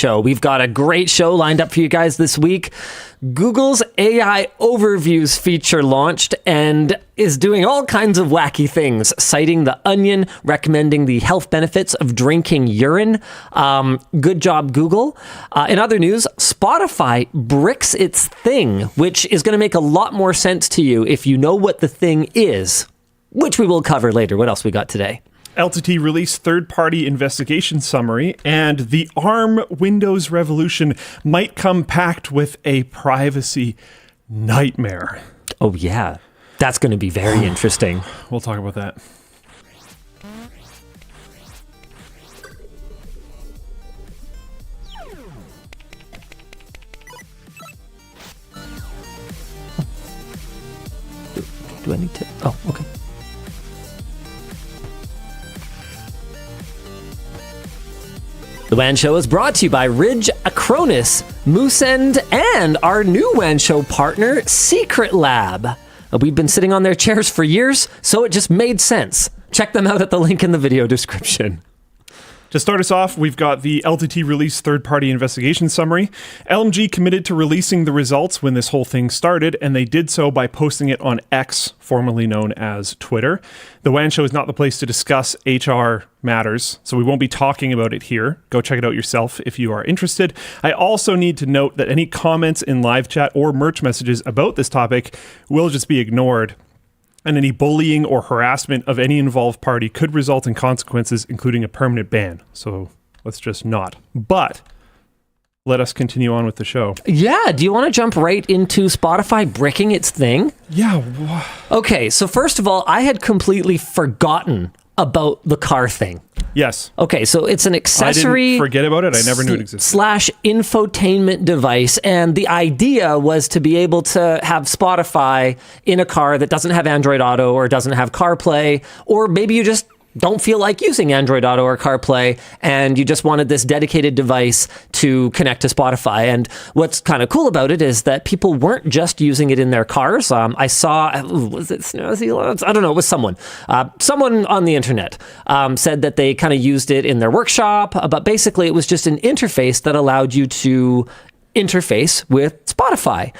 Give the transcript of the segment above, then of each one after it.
Show. We've got a great show lined up for you guys this week. Google's AI Overviews feature launched and is doing all kinds of wacky things, citing The Onion, recommending the health benefits of drinking urine. Good job, Google. In other news, Spotify bricks its thing, which is going to make a lot more sense to you if you know what the thing is, which we will cover later. What else we got today? LTT released third-party investigation summary, and the ARM Windows revolution might come packed with a privacy nightmare. Oh, yeah. That's going to be very interesting. We'll talk about that. Do I need to? Oh, okay. The WAN Show is brought to you by Ridge, Acronis, Moosend, and our new WAN Show partner, Secret Lab. We've been sitting on their chairs for years, so it just made sense. Check them out at the link in the video description. To start us off, we've got the LTT release third-party investigation summary. LMG committed to releasing the results when this whole thing started, and they did so by posting it on X, formerly known as Twitter. The WAN Show is not the place to discuss HR matters, so we won't be talking about it here. Go check it out yourself if you are interested. I also need to note that any comments in live chat or merch messages about this topic will just be ignored, and any bullying or harassment of any involved party could result in consequences, including a permanent ban. So let's just not. But let us continue on with the show. Yeah, do you want to jump right into Spotify bricking its thing? Yeah. Okay, so first of all, I had completely forgotten about the car thing. Yes. Okay, so it's an accessory. I didn't forget about it. I never knew it existed. / infotainment device. And the idea was to be able to have Spotify in a car that doesn't have Android Auto or doesn't have CarPlay, or maybe you just don't feel like using Android Auto or CarPlay, and you just wanted this dedicated device to connect to Spotify. And what's kind of cool about it is that people weren't just using it in their cars. I saw, was it Snazzy? I don't know, it was someone. Someone on the internet said that they kind of used it in their workshop, but basically it was just an interface that allowed you to interface with Spotify.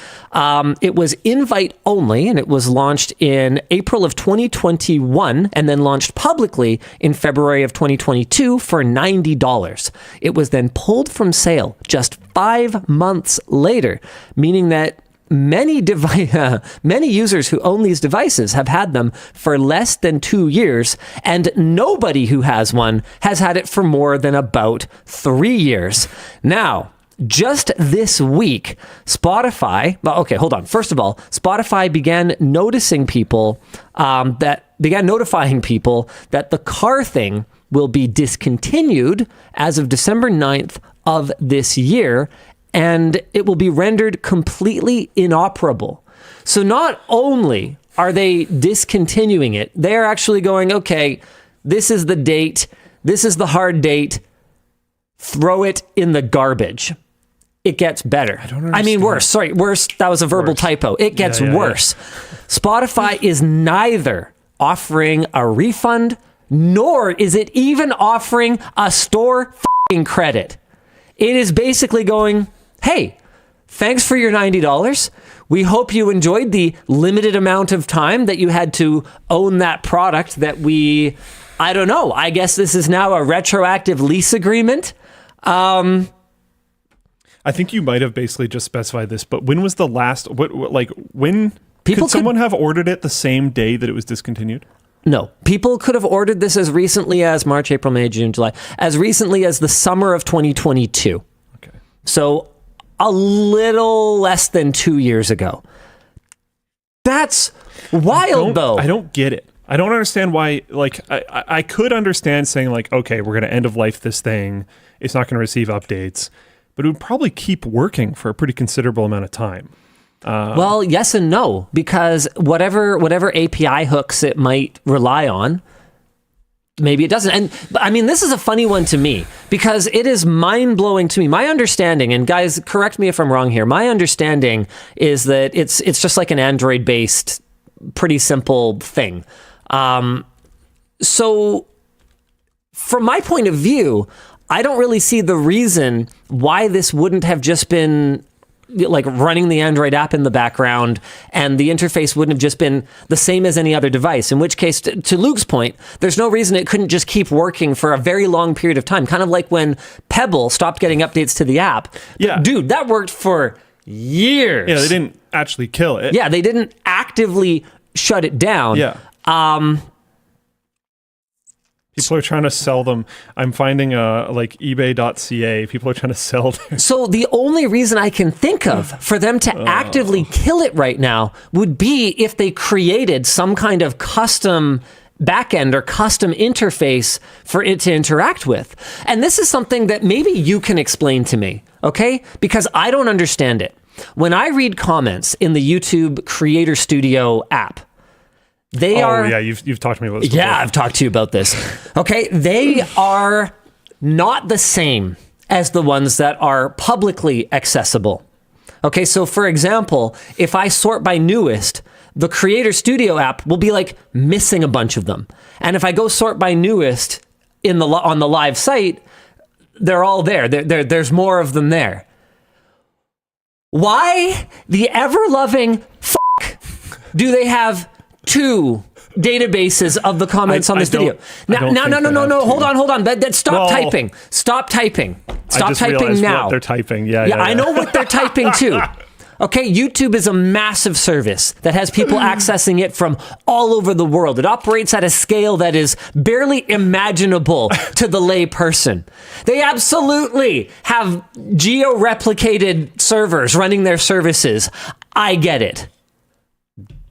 It was invite only, and it was launched in April of 2021 and then launched publicly in February of 2022 for $90. It was then pulled from sale just 5 months later, meaning that many users who own these devices have had them for less than 2 years, and nobody who has one has had it for more than about 3 years. Now, just this week, Spotify, okay, hold on. First of all, Spotify began notifying people that the car thing will be discontinued as of December 9th of this year, and it will be rendered completely inoperable. So not only are they discontinuing it, they're actually going, okay, this is the date, this is the hard date, throw it in the garbage. It gets better. I don't understand. I mean, worse. Sorry, worse. That was a verbal typo. It gets worse. Spotify is neither offering a refund, nor is it even offering a store credit. It is basically going, hey, thanks for your $90. We hope you enjoyed the limited amount of time that you had to own that product that I don't know. I guess this is now a retroactive lease agreement. I think you might have basically just specified this, but when was the last, when could someone have ordered it the same day that it was discontinued? No. People could have ordered this as recently as March, April, May, June, July, as recently as the summer of 2022. Okay. So a little less than 2 years ago. That's wild, though. I don't get it. I don't understand why, I could understand saying, okay, we're going to end of life this thing. It's not going to receive updates. But it would probably keep working for a pretty considerable amount of time. Well, yes and no, because whatever API hooks it might rely on, maybe it doesn't. And I mean, this is a funny one to me because it is mind-blowing to me. My understanding, and guys, correct me if I'm wrong here, my understanding is that it's just like an Android-based, pretty simple thing. So from my point of view, I don't really see the reason why this wouldn't have just been like running the Android app in the background, and the interface wouldn't have just been the same as any other device, in which case, to Luke's point, there's no reason it couldn't just keep working for a very long period of time. Kind of like when Pebble stopped getting updates to the app. Yeah. Dude, that worked for years. Yeah, they didn't actually kill it. Yeah, they didn't actively shut it down. Yeah. People are trying to sell them. I'm finding like ebay.ca. People are trying to sell them. So the only reason I can think of for them to actively kill it right now would be if they created some kind of custom backend or custom interface for it to interact with. And this is something that maybe you can explain to me, okay? Because I don't understand it. When I read comments in the YouTube Creator Studio app, they are... yeah, you've talked to me about this before. Yeah, I've talked to you about this. Okay, they are not the same as the ones that are publicly accessible. Okay, so for example, if I sort by newest, the Creator Studio app will be like missing a bunch of them. And if I go sort by newest on the live site, they're all there. There's more of them there. Why the ever-loving do they have two databases of the comments on this video? No. Hold on. Stop typing. Stop typing now. What they're typing. Yeah, I know what they're typing too. Okay, YouTube is a massive service that has people accessing it from all over the world. It operates at a scale that is barely imaginable to the lay person. They absolutely have geo-replicated servers running their services. I get it.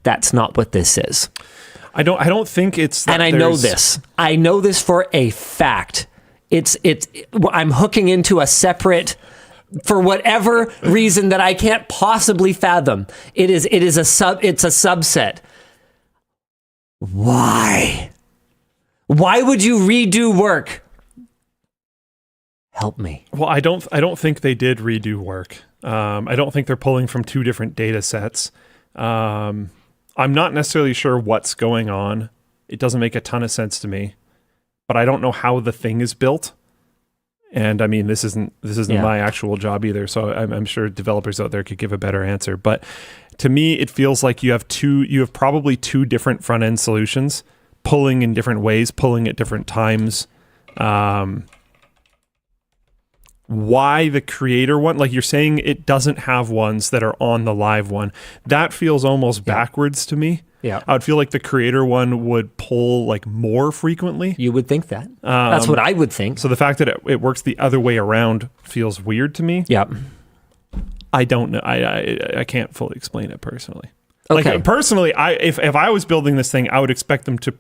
That's not what this is. I don't think it's that. And I know this. I know this for a fact. I'm hooking into a separate, for whatever reason that I can't possibly fathom. It's a subset. Why? Why would you redo work? Help me. Well, I don't think they did redo work. I don't think they're pulling from two different data sets. I'm not necessarily sure what's going on. It doesn't make a ton of sense to me, but I don't know how the thing is built. And I mean, this isn't my actual job either. So I'm sure developers out there could give a better answer. But to me, it feels like you have probably two different front end solutions, pulling in different ways, pulling at different times. Why the creator one? Like you're saying, it doesn't have ones that are on the live one. That feels almost backwards to me. Yeah, I would feel like the creator one would pull like more frequently. You would think that. That's what I would think. So the fact that it works the other way around feels weird to me. Yeah, I don't know. I can't fully explain it personally. Okay. Like personally, if I was building this thing, I would expect them to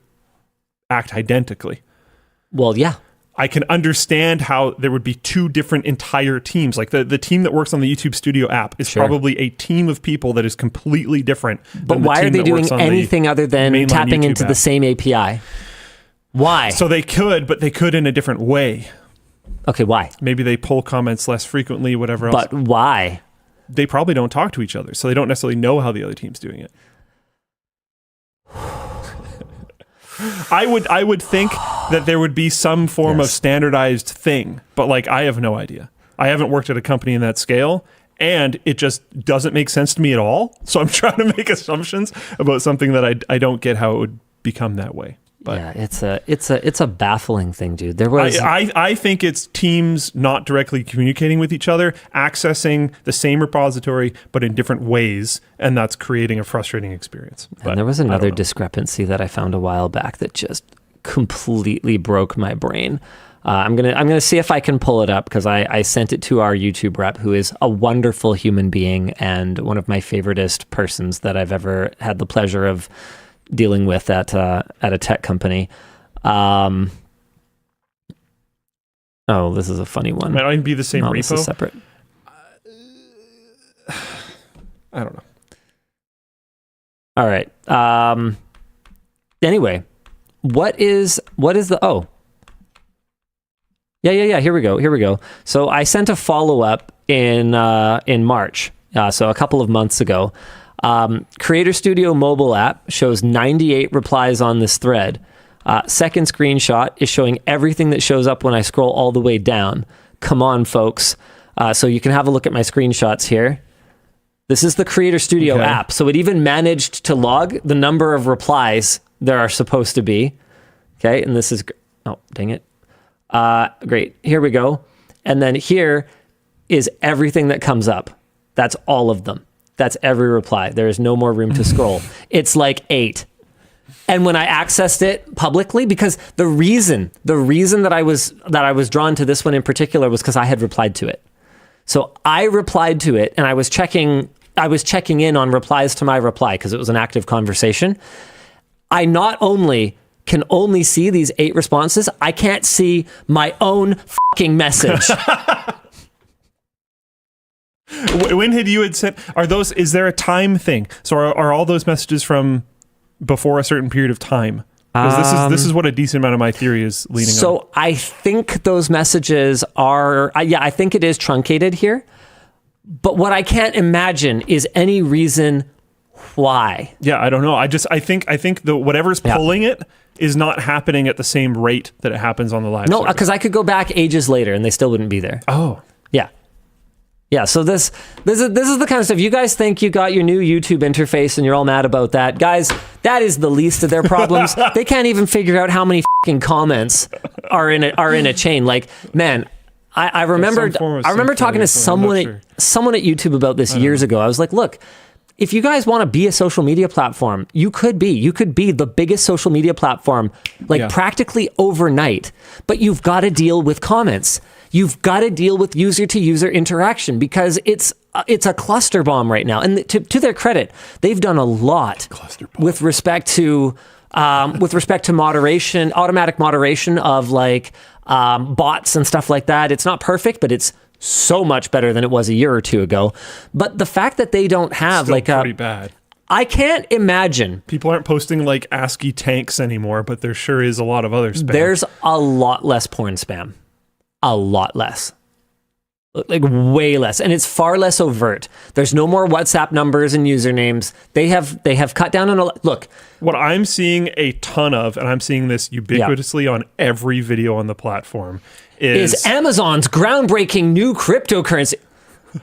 act identically. Well, yeah. I can understand how there would be two different entire teams. Like the team that works on the YouTube Studio app is probably a team of people that is completely different. But why are they doing anything other than tapping into the same API? Why? So they could, but they could in a different way. Okay, why? Maybe they pull comments less frequently, whatever else. But why? They probably don't talk to each other, so they don't necessarily know how the other team's doing it. I would think that there would be some form of standardized thing, but like I have no idea. I haven't worked at a company in that scale, and it just doesn't make sense to me at all. So I'm trying to make assumptions about something that I don't get how it would become that way. But yeah, it's a baffling thing, dude. There was I think it's teams not directly communicating with each other, accessing the same repository but in different ways, and that's creating a frustrating experience. And there was another discrepancy that I found a while back that just completely broke my brain. I'm gonna see if I can pull it up because I sent it to our YouTube rep, who is a wonderful human being and one of my favoriteest persons that I've ever had the pleasure of dealing with at a tech company. Oh, this is a funny one. Might it be the same repo? This is separate. I don't know. All right. Anyway, what is the Yeah. Here we go. So I sent a follow-up in March, so a couple of months ago. Creator Studio mobile app shows 98 replies on this thread. Second screenshot is showing everything that shows up when I scroll all the way down. Come on, folks. So you can have a look at my screenshots here. This is the Creator Studio app. So it even managed to log the number of replies there are supposed to be. Okay, and this is, oh, dang it. Great, here we go. And then here is everything that comes up. That's all of them. That's every reply. There is no more room to scroll. It's like 8. And when I accessed it publicly, because the reason that I was drawn to this one in particular was because I had replied to it. So I replied to it, and I was checking in on replies to my reply because it was an active conversation. I not only can only see these 8 responses, I can't see my own fucking message. When had you sent, is there a time thing? So are all those messages from before a certain period of time? Because this is what a decent amount of my theory is leaning on. So I think those messages are, I think it is truncated here. But what I can't imagine is any reason why. Yeah, I don't know. I think the whatever's pulling it is not happening at the same rate that it happens on the live server. No, because I could go back ages later and they still wouldn't be there. Oh. Yeah. Yeah, so this is the kind of stuff. You guys think you got your new YouTube interface and you're all mad about that. Guys, that is the least of their problems. They can't even figure out how many fucking comments are in a chain. Like, man, I remember talking to someone at YouTube about this years ago. I was like, look, if you guys want to be a social media platform, you could be the biggest social media platform practically overnight, but you've got to deal with comments. You've got to deal with user-to-user interaction because it's a cluster bomb right now. And to their credit, they've done a lot with respect to moderation, automatic moderation of bots and stuff like that. It's not perfect, but it's so much better than it was a year or two ago. But the fact that they don't have pretty bad. I can't imagine. People aren't posting ASCII tanks anymore, but there sure is a lot of other spam. There's a lot less porn spam. A lot less. Way less. And it's far less overt. There's no more WhatsApp numbers and usernames. They have cut down on look. What I'm seeing a ton of, and I'm seeing this ubiquitously on every video on the platform, is Amazon's groundbreaking new cryptocurrency.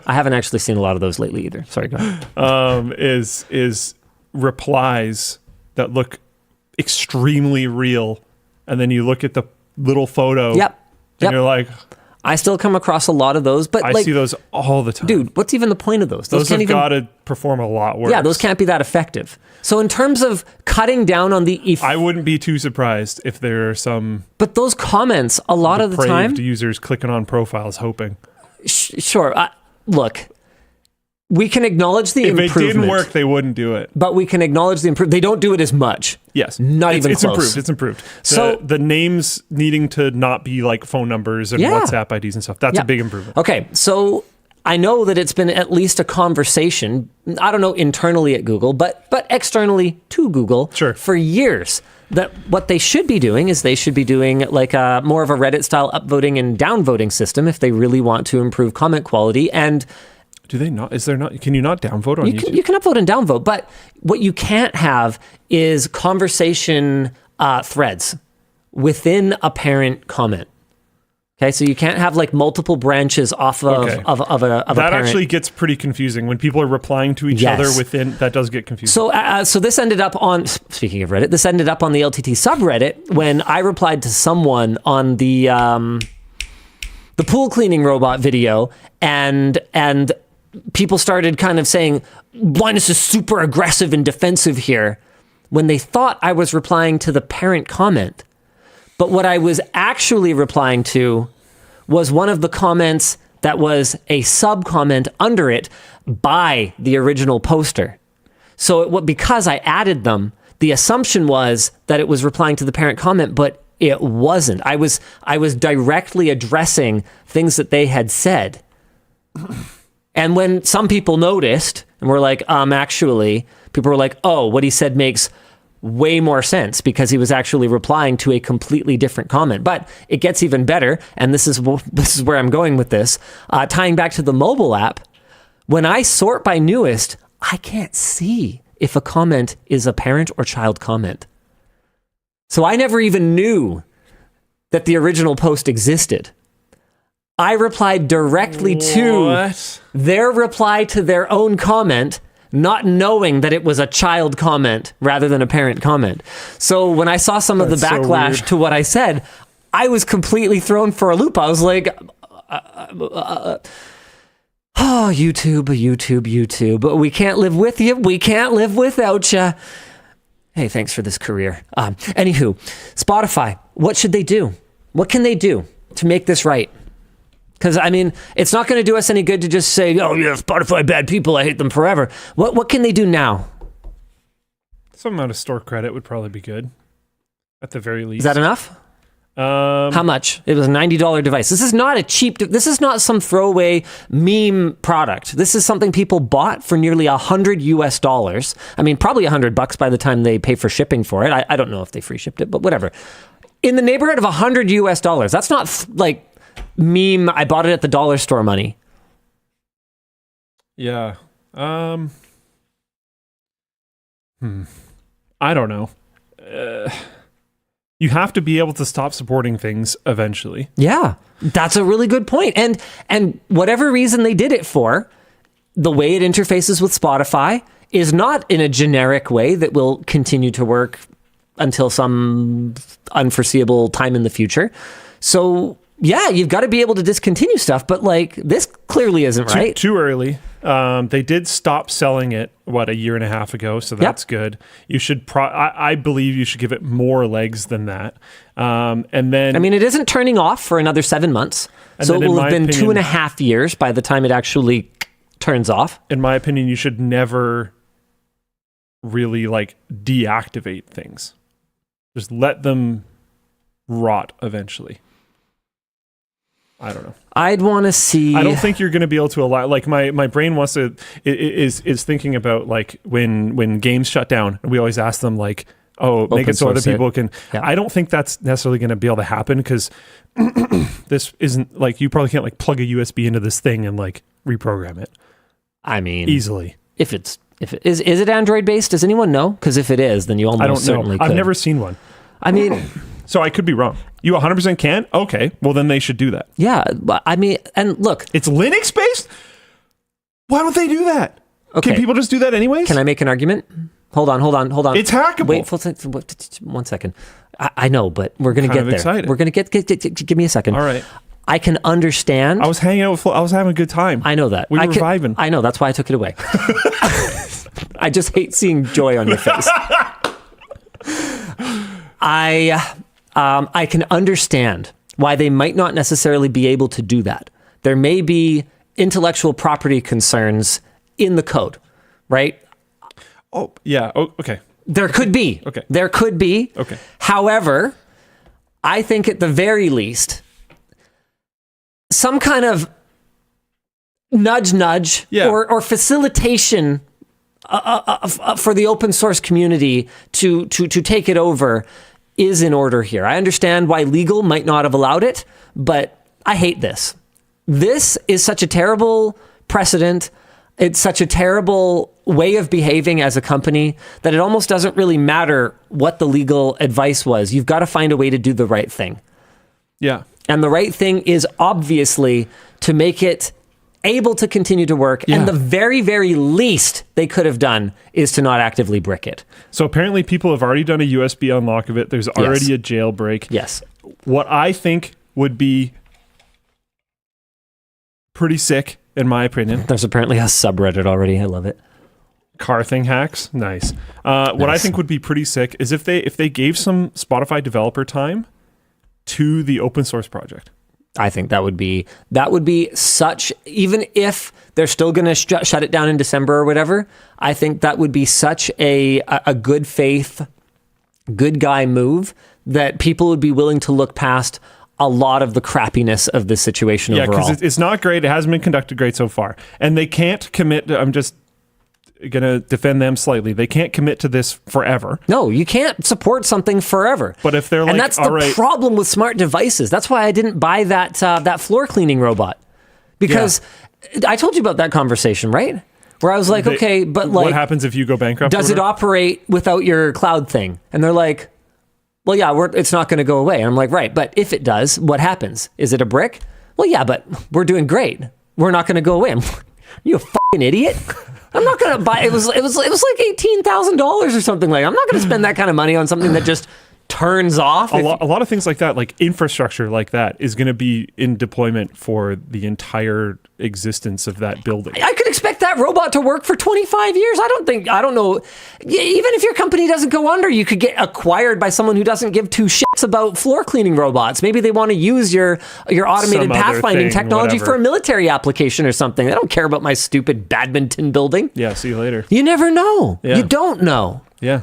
I haven't actually seen a lot of those lately either. Sorry, go ahead. Is replies that look extremely real, and then you look at the little photo. Yep. And you're like, I still come across a lot of those, but I see those all the time. Dude, what's even the point of those? Those have got to perform a lot worse. Yeah, those can't be that effective. So in terms of cutting down on the... I wouldn't be too surprised if there are some... But those comments, a lot of the time... users clicking on profiles hoping. Sure. Look, we can acknowledge the improvement. If it didn't work, they wouldn't do it. But we can acknowledge the improvement. They don't do it as much. Yes. Not even close. It's improved. So the names needing to not be phone numbers and WhatsApp IDs and stuff. That's a big improvement. Okay. So I know that it's been at least a conversation, I don't know internally at Google, but externally to Google for years, that what they should be doing is they should be doing more of a Reddit style upvoting and downvoting system if they really want to improve comment quality. And do they not? Is there not? Can you not downvote on YouTube? You can upvote and downvote, but what you can't have is conversation threads within a parent comment. Okay, so you can't have multiple branches off of a parent. That actually gets pretty confusing when people are replying to each other within. That does get confusing. So this ended up on, speaking of Reddit, this ended up on the LTT subreddit when I replied to someone on the pool cleaning robot video, and people started kind of saying, Linus is super aggressive and defensive here, when they thought I was replying to the parent comment. But what I was actually replying to was one of the comments that was a sub-comment under it by the original poster. So because I added them, the assumption was that it was replying to the parent comment, but it wasn't. I was directly addressing things that they had said. And when some people noticed and were like, actually, people were like, oh, what he said makes way more sense because he was actually replying to a completely different comment. But it gets even better, and this is where I'm going with this. Tying back to the mobile app, when I sort by newest, I can't see if a comment is a parent or child comment. So I never even knew that the original post existed. I replied directly to their reply to their own comment, not knowing that it was a child comment rather than a parent comment. So when I saw some of the backlash to what I said, I was completely thrown for a loop. I was like, oh, YouTube. We can't live with you. We can't live without you. Hey, thanks for this career. Anywho, Spotify, what should they do? What can they do to make this right? Because, I mean, it's not going to do us any good to just say, oh, yeah, Spotify, bad people, I hate them forever. What can they do now? Some amount of store credit would probably be good, at the very least. Is that enough? How much? It was a $90 device. This is not a cheap, this is not some throwaway meme product. This is something people bought for nearly $100 US. I mean, probably $100 by the time they pay for shipping for it. I don't know if they free shipped it, but whatever. In the neighborhood of $100 US. That's not like meme, I bought it at the dollar store money. Yeah. I don't know. You have to be able to stop supporting things eventually. Yeah, that's a really good point. And whatever reason they did it for, the way it interfaces with Spotify is not in a generic way that will continue to work until some unforeseeable time in the future. So yeah, you've got to be able to discontinue stuff, but like this clearly isn't right. Too early. They did stop selling it, a year and a half ago, so that's good. You should I believe you should give it more legs than that. And then... I mean, it isn't turning off for another 7 months, so it will have been 2.5 years by the time it actually turns off. In my opinion, you should never really, deactivate things. Just let them rot eventually. I don't know. I'd want to see... I don't think you're going to be able to allow... my brain wants to... is thinking about, when games shut down, we always ask them, make it so other people can... Yeah. I don't think that's necessarily going to be able to happen, because this isn't... you probably can't, plug a USB into this thing and, reprogram it. I mean... Easily. Is it Android-based? Does anyone know? Because if it is, then you almost certainly could. I've never seen one. I mean... So I could be wrong. You 100% can? Okay. Well, then they should do that. Yeah. I mean, and look. It's Linux-based? Why don't they do that? Okay. Can people just do that anyways? Can I make an argument? Hold on. It's hackable. Wait, 1 second. I know, but we're going to get there. Excited. We're going to give me a second. All right. I can understand. I was hanging out I was having a good time. I know that. We were vibing. I know. That's why I took it away. I just hate seeing joy on your face. I can understand why they might not necessarily be able to do that. There may be intellectual property concerns in the code, right? Oh, yeah. Oh, okay. There could be. Okay. There could be. Okay. However, I think at the very least, some kind of nudge or facilitation for the open source community to take it over is in order here. I understand why legal might not have allowed it, but I hate this. This is such a terrible precedent. It's such a terrible way of behaving as a company that it almost doesn't really matter what the legal advice was. You've got to find a way to do the right thing. Yeah. And the right thing is obviously to make it able to continue to work. Yeah. And the very, very least they could have done is to not actively brick it. So apparently people have already done a USB unlock of it. There's already a jailbreak. Yes. What I think would be pretty sick, in my opinion. There's apparently a subreddit already. I love it. Car thing hacks. Nice. What I think would be pretty sick is if they gave some Spotify developer time to the open source project. I think that would be such, even if they're still going to shut it down in December or whatever, I think that would be such a good faith, good guy move that people would be willing to look past a lot of the crappiness of this situation overall. Yeah, because it's not great. It hasn't been conducted great so far. And they can't commit to, I'm just going to defend them slightly. They can't commit to this forever. No, you can't support something forever. But if they're and that's the problem with smart devices. That's why I didn't buy that floor cleaning robot. Because I told you about that conversation, right? Where I was like, okay, but what happens if you go bankrupt? Does it operate without your cloud thing? And they're like, well, yeah, it's not going to go away. And I'm like, right, but if it does, what happens? Is it a brick? Well, yeah, but we're doing great. We're not going to go away. I'm like, you a fucking idiot? I'm not going to buy. It was like $18,000 or something like. I'm not going to spend that kind of money on something that just turns off. A lot of things like that, like infrastructure like that, is going to be in deployment for the entire existence of that building. I could expect that robot to work for 25 years. I don't know. Even if your company doesn't go under, you could get acquired by someone who doesn't give two shits about floor cleaning robots. Maybe they want to use your automated pathfinding technology for a military application or something. They don't care about my stupid badminton building. Yeah, see you later. You never know. Yeah. You don't know. Yeah.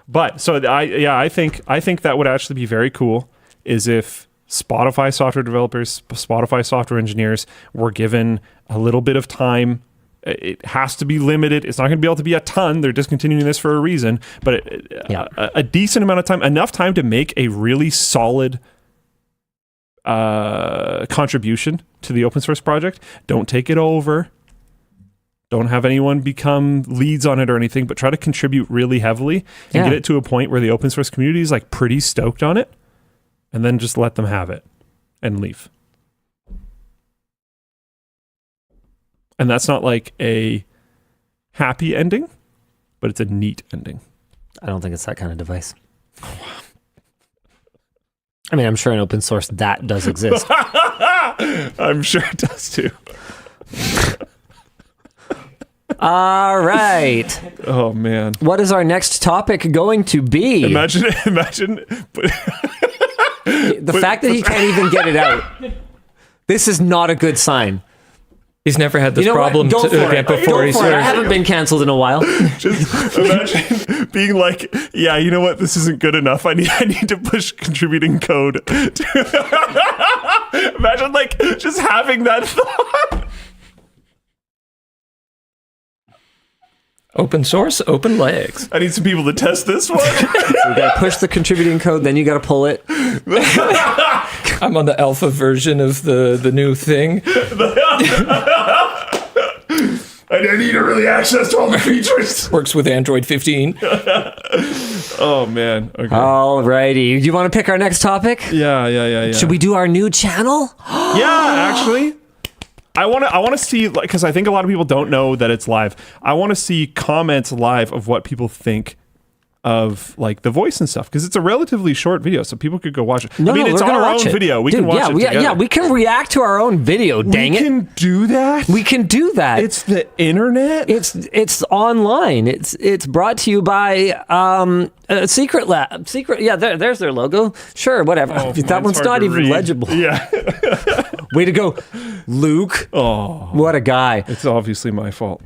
But so I think that would actually be very cool is if Spotify software developers, Spotify software engineers were given a little bit of time. It has to be limited. It's not going to be able to be a ton. They're discontinuing this for a reason, but a decent amount of time, enough time to make a really solid contribution to the open source project. Don't take it over. Don't have anyone become leads on it or anything, but try to contribute really heavily and get it to a point where the open source community is like pretty stoked on it, and then just let them have it and leave. And that's not like a happy ending, but it's a neat ending. I don't think it's that kind of device. I mean, I'm sure in open source that does exist. I'm sure it does too. All right. Oh man. What is our next topic going to be? Imagine. The fact that he can't even get it out. This is not a good sign. He's never had this problem again before. I haven't been canceled in a while. Just imagine being like, yeah, you know what? This isn't good enough. I need to push contributing code. Imagine like just having that thought. Open source, open legs. I need some people to test this one. So you gotta push the contributing code, then you gotta pull it. I'm on the alpha version of the new thing. I need early access to all the features. Works with Android 15. Oh man. Okay. Alrighty. Do you want to pick our next topic? Yeah. Should we do our new channel? Yeah, actually. I want to see, like, because I think a lot of people don't know that it's live. I want to see comments live of what people think of like the voice and stuff, because it's a relatively short video, so people could go watch it. It's our own video. We can watch it together. Yeah, we can react to our own video. Dang it, we can do that. We can do that. It's the internet. It's online. It's brought to you by Secret Lab. Yeah, there's their logo. Sure, whatever. Oh, that one's not even legible. Yeah. Way to go, Luke. Oh, what a guy. It's obviously my fault.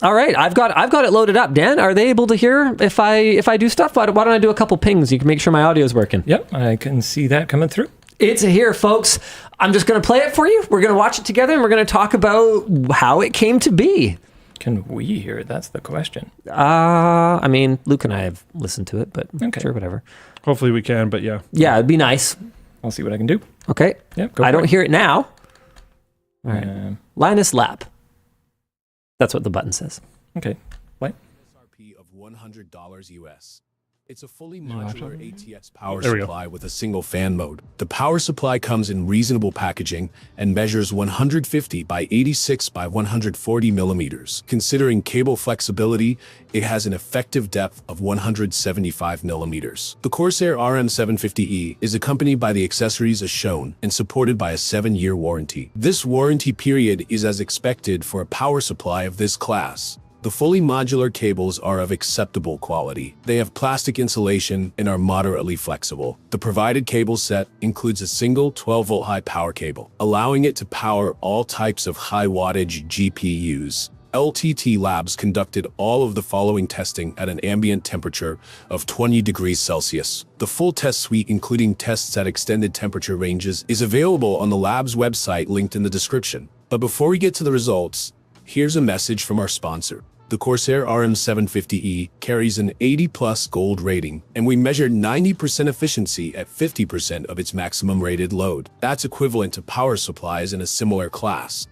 All right, I've got it loaded up. Dan, are they able to hear if I do stuff? Why don't I do a couple pings? You can make sure my audio is working. Yep, I can see that coming through. It's here, folks. I'm just going to play it for you. We're going to watch it together, and we're going to talk about how it came to be. Can we hear it? That's the question. I mean, Luke and I have listened to it, but sure, whatever. Hopefully we can, but yeah. Yeah, it'd be nice. I'll see what I can do. Okay. Yep, I don't hear it now. All right. Linus Lab. That's what the button says. Okay. What? MSRP of $100 US. It's a fully modular ATX power supply with a single fan mode. The power supply comes in reasonable packaging and measures 150 by 86 by 140 millimeters. Considering cable flexibility, it has an effective depth of 175 millimeters. The Corsair RM750E is accompanied by the accessories as shown and supported by a 7-year warranty. This warranty period is as expected for a power supply of this class. The fully modular cables are of acceptable quality. They have plastic insulation and are moderately flexible. The provided cable set includes a single 12-volt high power cable, allowing it to power all types of high wattage GPUs. LTT Labs conducted all of the following testing at an ambient temperature of 20 degrees Celsius. The full test suite, including tests at extended temperature ranges, is available on the lab's website linked in the description. But before we get to the results, here's a message from our sponsor. The Corsair RM750E carries an 80+ gold rating, and we measured 90% efficiency at 50% of its maximum rated load. That's equivalent to power supplies in a similar class.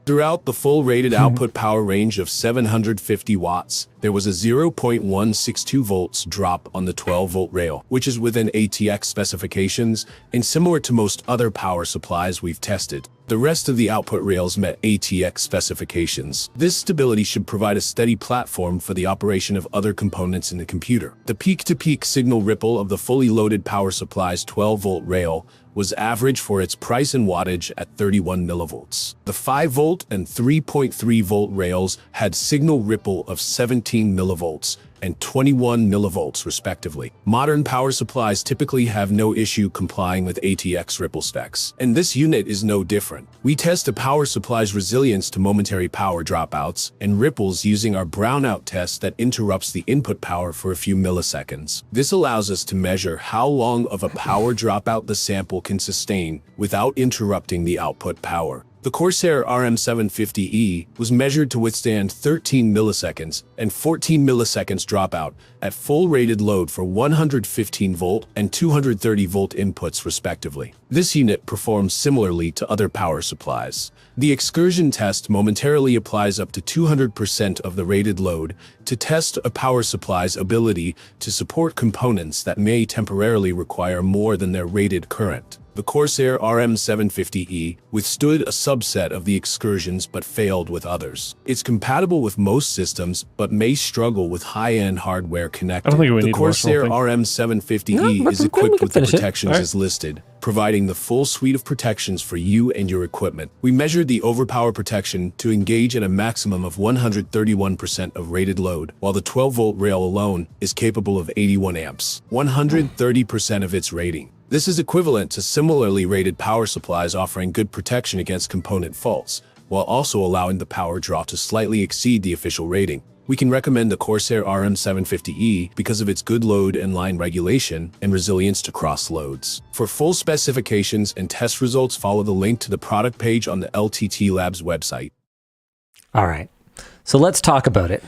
Throughout the full rated output power range of 750 watts, there was a 0.162 volts drop on the 12-volt rail, which is within ATX specifications and similar to most other power supplies we've tested. The rest of the output rails met ATX specifications. This stability should provide a steady platform for the operation of other components in the computer. The peak-to-peak signal ripple of the fully loaded power supply's 12-volt rail was average for its price and wattage at 31 millivolts. The 5-volt and 3.3-volt rails had signal ripple of 17 millivolts and 21 millivolts respectively. Modern power supplies typically have no issue complying with ATX ripple specs, and this unit is no different. We test a power supply's resilience to momentary power dropouts and ripples using our brownout test that interrupts the input power for a few milliseconds. This allows us to measure how long of a power dropout the sample can sustain without interrupting the output power. The Corsair RM750E was measured to withstand 13 milliseconds and 14 milliseconds dropout at full rated load for 115 volt and 230 volt inputs respectively. This unit performs similarly to other power supplies. The excursion test momentarily applies up to 200% of the rated load to test a power supply's ability to support components that may temporarily require more than their rated current. The Corsair RM750E withstood a subset of the excursions but failed with others. It's compatible with most systems but may struggle with high-end hardware connected. I don't think we The need to watch the Corsair whole thing. RM750E is equipped with the protections Alright. as listed, providing the full suite of protections for you and your equipment. We measured the overpower protection to engage at a maximum of 131% of rated load, while the 12-volt rail alone is capable of 81 amps, 130% of its rating. This is equivalent to similarly rated power supplies offering good protection against component faults, while also allowing the power draw to slightly exceed the official rating. We can recommend the Corsair RM750E because of its good load and line regulation and resilience to cross loads. For full specifications and test results, follow the link to the product page on the LTT Lab's website. All right. So let's talk about it.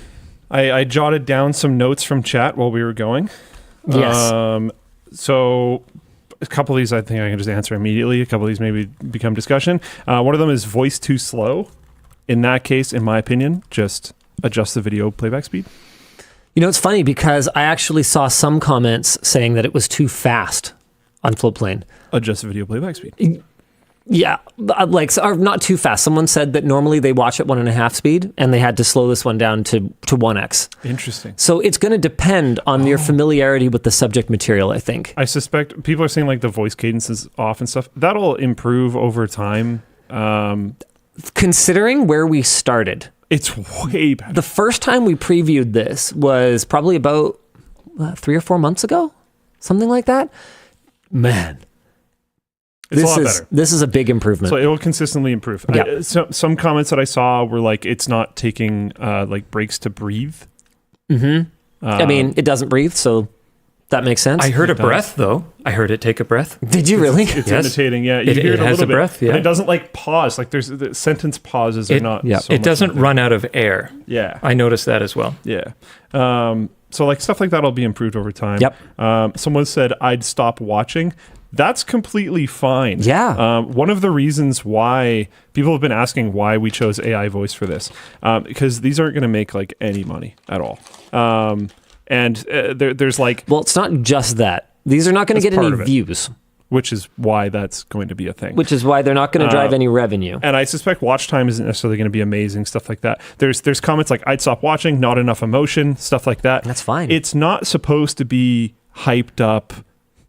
I jotted down some notes from chat while we were going. Yes. So a couple of these I think I can just answer immediately. A couple of these maybe become discussion. One of them is voice too slow. In that case, in my opinion, just adjust the video playback speed. You know, it's funny because I actually saw some comments saying that it was too fast on Floatplane. Adjust the video playback speed. Yeah, like, or not too fast. Someone said that normally they watch at 1.5 speed and they had to slow this one down to 1x. Interesting. So it's going to depend on your familiarity with the subject material, I think. I suspect people are saying like the voice cadence is off and stuff. That'll improve over time. Considering where we started. It's way better. The first time we previewed this was probably about 3 or 4 months ago, something like that. Man, It's a lot better. This is a big improvement. So it will consistently improve. Yeah. Some comments that I saw were like, it's not taking like breaks to breathe. I mean, it doesn't breathe, so that makes sense. I heard a does. breath, though. I heard it take a breath. Did you really? It's Yes. imitating, yeah. You It hear it a has little a bit, breath, yeah. and it doesn't like pause. Like there's the sentence pauses are not. So It much doesn't like that. run out of air. Yeah, I noticed that as well. yeah. So like stuff like that will be improved over time. Yep. Someone said I'd stop watching. That's completely fine. Yeah. One of the reasons why people have been asking why we chose AI voice for this, because these aren't going to make like any money at all. And there's like, Well, it's not just that. These are not going to That's get part any of it. views, which is why that's going to be a thing. which is why they're not going to drive any revenue. And I suspect watch time isn't necessarily going to be amazing, stuff like that. There's comments like, I'd stop watching, not enough emotion, stuff like that. That's fine. It's not supposed to be hyped up,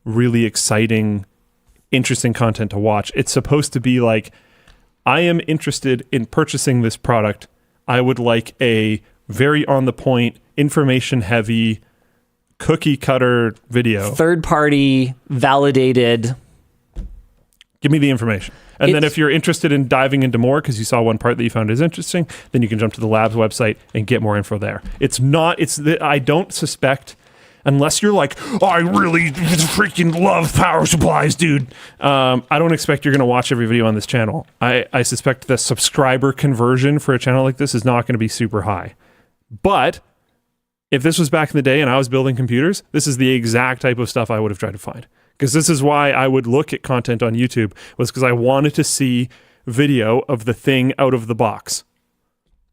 really exciting, interesting content to watch. It's supposed to be like, I am interested in purchasing this product. I would like a very on the point, information heavy, cookie cutter video. Third party, validated. Give me the information. And then It's- if you're interested in diving into more because you saw one part that you found is interesting, then you can jump to the lab's website and get more info there. I don't suspect, unless you're like, oh, I really freaking love power supplies, dude. I don't expect you're going to watch every video on this channel. I suspect the subscriber conversion for a channel like this is not going to be super high. But if this was back in the day and I was building computers, this is the exact type of stuff I would have tried to find. Because this is why I would look at content on YouTube, was because I wanted to see video of the thing out of the box.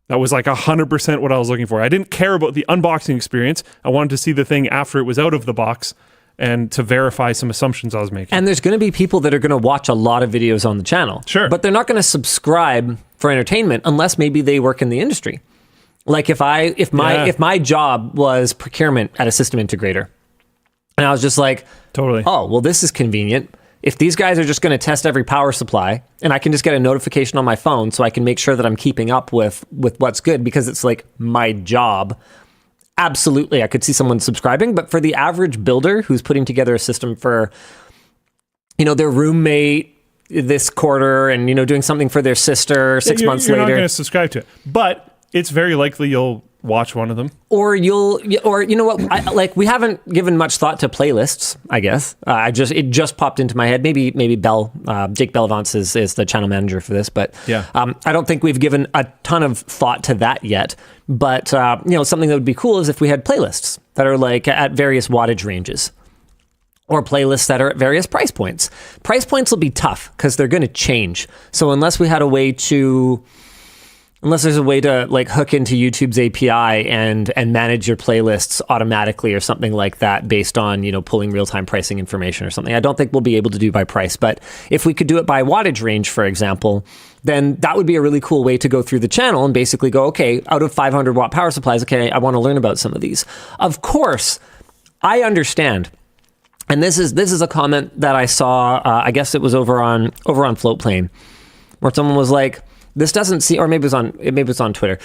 That was like 100% what I was looking for. I didn't care about the unboxing experience. I wanted to see the thing after it was out of the box and to verify some assumptions I was making. And there's going to be people that are going to watch a lot of videos on the channel. Sure. But they're not going to subscribe for entertainment unless maybe they work in the industry. Like if my job was procurement at a system integrator, and I was just like, totally. Oh, well, this is convenient. If these guys are just going to test every power supply and I can just get a notification on my phone so I can make sure that I'm keeping up with what's good because it's like my job, absolutely, I could see someone subscribing. But for the average builder who's putting together a system for, their roommate this quarter and, doing something for their sister 6 months later. You're not going to subscribe to it. But it's very likely you'll watch one of them. Or you know what? We haven't given much thought to playlists, I guess. It just popped into my head. Maybe Bell, Jake Bellavance is the channel manager for this, but yeah. I don't think we've given a ton of thought to that yet. But something that would be cool is if we had playlists that are like at various wattage ranges, or playlists that are at various price points. Price points will be tough because they're going to change. So unless there's a way to like hook into YouTube's API and manage your playlists automatically or something like that based on, pulling real-time pricing information or something, I don't think we'll be able to do by price. But if we could do it by wattage range, for example, then that would be a really cool way to go through the channel and basically go, okay, out of 500 watt power supplies, okay, I want to learn about some of these. Of course, I understand. And this is a comment that I saw, I guess it was over on Floatplane, where someone was like, this doesn't seem, or maybe it was on Twitter.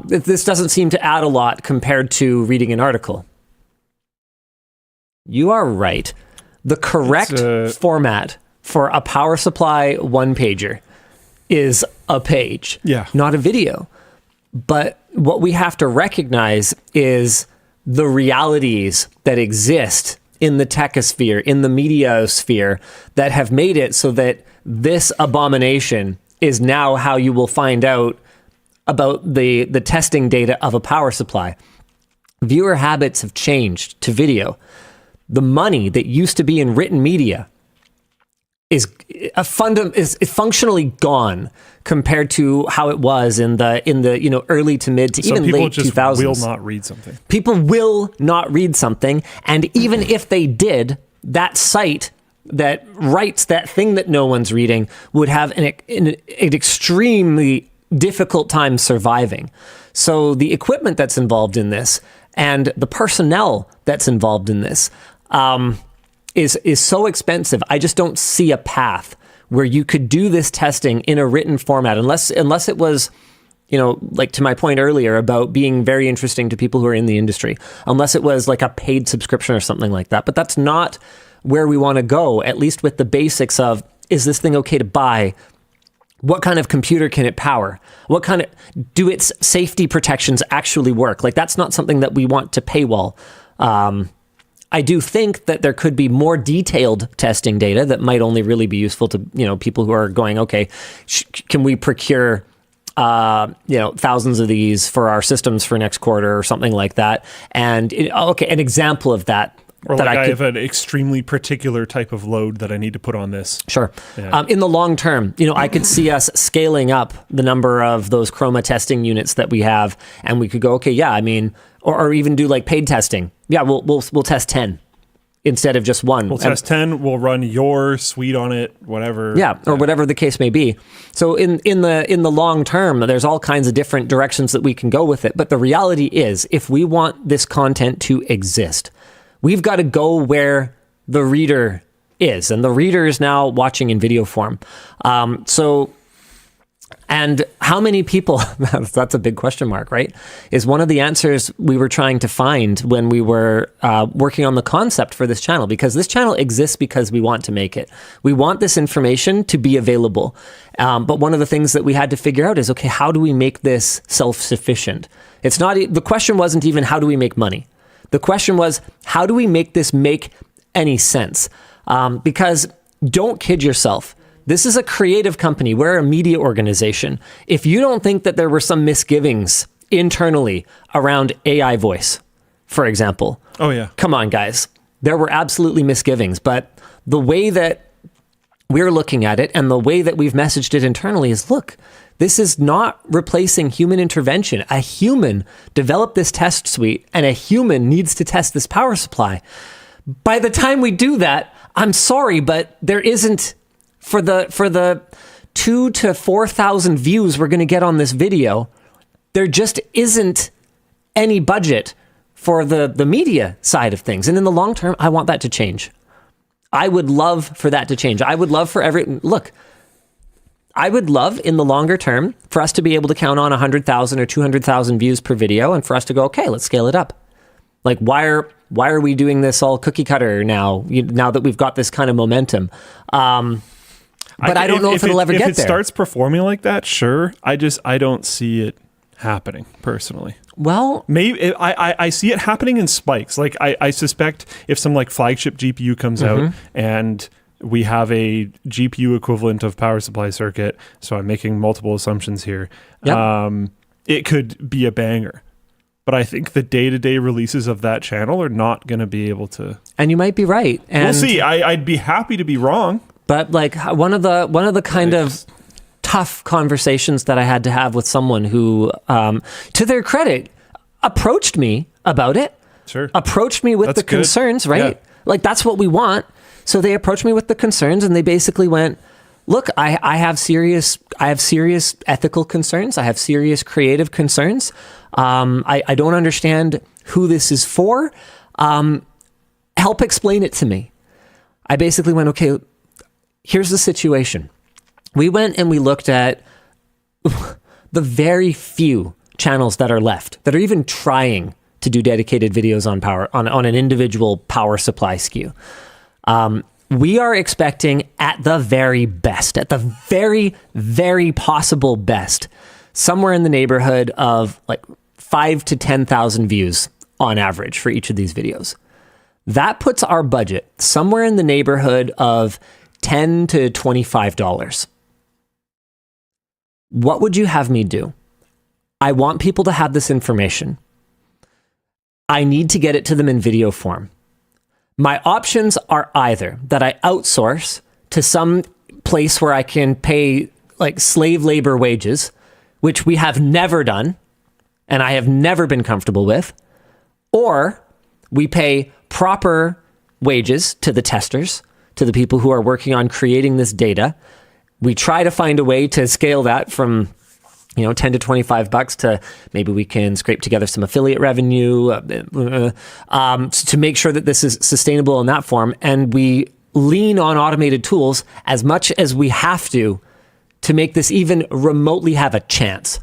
This doesn't seem to add a lot compared to reading an article. You are right. The correct format for a power supply one-pager is a page, not a video. But what we have to recognize is the realities that exist in the techosphere, in the mediosphere, that have made it so that this abomination is now how you will find out about the testing data of a power supply. Viewer habits have changed to video. The money that used to be in written media is functionally gone compared to how it was in the early to mid to even late 2000s. People just will not read something. People will not read something, and even if they did, that site that writes that thing that no one's reading would have an extremely difficult time surviving. So the equipment that's involved in this and the personnel that's involved in this is so expensive. I just don't see a path where you could do this testing in a written format unless it was, like to my point earlier about being very interesting to people who are in the industry, unless it was like a paid subscription or something like that. But that's not where we want to go, at least with the basics of, is this thing okay to buy? What kind of computer can it power? Do its safety protections actually work? Like, that's not something that we want to paywall. I do think that there could be more detailed testing data that might only really be useful to, people who are going, okay, can we procure, thousands of these for our systems for next quarter or something like that? And an example of that. Or like I have an extremely particular type of load that I need to put on this. Sure. Yeah. In the long term, I could see us scaling up the number of those Chroma testing units that we have, and we could go, okay, yeah, or even do like paid testing. Yeah, we'll test 10 instead of just one. We'll test 10. We'll run your suite on it, whatever. Yeah, or whatever the case may be. So in the long term, there's all kinds of different directions that we can go with it. But the reality is, if we want this content to exist, we've got to go where the reader is, and the reader is now watching in video form. And how many people, that's a big question mark, right? Is one of the answers we were trying to find when we were working on the concept for this channel, because this channel exists because we want to make it. We want this information to be available. But one of the things that we had to figure out is, okay, how do we make this self-sufficient? The question wasn't even how do we make money? The question was, how do we make this make any sense? Because don't kid yourself. This is a creative company. We're a media organization. If you don't think that there were some misgivings internally around AI voice, for example. Oh, yeah. Come on, guys. There were absolutely misgivings. But the way that we're looking at it and the way that we've messaged it internally is, look, This is not replacing human intervention. A human developed this test suite, and a human needs to test this power supply. By the time we do that, I'm sorry, but there isn't, for the 2,000 to 4,000 views we're going to get on this video, there just isn't any budget for the media side of things. And in the long term, I want that to change. I would love for that to change. I would love for I would love in the longer term for us to be able to count on 100,000 or 200,000 views per video, and for us to go, okay, let's scale it up. Like, why are we doing this all cookie cutter now that we've got this kind of momentum? But I don't know if it'll ever get there. If it starts performing like that, sure. I don't see it happening personally. Well, maybe I see it happening in spikes. Like I suspect if some like flagship GPU comes out and we have a GPU equivalent of power supply circuit, so I'm making multiple assumptions here. Yep. It could be a banger. But I think the day-to-day releases of that channel are not going to be able to. And you might be right. And we'll see. I'd be happy to be wrong. But like one of the kind of tough conversations that I had to have with someone who, to their credit, approached me about it. Sure. Approached me with the concerns, right? Yeah. Like, that's what we want. So they approached me with the concerns, and they basically went, look, I have serious ethical concerns. I have serious creative concerns. I don't understand who this is for. Help explain it to me. I basically went, okay, here's the situation. We went and we looked at the very few channels that are left that are even trying to do dedicated videos on power, on an individual power supply SKU. We are expecting at the very best, at the very, very possible best, somewhere in the neighborhood of like 5,000 to 10,000 views on average for each of these videos. That puts our budget somewhere in the neighborhood of $10 to $25. What would you have me do? I want people to have this information. I need to get it to them in video form. My options are either that I outsource to some place where I can pay like slave labor wages, which we have never done, and I have never been comfortable with, or we pay proper wages to the testers, to the people who are working on creating this data. We try to find a way to scale that from, $10 to $25 to maybe we can scrape together some affiliate revenue to make sure that this is sustainable in that form. And we lean on automated tools as much as we have to make this even remotely have a chance.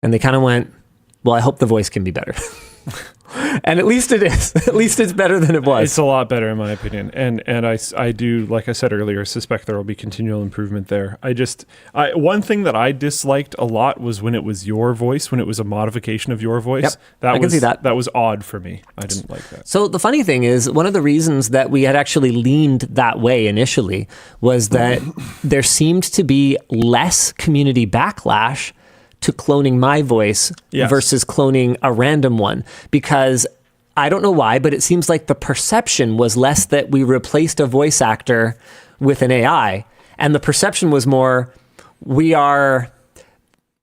And they kind of went, well, I hope the voice can be better. And at least it is. At least it's better than it was. It's a lot better in my opinion. And I do, like I said earlier, suspect there will be continual improvement there. One thing that I disliked a lot was when it was your voice, when it was a modification of your voice. Yep, I can see that. That was odd for me. I didn't like that. So the funny thing is, one of the reasons that we had actually leaned that way initially was that there seemed to be less community backlash to cloning my voice versus cloning a random one, because I don't know why, but it seems like the perception was less that we replaced a voice actor with an AI, and the perception was more we are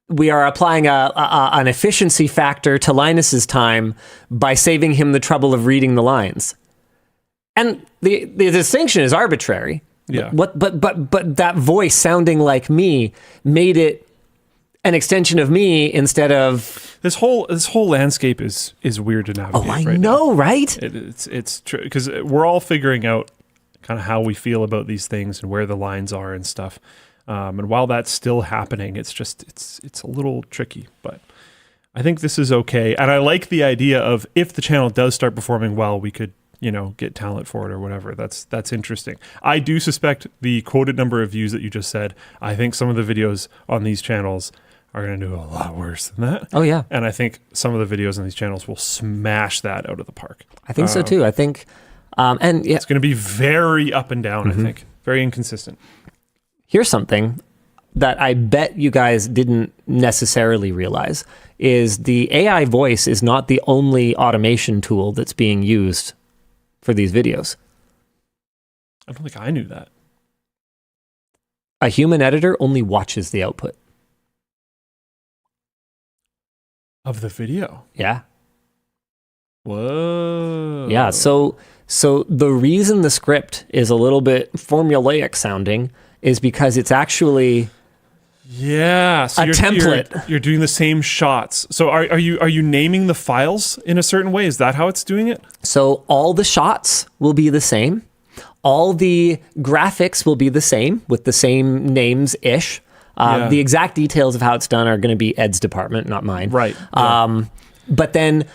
applying an efficiency factor to Linus's time by saving him the trouble of reading the lines. And the distinction is arbitrary. Yeah. But that voice sounding like me made it an extension of me instead of this whole landscape is weird to navigate. Oh, I know, right? It's true, because we're all figuring out kind of how we feel about these things and where the lines are and stuff. And while that's still happening, it's a little tricky, but I think this is okay. And I like the idea of if the channel does start performing well, we could get talent for it or whatever. That's interesting. I do suspect the quoted number of views that you just said. I think some of the videos on these channels are going to do a lot worse than that. Oh, yeah. And I think some of the videos on these channels will smash that out of the park. I think so, too. I think, it's going to be very up and down, I think. Very inconsistent. Here's something that I bet you guys didn't necessarily realize is the AI voice is not the only automation tool that's being used for these videos. I don't think I knew that. A human editor only watches the output. Of the video. Yeah. Whoa. Yeah. So the reason the script is a little bit formulaic sounding is because it's actually so a template. You're doing the same shots. So are you naming the files in a certain way? Is that how it's doing it? So all the shots will be the same. All the graphics will be the same with the same names-ish. The exact details of how it's done are going to be Ed's department, not mine. Right. But then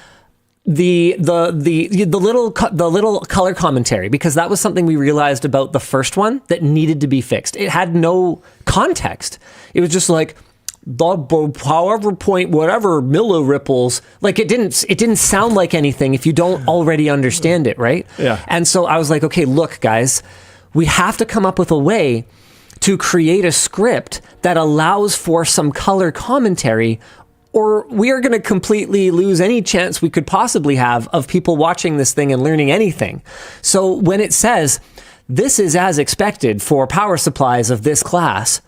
the little color commentary, because that was something we realized about the first one that needed to be fixed. It had no context. It was just like however point whatever milliripples. Like it didn't sound like anything if you don't already understand it, right? Yeah. And so I was like, okay, look, guys, we have to come up with a way to create a script that allows for some color commentary, or we are going to completely lose any chance we could possibly have of people watching this thing and learning anything. So when it says, this is as expected for power supplies of this class,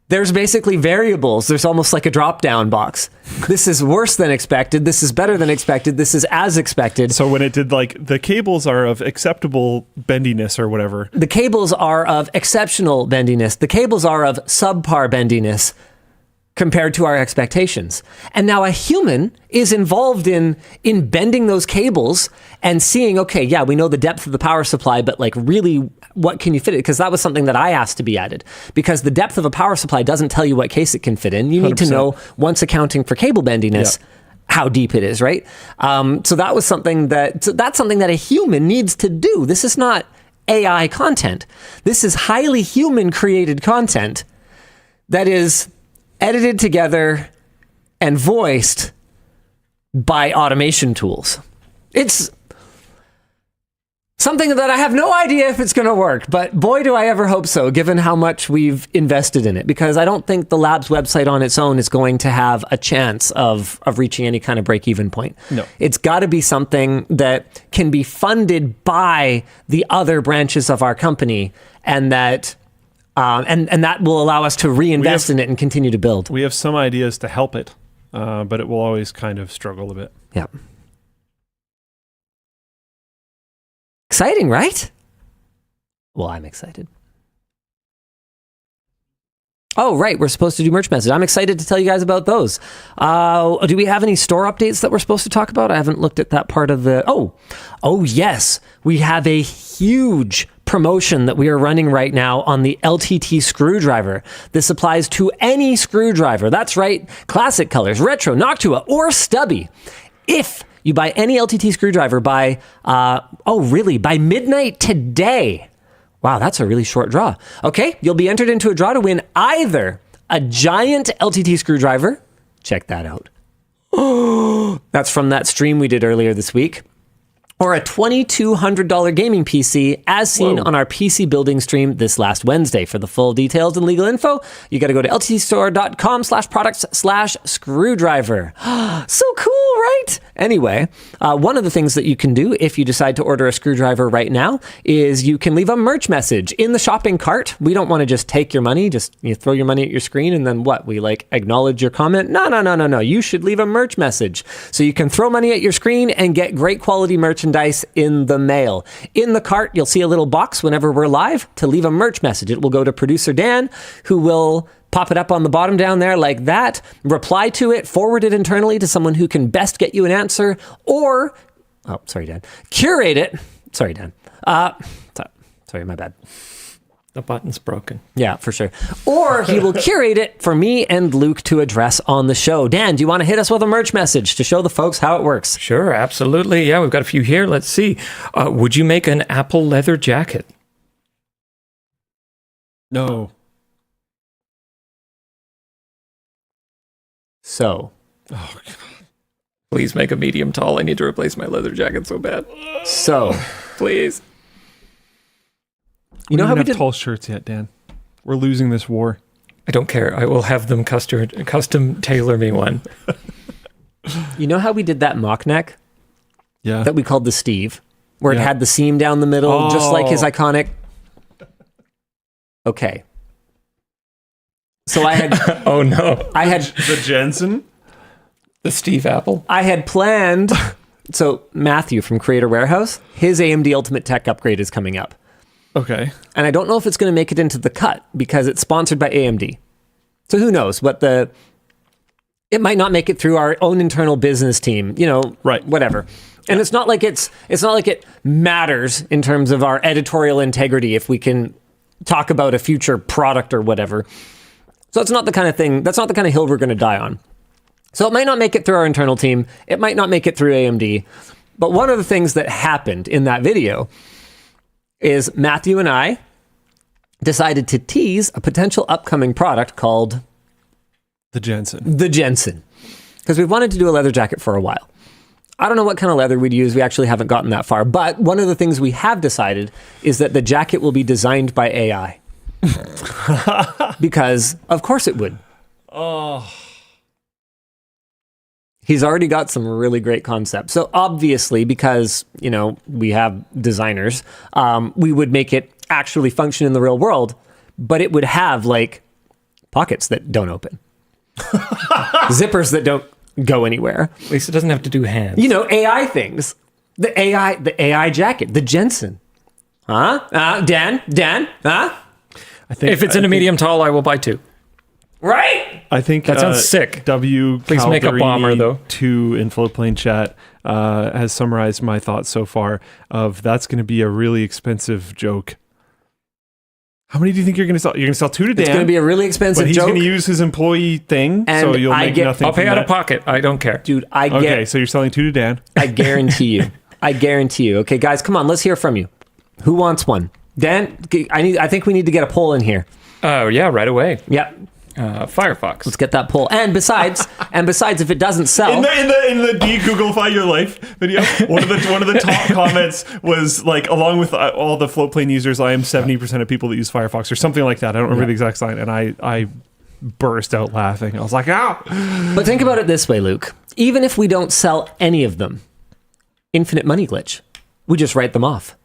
there's basically variables. There's almost like a drop-down box. This is worse than expected. This is better than expected. This is as expected. So when it did like the cables are of acceptable bendiness or whatever. The cables are of exceptional bendiness. The cables are of subpar bendiness compared to our expectations. And now a human is involved in bending those cables and seeing, okay, yeah, we know the depth of the power supply, but like really, what can you fit it? Because that was something that I asked to be added. Because the depth of a power supply doesn't tell you what case it can fit in. You need 100%. To know, once accounting for cable bendiness, how deep it is, right? So that was something that's something that a human needs to do. This is not AI content. This is highly human created content that is edited together and voiced by automation tools. It's something that I have no idea if it's going to work, but boy, do I ever hope so, given how much we've invested in it, because I don't think the lab's website on its own is going to have a chance of reaching any kind of break-even point. No. It's got to be something that can be funded by the other branches of our company, and that and that will allow us to reinvest in it and continue to build. We have some ideas to help it, but it will always kind of struggle a bit. Yeah. Exciting, right? Well, I'm excited. Oh, right. We're supposed to do merch message. I'm excited to tell you guys about those. Do we have any store updates that we're supposed to talk about? I haven't looked at that part of the... Oh, yes. We have a huge promotion that we are running right now on the LTT screwdriver. This applies to any screwdriver. That's right. Classic colors, retro, Noctua, or stubby. If you buy any LTT screwdriver by midnight today. Wow, that's a really short draw. Okay, you'll be entered into a draw to win either a giant LTT screwdriver. Check that out. That's from that stream we did earlier this week. Or a $2,200 gaming PC, as seen on our PC building stream this last Wednesday. For the full details and legal info, you got to go to lttstore.com/products/screwdriver. So cool, right? Anyway, one of the things that you can do if you decide to order a screwdriver right now is you can leave a merch message in the shopping cart. We don't want to just take your money, you throw your money at your screen and then what? We acknowledge your comment? No. You should leave a merch message. So you can throw money at your screen and get great quality merchandise in the mail. In the cart, you'll see a little box whenever we're live to leave a merch message. It will go to producer Dan, who will pop it up on the bottom down there like that, reply to it, forward it internally to someone who can best get you an answer, or, sorry, Dan, curate it. Sorry, Dan. Sorry, my bad. The button's broken. Yeah, for sure. Or he will curate it for me and Luke to address on the show. Dan, do you want to hit us with a merch message to show the folks how it works? Sure, absolutely. Yeah, we've got a few here. Let's see. Would you make an Apple leather jacket? No. So. Oh, God. Please make a medium tall. I need to replace my leather jacket so bad. So. Please. You know how we did tall shirts yet, Dan? We're losing this war. I don't care. I will have them custom tailor me one. You know how we did that mock neck? Yeah. That we called the Steve, where it had the seam down the middle, just like his iconic. Okay. So I had. Oh no! The Jensen. The Steve Apple. I had planned. So Matthew from Creator Warehouse, his AMD Ultimate Tech upgrade is coming up. Okay. And I don't know if it's going to make it into the cut because it's sponsored by AMD. So who knows what it might not make it through our own internal business team, Right. Whatever. And it's not like it matters in terms of our editorial integrity if we can talk about a future product or whatever. So it's not the kind of thing, that's not the kind of hill we're going to die on. So it might not make it through our internal team. It might not make it through AMD. But one of the things that happened in that video is Matthew and I decided to tease a potential upcoming product called The Jensen. the Jetson. Because we've wanted to do a leather jacket for a while. I don't know what kind of leather we'd use. We actually haven't gotten that far. But one of the things we have decided is that the jacket will be designed by AI. Because, of course it would. Oh. He's already got some really great concepts. So obviously, because, we have designers, we would make it actually function in the real world, but it would have, pockets that don't open. Zippers that don't go anywhere. At least it doesn't have to do hands. AI things. The AI jacket, the Jetson. Huh? Dan? Huh? I think If it's in a medium tall, I will buy 2. Right? I think That sounds sick. Please make a bomber, though. 2 in Floatplane chat has summarized my thoughts so far of that's going to be a really expensive joke. How many do you think you're going to sell? You're going to sell 2 to Dan. It's going to be a really expensive but he's joke. going to use his employee thing, And so you'll make nothing. I'll pay from out that. of pocket. I don't care. Dude, Okay, so you're selling 2 to Dan. I guarantee you. Okay, guys, come on, let's hear from you. Who wants one? Dan, I think we need to get a poll in here. Oh, yeah, right away. Yep. Firefox. Let's get that poll. And besides, if it doesn't sell, In the de-Googlify your life video, one of the top comments was along with all the Floatplane users, I am 70% of people that use Firefox or something like that. I don't remember the exact line, and I burst out laughing. I was like, "Ow!" But think about it this way, Luke. Even if we don't sell any of them, infinite money glitch. We just write them off.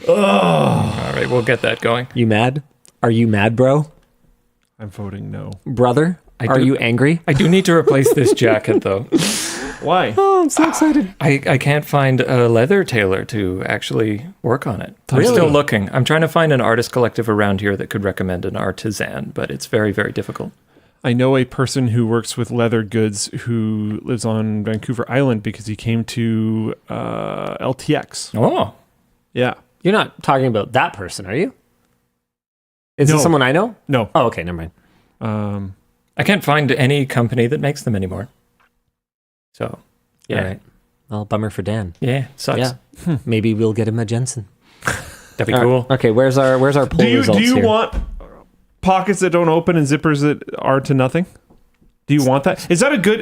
All right, we'll get that going. You mad? Are you mad, bro? I'm voting no. Brother? Are you angry? I do need to replace this jacket, though. Why? Oh, I'm so excited. I can't find a leather tailor to actually work on it. I'm Really? still looking. I'm trying to find an artist collective around here that could recommend an artisan, but it's very, very difficult. I know a person who works with leather goods who lives on Vancouver Island because he came to LTX. Oh, Yeah. You're not talking about that person, are you? Is No. it someone I know? No. Oh, okay, never mind. I can't find any company that makes them anymore. So, yeah. All right. Well, bummer for Dan. Yeah, sucks. Yeah. Maybe we'll get him a Jensen. That'd be cool. Okay, where's our poll results Do you here? want pockets that don't open and zippers that are to nothing? Do you want that? Is that a good?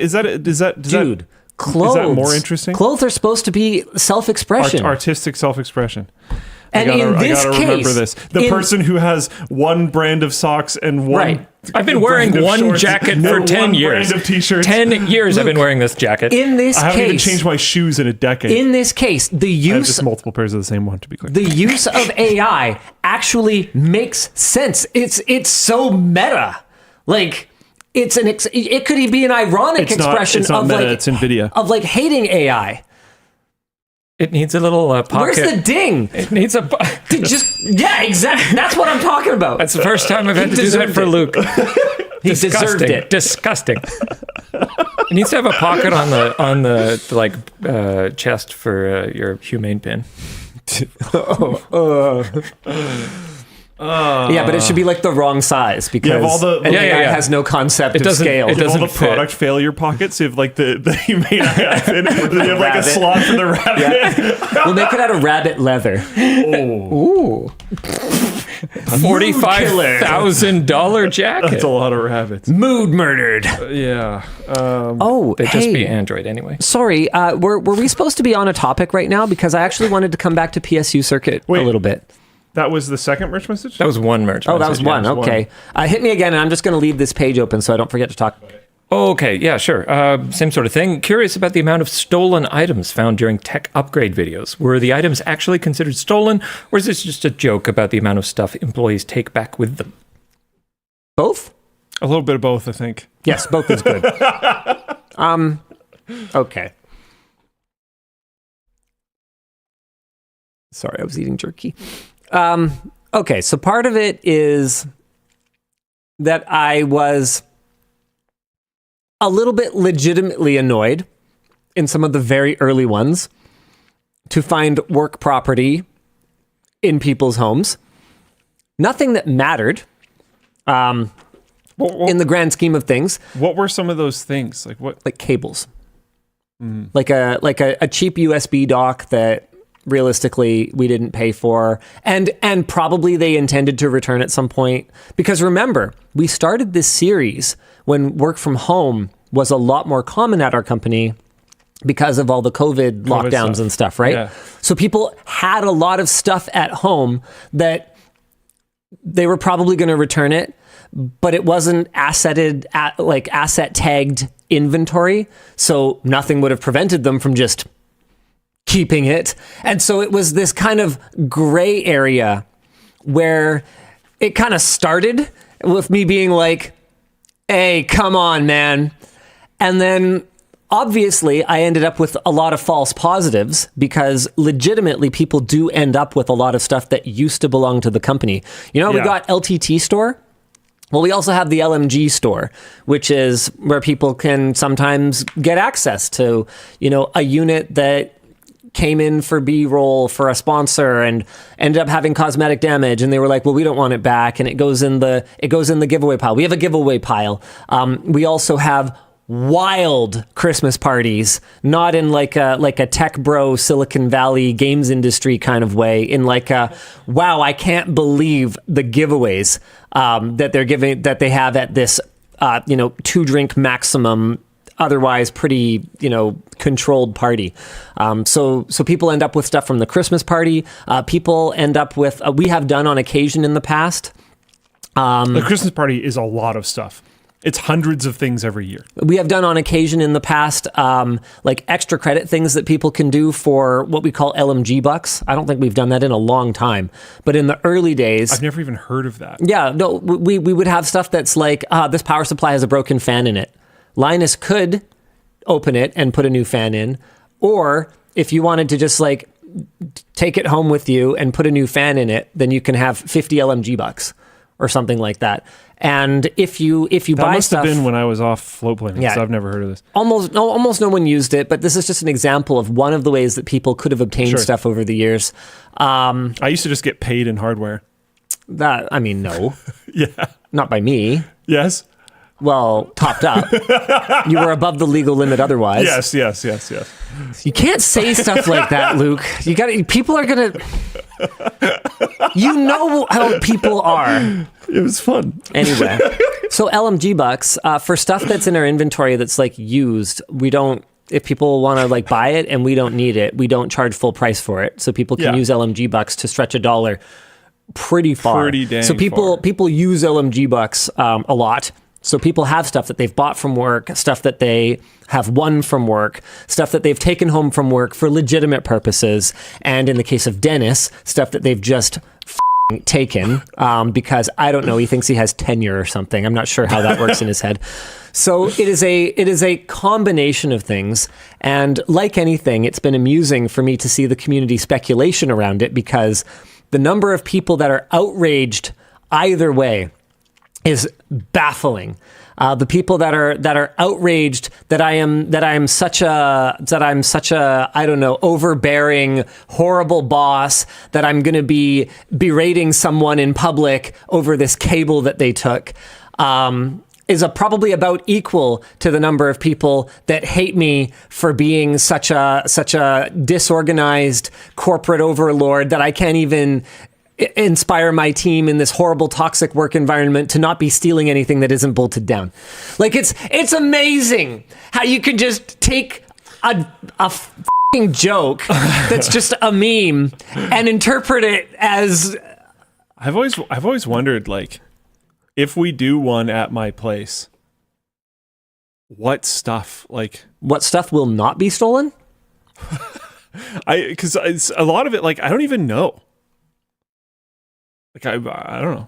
Dude, clothes. Is that more interesting? Clothes are supposed to be self-expression. Artistic self-expression. And in this I gotta case, remember this. The person who has one brand of socks and one. Right. I've been wearing brand of one shorts, jacket no, for 10 one years. brand of t-shirts. 10 years I've been wearing this jacket. in this I haven't even case, changed my shoes in a decade. in this case, the I have use just multiple pairs of the same one, to be clear. the use of AI actually makes sense. It's so meta. Like it could be an ironic expression it's not of meta, like it's NVIDIA. of like hating AI. It needs a little pocket. Where's the ding? It needs a... Yeah, exactly. That's what I'm talking about. That's the first time I've had to do that deserved for it. Luke. He deserved Disgusting. it. Disgusting. It needs to have a pocket on the chest for your humane pin. Yeah, but it should be like the wrong size because You have all the- an Yeah, AI yeah. has no concept of doesn't- scale. it You have all the doesn't fit. product failure pockets. You have like the humane rabbit. Then you have like a Rabbit. slot for the rabbit. We'll make it out of rabbit leather. Ooh. $45,000 jacket. That's a lot of rabbits. Mood murdered. Yeah. Oh, They'd hey. just be Android anyway. Sorry, were we supposed to be on a topic right now? Because I actually wanted to come back to PSU circuit Wait. a little bit. That was the second merch message? That was one merch. Oh, that was message, yeah. one. Okay. Hit me again, and I'm just going to leave this page open so I don't forget to talk about it. Okay, yeah, sure. Same sort of thing. Curious about the amount of stolen items found during tech upgrade videos. Were the items actually considered stolen, or is this just a joke about the amount of stuff employees take back with them? Both? A little bit of both, I think. Yes, both is good. Okay. Sorry, I was eating jerky. Okay, so part of it is that I was a little bit legitimately annoyed in some of the very early ones to find work property in people's homes. Nothing that mattered in the grand scheme of things. What were some of those things? Like what? Like cables. Like a cheap USB dock that realistically we didn't pay for, and probably they intended to return at some point, because remember, we started this series when work from home was a lot more common at our company because of all the COVID lockdowns and stuff, right? Yeah. So people had a lot of stuff at home that they were probably going to return it, but it wasn't asset tagged inventory, so nothing would have prevented them from just keeping it. And so it was this kind of gray area where it kind of started with me being like, hey, come on, man. And then obviously I ended up with a lot of false positives, because legitimately people do end up with a lot of stuff that used to belong to the company. We got LTT store. Well, we also have the LMG store, which is where people can sometimes get access to, a unit that came in for B-roll for a sponsor and ended up having cosmetic damage, and they were like, well, we don't want it back, and it goes in the giveaway pile. We have a giveaway pile. We also have wild Christmas parties, not in like a tech bro Silicon Valley games industry kind of way, in like a, wow, I can't believe the giveaways that they're giving, that they have at this 2-drink maximum, otherwise pretty, controlled party. So people end up with stuff from the Christmas party. People end up with, we have done on occasion in the past. The Christmas party is a lot of stuff. It's hundreds of things every year. We have done on occasion in the past, like extra credit things that people can do for what we call LMG bucks. I don't think we've done that in a long time, but in the early days, I've never even heard of that. Yeah, no, we would have stuff that's like, this power supply has a broken fan in it. Linus could open it and put a new fan in, or if you wanted to just like take it home with you and put a new fan in it, then you can have 50 LMG bucks or something like that. And if you buy stuff, that must have been when I was off Floatplane, because I've never heard of this. Almost no one used it, but this is just an example of one of the ways that people could have obtained stuff over the years. I used to just get paid in hardware. No. Yeah. Not by me. Yes. Well, topped up. You were above the legal limit otherwise. Yes. You can't say stuff like that, Luke. People are gonna, how people are. It was fun. Anyway, so LMG bucks, for stuff that's in our inventory that's like used, we don't, if people want to like buy it and we don't need it, we don't charge full price for it. So people can use LMG bucks to stretch $1 pretty far. Pretty dang so people use LMG bucks a lot. So people have stuff that they've bought from work, stuff that they have won from work, stuff that they've taken home from work for legitimate purposes, and in the case of Dennis, stuff that they've just taken because, I don't know, he thinks he has tenure or something. I'm not sure how that works in his head. So it is a combination of things, and like anything, it's been amusing for me to see the community speculation around it, because the number of people that are outraged either way is baffling. The people that are outraged that I am such a I don't know, overbearing, horrible boss, that I'm going to be berating someone in public over this cable that they took, is probably about equal to the number of people that hate me for being such a disorganized corporate overlord that I can't even inspire my team in this horrible toxic work environment to not be stealing anything that isn't bolted down. Like, it's amazing how you can just take a f***ing joke that's just a meme and interpret it as... I've always wondered, like, if we do one at my place, what stuff will not be stolen? Because a lot of it, like, I don't even know. Like, I don't know.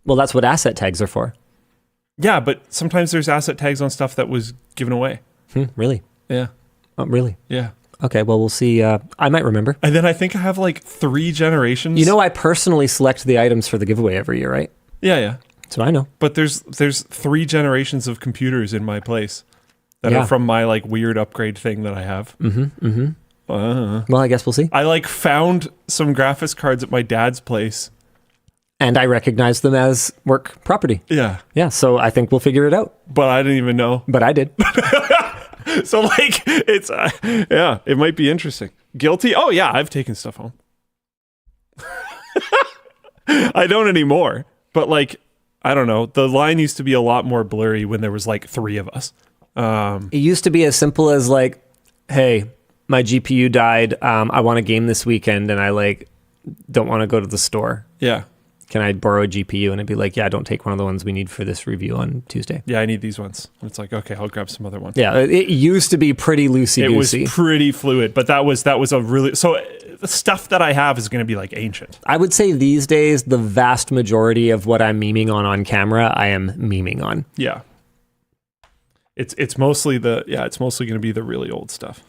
Well, that's what asset tags are for. Yeah, but sometimes there's asset tags on stuff that was given away. Really? Yeah. Oh, really? Yeah. Okay, well, we'll see. I might remember. And then I think I have like 3 generations. You know, I personally select the items for the giveaway every year, right? Yeah. So I know. But there's 3 generations of computers in my place that are from my like weird upgrade thing that I have. Well, I guess we'll see. I like found some graphics cards at my dad's place. And I recognize them as work property. Yeah. Yeah, so I think we'll figure it out. But I didn't even know. But I did. So like, it's, it might be interesting. Guilty? Oh yeah, I've taken stuff home. I don't anymore. But like, I don't know. The line used to be a lot more blurry when there was like 3 of us. It used to be as simple as like, hey, my GPU died. I want a game this weekend and I like don't want to go to the store. Yeah. Can I borrow a GPU? And it'd be like, yeah, don't take one of the ones we need for this review on Tuesday. Yeah, I need these ones. And it's like, okay, I'll grab some other ones. Yeah, it used to be pretty loosey-goosey. It was pretty fluid, but that was a really... So the stuff that I have is going to be like ancient. I would say these days, the vast majority of what I'm memeing on camera, I am memeing on. Yeah. It's mostly going to be the really old stuff.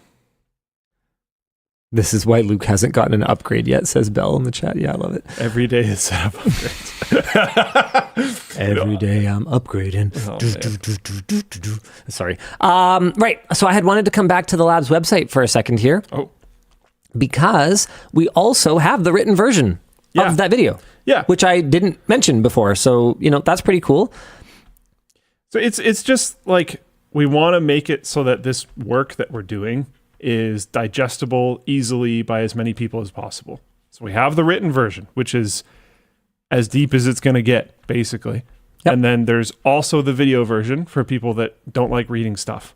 This is why Luke hasn't gotten an upgrade yet, says Bell in the chat. Yeah, I love it. Every day is set up upgrades. Every day I'm upgrading. Sorry. Right. So I had wanted to come back to the lab's website for a second here. Oh. Because we also have the written version of that video. Yeah. Which I didn't mention before. So, that's pretty cool. So it's just like we want to make it so that this work that we're doing is digestible easily by as many people as possible. So we have the written version, which is as deep as it's going to get, basically. Yep. And then there's also the video version for people that don't like reading stuff.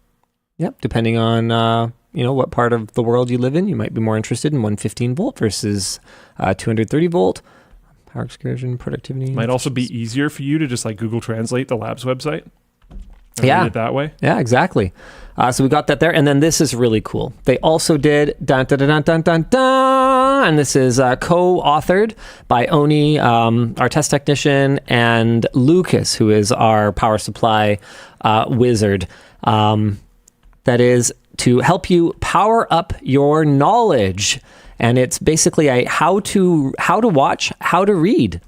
Yep. Depending on, what part of the world you live in, you might be more interested in 115 volt versus 230 volt. Power excursion, productivity. Might also be easier for you to just like Google Translate the lab's website. Yeah. Read it that way. Yeah, exactly. So we got that there. And then this is really cool. They also did dun, dun, dun, dun, dun, dun, dun, and this is co-authored by Oni, our test technician, and Lucas, who is our power supply wizard. That is to help you power up your knowledge. And it's basically a how to watch, how to read.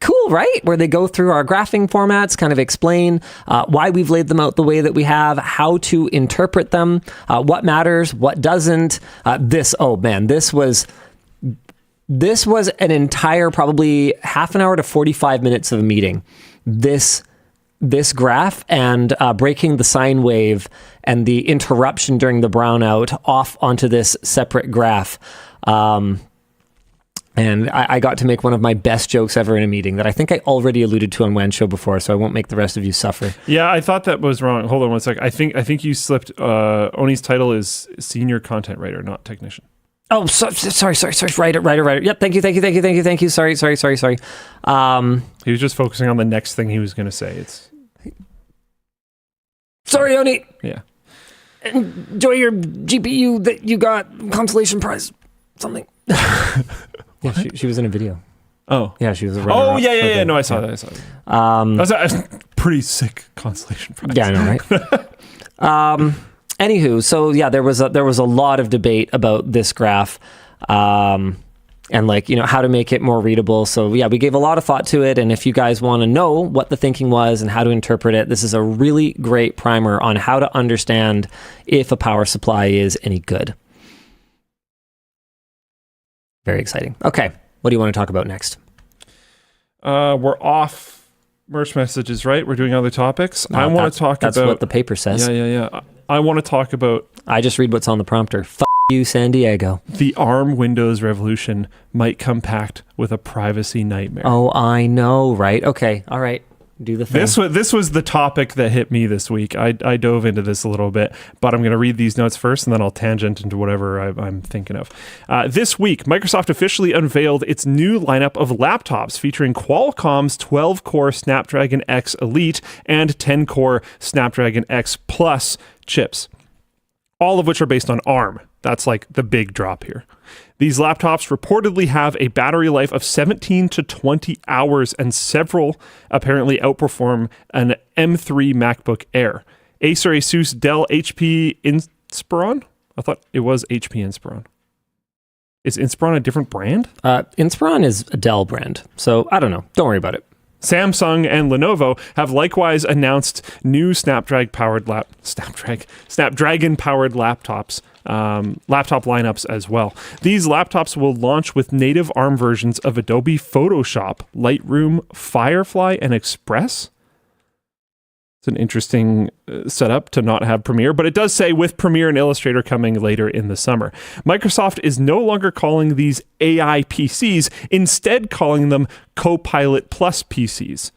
Cool, right? Where they go through our graphing formats, kind of explain why we've laid them out the way that we have, how to interpret them, what matters, what doesn't. This was an entire probably half an hour to 45 minutes of a meeting. This graph and breaking the sine wave and the interruption during the brownout off onto this separate graph. And I got to make one of my best jokes ever in a meeting that I think I already alluded to on WAN Show before, so I won't make the rest of you suffer. Yeah, I thought that was wrong. Hold on one sec. I think you slipped. Oni's title is senior content writer, not technician. Oh, sorry. Writer. Yep. Thank you. Sorry. He was just focusing on the next thing he was going to say. Sorry, Oni. Yeah. Enjoy your GPU that you got consolation prize. Something. Yeah, she was in a video. Oh. Yeah, she was a runner. Oh, yeah. No, I saw that. That's a pretty sick consolation prize. Yeah, I know, right? Anywho, so yeah, there was a lot of debate about this graph, and how to make it more readable. So yeah, we gave a lot of thought to it. And if you guys want to know what the thinking was and how to interpret it, this is a really great primer on how to understand if a power supply is any good. Very exciting. Okay, what do you want to talk about next? We're off merch messages, right? We're doing other topics. I want to talk about... That's what the paper says. Yeah. I want to talk about... I just read what's on the prompter. F*** you, San Diego. The ARM Windows revolution might come packed with a privacy nightmare. Oh, I know, right? Okay, all right. Do the thing. This was the topic that hit me this week. I dove into this a little bit, but I'm going to read these notes first, and then I'll tangent into whatever I'm thinking of. This week, Microsoft officially unveiled its new lineup of laptops featuring Qualcomm's 12-core Snapdragon X Elite and 10-core Snapdragon X Plus chips, all of which are based on ARM. That's like the big drop here. These laptops reportedly have a battery life of 17 to 20 hours, and several apparently outperform an M3 MacBook Air. Acer, Asus, Dell, HP, Inspiron? I thought it was HP Inspiron. Is Inspiron a different brand? Inspiron is a Dell brand, so I don't know. Don't worry about it. Samsung and Lenovo have likewise announced new Snapdragon-powered laptops, laptop lineups as well. These laptops will launch with native ARM versions of Adobe Photoshop, Lightroom, Firefly, and Express. It's an interesting setup to not have Premiere, but it does say with Premiere and Illustrator coming later in the summer. Microsoft is no longer calling these AI PCs, instead calling them Copilot Plus PCs,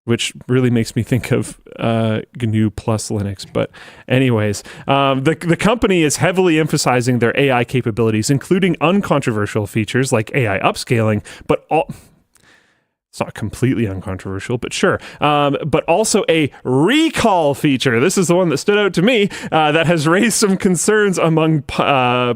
which really makes me think of GNU Plus Linux. But anyways, the company is heavily emphasizing their AI capabilities, including uncontroversial features like AI upscaling, but it's not completely uncontroversial, but sure. But also a recall feature. This is the one that stood out to me that has raised some concerns among, I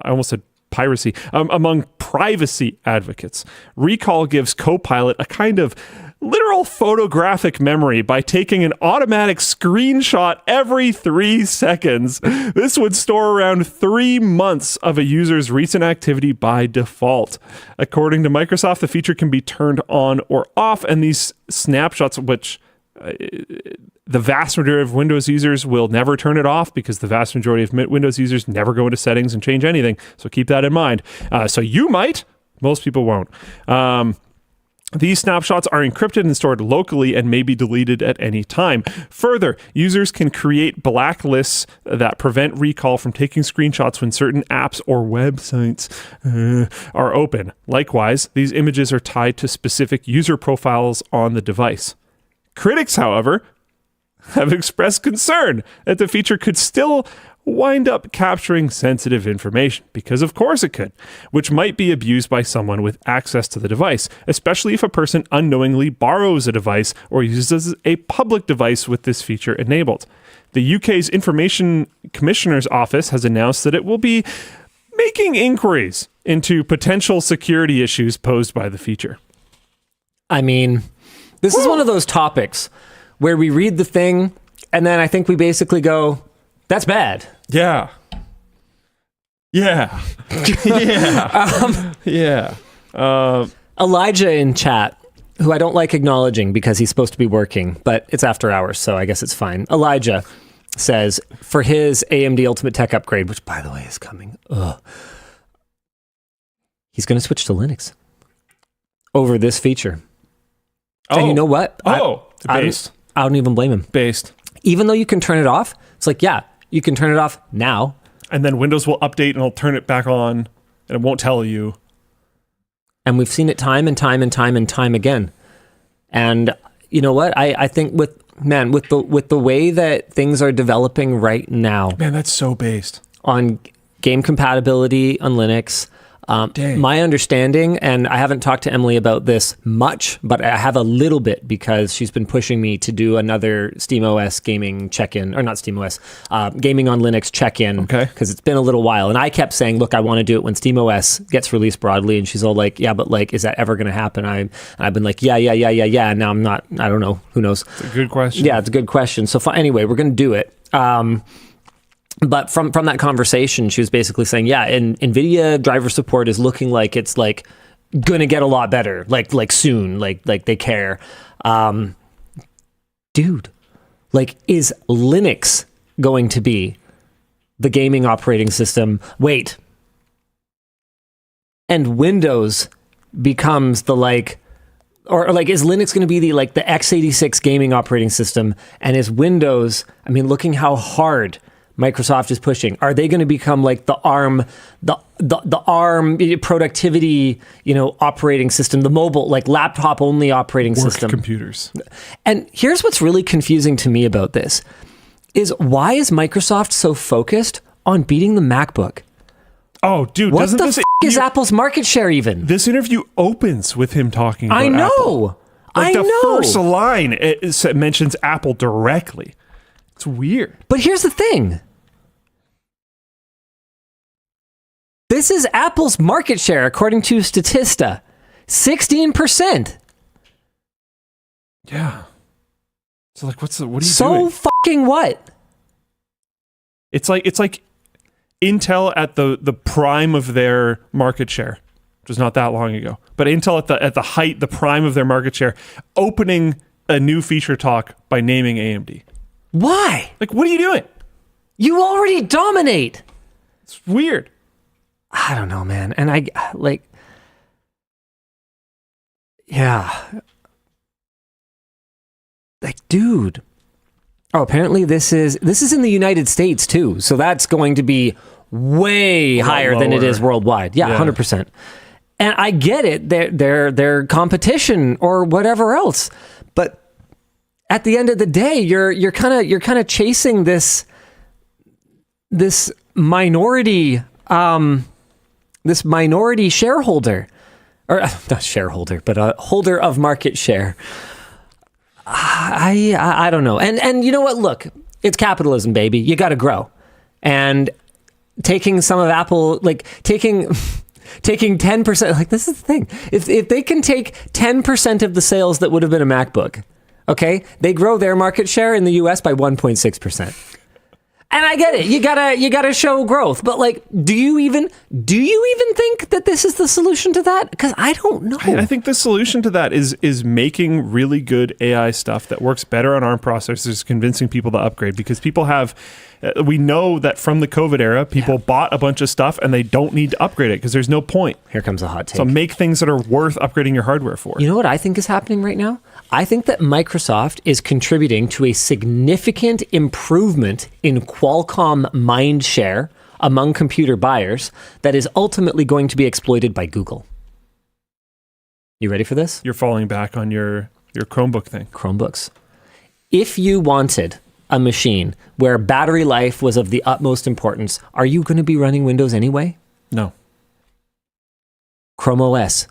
almost said piracy, among privacy advocates. Recall gives Copilot a kind of literal photographic memory by taking an automatic screenshot every 3 seconds. This would store around 3 months of a user's recent activity by default. According to Microsoft, the feature can be turned on or off, and these snapshots, which the vast majority of Windows users will never turn it off because the vast majority of Windows users never go into settings and change anything. So keep that in mind. So you might, most people won't. These snapshots are encrypted and stored locally and may be deleted at any time. Further, users can create blacklists that prevent recall from taking screenshots when certain apps or websites are open. Likewise, these images are tied to specific user profiles on the device. Critics, however, have expressed concern that the feature could still wind up capturing sensitive information, because of course it could, which might be abused by someone with access to the device, especially if a person unknowingly borrows a device or uses a public device with this feature enabled. The UK's Information Commissioner's Office has announced that it will be making inquiries into potential security issues posed by the feature. I mean, this is one of those topics where we read the thing and then I think we basically go, that's bad. Yeah. Yeah. Yeah. Elijah in chat, who I don't like acknowledging because he's supposed to be working, but it's after hours, so I guess it's fine. Elijah says, for his AMD Ultimate Tech upgrade, which by the way is coming, he's going to switch to Linux over this feature. And you know what? Based. I don't even blame him. Based. Even though you can turn it off, it's like, yeah, you can turn it off now. And then Windows will update and it'll turn it back on and it won't tell you. And we've seen it time and time and time and time again. And you know what? I think with the way that things are developing right now. Man, that's so based. On game compatibility on Linux. My understanding, and I haven't talked to Emily about this much, but I have a little bit because she's been pushing me to do another SteamOS gaming check-in, or not SteamOS, gaming on Linux check-in, because it's been a little while. And I kept saying, look, I want to do it when SteamOS gets released broadly. And she's all like, yeah, but like, is that ever going to happen? I've been like, yeah. And now I'm not, I don't know. Who knows? It's a good question. Yeah, it's a good question. So anyway, we're going to do it. But from that conversation, she was basically saying, yeah, and NVIDIA driver support is looking like it's like going to get a lot better, like soon, like they care. Dude, like, is Linux going to be the gaming operating system? Wait. And Windows becomes the or is Linux going to be the x86 gaming operating system? And is Windows, I mean, looking how hard Microsoft is pushing, are they going to become like the ARM, the ARM productivity, operating system, the mobile, like laptop only operating system? Computers. And here's what's really confusing to me about this is, why is Microsoft so focused on beating the MacBook? Oh, dude, what the is Apple's market share even? This interview opens with him talking about I know. Apple. The first line it mentions Apple directly. It's weird. But here's the thing. This is Apple's market share, according to Statista. 16%. Yeah. So like, what are you So doing? fucking what? It's like Intel at the prime of their market share, which was not that long ago. But Intel at the height, the prime of their market share, opening a new feature talk by naming AMD. Why? Like, what are you doing? You already dominate. It's weird. I don't know, man. And I like, yeah. Like, dude. Oh, apparently this is in the United States too. So that's going to be way higher than it is worldwide. Yeah, 100%. And I get it. They're competition or whatever else. But at the end of the day, you're kind of chasing this minority shareholder, or not shareholder, but a holder of market share. I don't know. And you know what? Look, it's capitalism, baby. You got to grow. And taking some of Apple, like taking 10%, like this is the thing. If they can take 10% of the sales that would have been a MacBook, okay, they grow their market share in the US by 1.6%. And I get it. You gotta show growth. But like, do you even think that this is the solution to that? Because I don't know. I think the solution to that is making really good AI stuff that works better on ARM processors, convincing people to upgrade. Because people have, we know that from the COVID era, people bought a bunch of stuff and they don't need to upgrade it because there's no point. Here comes a hot take. So make things that are worth upgrading your hardware for. You know what I think is happening right now? I think that Microsoft is contributing to a significant improvement in Qualcomm mind share among computer buyers that is ultimately going to be exploited by Google. You ready for this? You're falling back on your Chromebook thing. Chromebooks. If you wanted a machine where battery life was of the utmost importance, are you going to be running Windows anyway? No. Chrome OS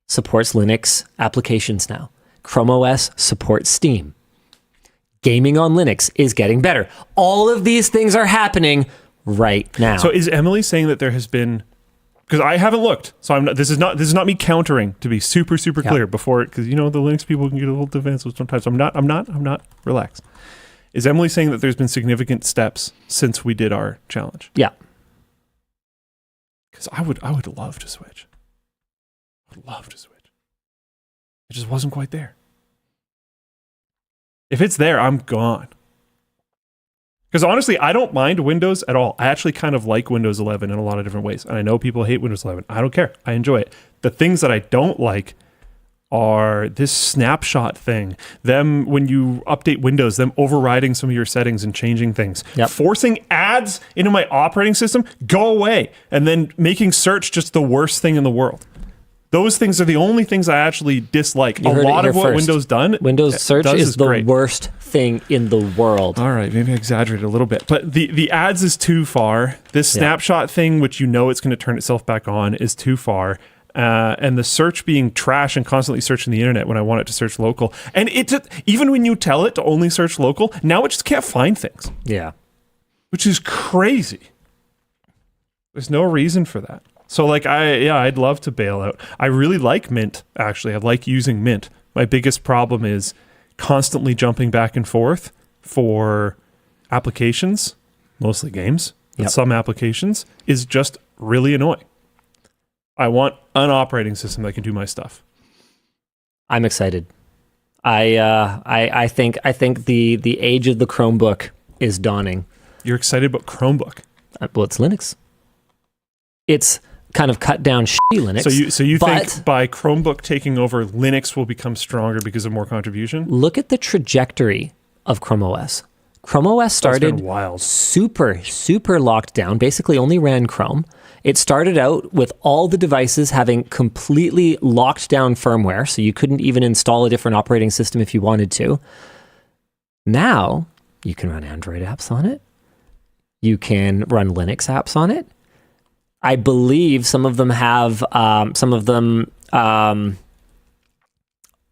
supports Linux applications now. Chrome OS supports Steam. Gaming on Linux is getting better. All of these things are happening right now. So is Emily saying that there has been, because I haven't looked, so I'm not, this is not me countering, to be super clear before, because you know the Linux people can get a little defensive sometimes. I'm not. Relax. Is Emily saying that there's been significant steps since we did our challenge? Yeah. Because I would love to switch. I would love to switch. It just wasn't quite there. If it's there, I'm gone. Because honestly, I don't mind Windows at all. I actually kind of like Windows 11 in a lot of different ways. And I know people hate Windows 11. I don't care. I enjoy it. The things that I don't like are this snapshot thing. Them, when you update Windows, them overriding some of your settings and changing things. Yep. Forcing ads into my operating system, go away. And then making search just the worst thing in the world. Those things are the only things I actually dislike. A lot of what Windows search is the worst thing in the world. All right, maybe I exaggerated a little bit, but the ads is too far. This snapshot thing, which you know it's going to turn itself back on, is too far. And the search being trash and constantly searching the internet when I want it to search local. And even when you tell it to only search local, now it just can't find things. Yeah. Which is crazy. There's no reason for that. So like I'd love to bail out. I really like Mint, actually. I like using Mint. My biggest problem is constantly jumping back and forth for applications, mostly games, but some applications is just really annoying. I want an operating system that can do my stuff. I'm excited. I think the age of the Chromebook is dawning. You're excited about Chromebook? Well, it's Linux. It's kind of cut down shitty Linux. So you think by Chromebook taking over, Linux will become stronger because of more contribution? Look at the trajectory of Chrome OS. Chrome OS started super locked down, basically only ran Chrome. It started out with all the devices having completely locked down firmware, so you couldn't even install a different operating system if you wanted to. Now, you can run Android apps on it. You can run Linux apps on it. I believe some of them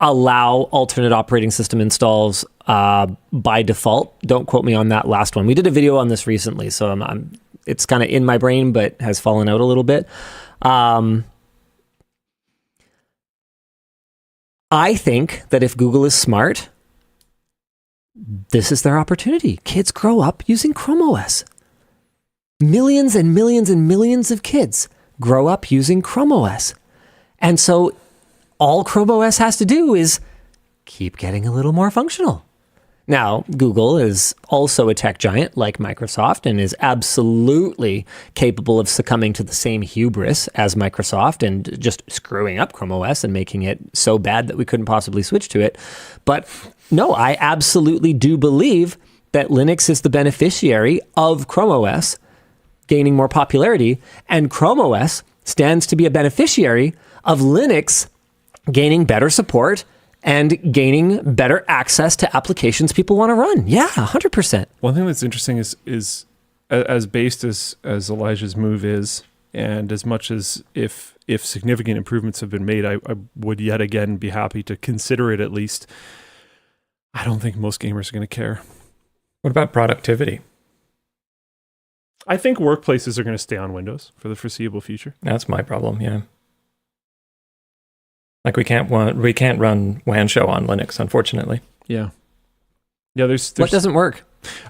allow alternate operating system installs by default. Don't quote me on that last one. We did a video on this recently, so it's kind of in my brain, but has fallen out a little bit. I think that if Google is smart, this is their opportunity. Kids grow up using Chrome OS. Millions and millions and millions of kids grow up using Chrome OS. And so all Chrome OS has to do is keep getting a little more functional. Now, Google is also a tech giant like Microsoft and is absolutely capable of succumbing to the same hubris as Microsoft and just screwing up Chrome OS and making it so bad that we couldn't possibly switch to it. But no, I absolutely do believe that Linux is the beneficiary of Chrome OS gaining more popularity, and Chrome OS stands to be a beneficiary of Linux gaining better support and gaining better access to applications people want to run. Yeah, 100%. One thing that's interesting is as based as Elijah's move is, and as much as if significant improvements have been made, I would yet again be happy to consider it at least. I don't think most gamers are going to care. What about productivity? I think workplaces are going to stay on Windows for the foreseeable future. That's my problem, yeah. Like we can't run WAN Show on Linux, unfortunately. Yeah. Yeah, there's What doesn't work?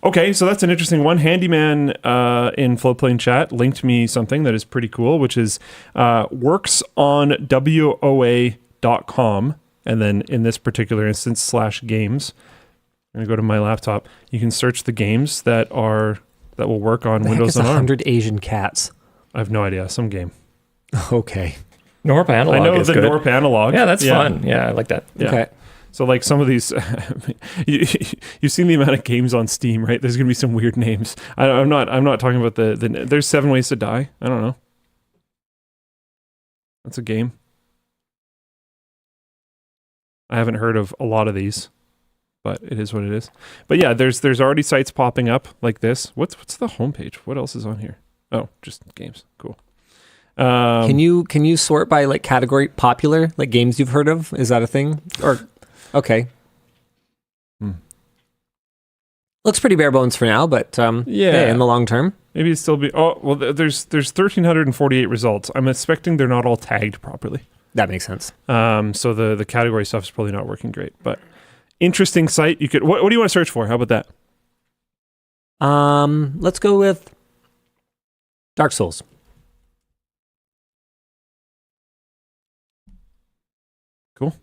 Okay, so that's an interesting one. Handyman in Floatplane chat linked me something that is pretty cool, which is works on WOA.com, and then in this particular instance, /games. I'm going to go to my laptop. You can search the games that will work on Windows and ARM. 100 Asian cats. I have no idea. Some game. Okay. NORP analog I know is the good. NORP analog. Yeah, that's fun. Yeah, I like that. Yeah. Okay. So like some of these, you've seen the amount of games on Steam, right? There's going to be some weird names. I'm not talking about the there's 7 Ways to Die. I don't know. That's a game. I haven't heard of a lot of these, but it is what it is. But yeah, there's already sites popping up like this. What's the homepage? What else is on here? Oh, just games. Cool. Can you sort by like category popular, like games you've heard of? Is that a thing? Or okay. Looks pretty bare bones for now, but yeah, in the long term. Maybe it'd still be. Oh, well, there's 1,348 results. I'm expecting they're not all tagged properly. That makes sense. So the category stuff is probably not working great, but interesting site. You could. What do you want to search for? How about that? Let's go with Dark Souls. Cool.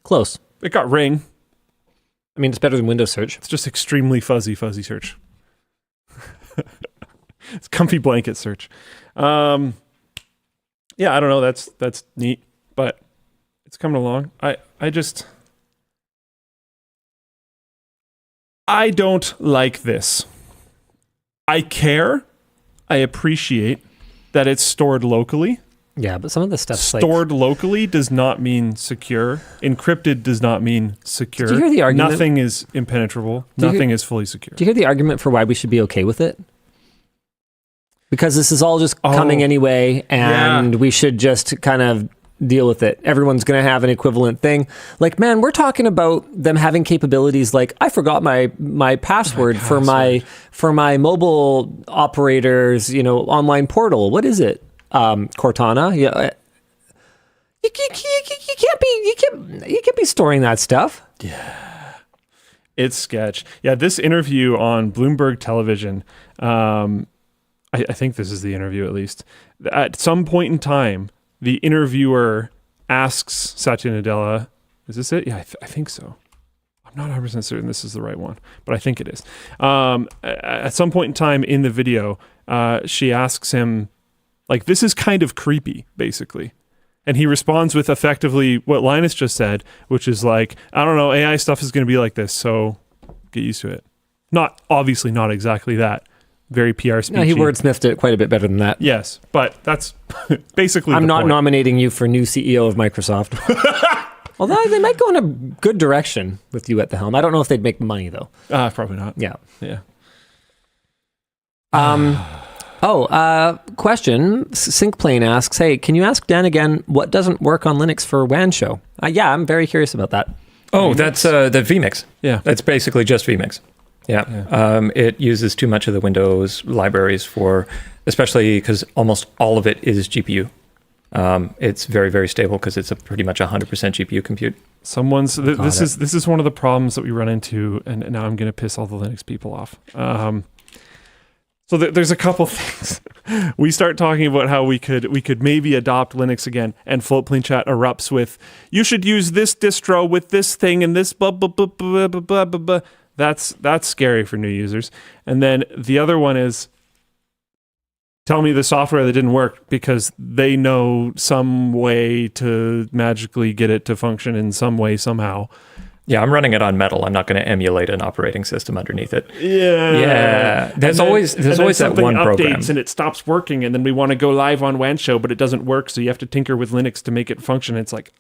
Close. It got Ring. I mean, it's better than Windows search. It's just extremely fuzzy search. It's comfy blanket search. Yeah, I don't know. That's neat, but it's coming along. I don't like this. I care. I appreciate that it's stored locally. Yeah, but some of the stuff's stored locally does not mean secure. Encrypted does not mean secure. Did you hear the argument? Nothing is impenetrable. Nothing is fully secure. Do you hear the argument for why we should be okay with it? Because this is all just coming anyway, and we should just kind of deal with it. Everyone's going to have an equivalent thing. Like, man, we're talking about them having capabilities like, I forgot my password for my mobile operators, online portal. What is it? Cortana. Yeah. You can't be storing that stuff. Yeah. It's sketch. Yeah, this interview on Bloomberg Television, I think this is the interview at least. At some point in time, the interviewer asks Satya Nadella, is this it? Yeah, I think so. I'm not 100% certain this is the right one, but I think it is. At some point in time in the video, she asks him, like, this is kind of creepy, basically. And he responds with effectively what Linus just said, which is like, I don't know, AI stuff is going to be like this, so get used to it. Obviously not exactly that. Very PR speechy. No, he wordsmithed it quite a bit better than that. Yes, but that's basically I'm not point. Nominating you for new CEO of Microsoft. Although they might go in a good direction with you at the helm. I don't know if they'd make money, though. Probably not. Yeah. Yeah. Question. SyncPlane asks, hey, can you ask Dan again what doesn't work on Linux for WAN Show? Yeah, I'm very curious about that. Oh, that's the vMix. Yeah. That's basically just vMix. Yeah. It uses too much of the Windows libraries especially because almost all of it is GPU. It's very, very stable because it's a pretty much 100% GPU compute. This is one of the problems that we run into, and now I'm going to piss all the Linux people off. So there's a couple things. We start talking about how we could maybe adopt Linux again, and Floatplane chat erupts with, you should use this distro with this thing and this blah blah blah blah blah blah blah blah. That's scary for new users. And then the other one is, tell me the software that didn't work, because they know some way to magically get it to function in some way somehow. Yeah, I'm running it on Metal. I'm not going to emulate an operating system underneath it. Yeah. There's always that one program, and it stops working, and then we want to go live on WAN Show, but it doesn't work, so you have to tinker with Linux to make it function. It's like,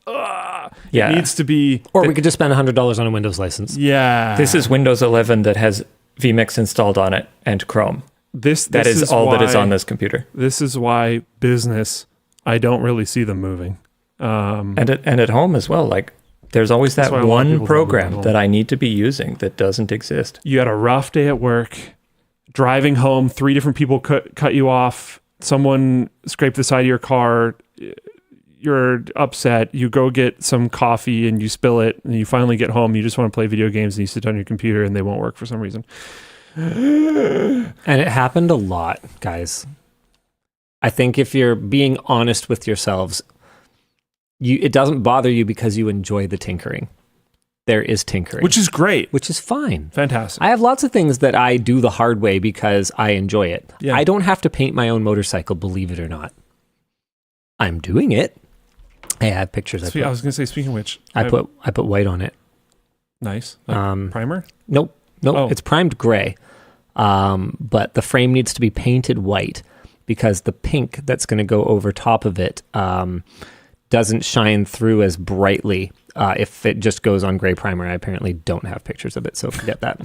yeah. It needs to be. Or we could just spend $100 on a Windows license. Yeah. This is Windows 11 that has vMix installed on it and Chrome. That is all that is on this computer. This is why business, I don't really see them moving. And at home as well. Like, there's always that one program that I need to be using that doesn't exist. You had a rough day at work, driving home, 3 different people cut you off, someone scraped the side of your car, you're upset, you go get some coffee and you spill it, and you finally get home, you just want to play video games, and you sit on your computer and they won't work for some reason. And it happened a lot, guys. I think if you're being honest with yourselves, it doesn't bother you because you enjoy the tinkering. There is tinkering. Which is great. Which is fine. Fantastic. I have lots of things that I do the hard way because I enjoy it. Yeah. I don't have to paint my own motorcycle, believe it or not. I'm doing it. Hey, I have pictures. I was going to say, speaking of which, I put white on it. Nice. Primer? Nope. It's primed gray. But the frame needs to be painted white because the pink that's going to go over top of it doesn't shine through as brightly if it just goes on gray primer. I apparently don't have pictures of it, so forget that.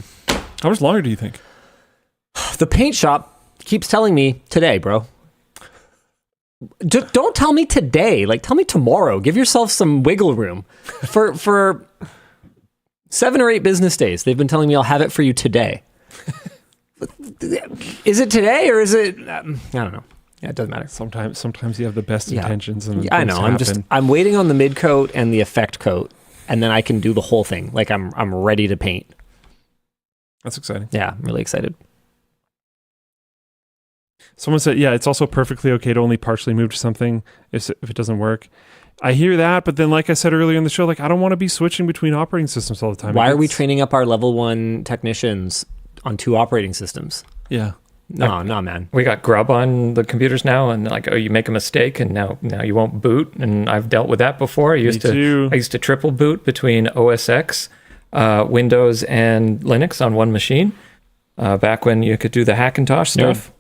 How much longer do you think? The paint shop keeps telling me today, bro. Just don't tell me today. Like, tell me tomorrow. Give yourself some wiggle room. For 7 or 8 business days, they've been telling me I'll have it for you today. Is it today or is it? I don't know. Yeah, it doesn't matter. Sometimes you have the best intentions, and I know. I'm waiting on the mid coat and the effect coat, and then I can do the whole thing. Like I'm ready to paint. That's exciting. Yeah, I'm really excited. Someone said, yeah, it's also perfectly okay to only partially move to something if it doesn't work. I hear that, but then, like I said earlier in the show, like I don't want to be switching between operating systems all the time. Why are we training up our level 1 technicians on 2 operating systems? Yeah. No, man. We got grub on the computers now, and like, you make a mistake, and now you won't boot. And I've dealt with that before. I used to triple boot between OS X, Windows, and Linux on one machine. Back when you could do the Hackintosh stuff.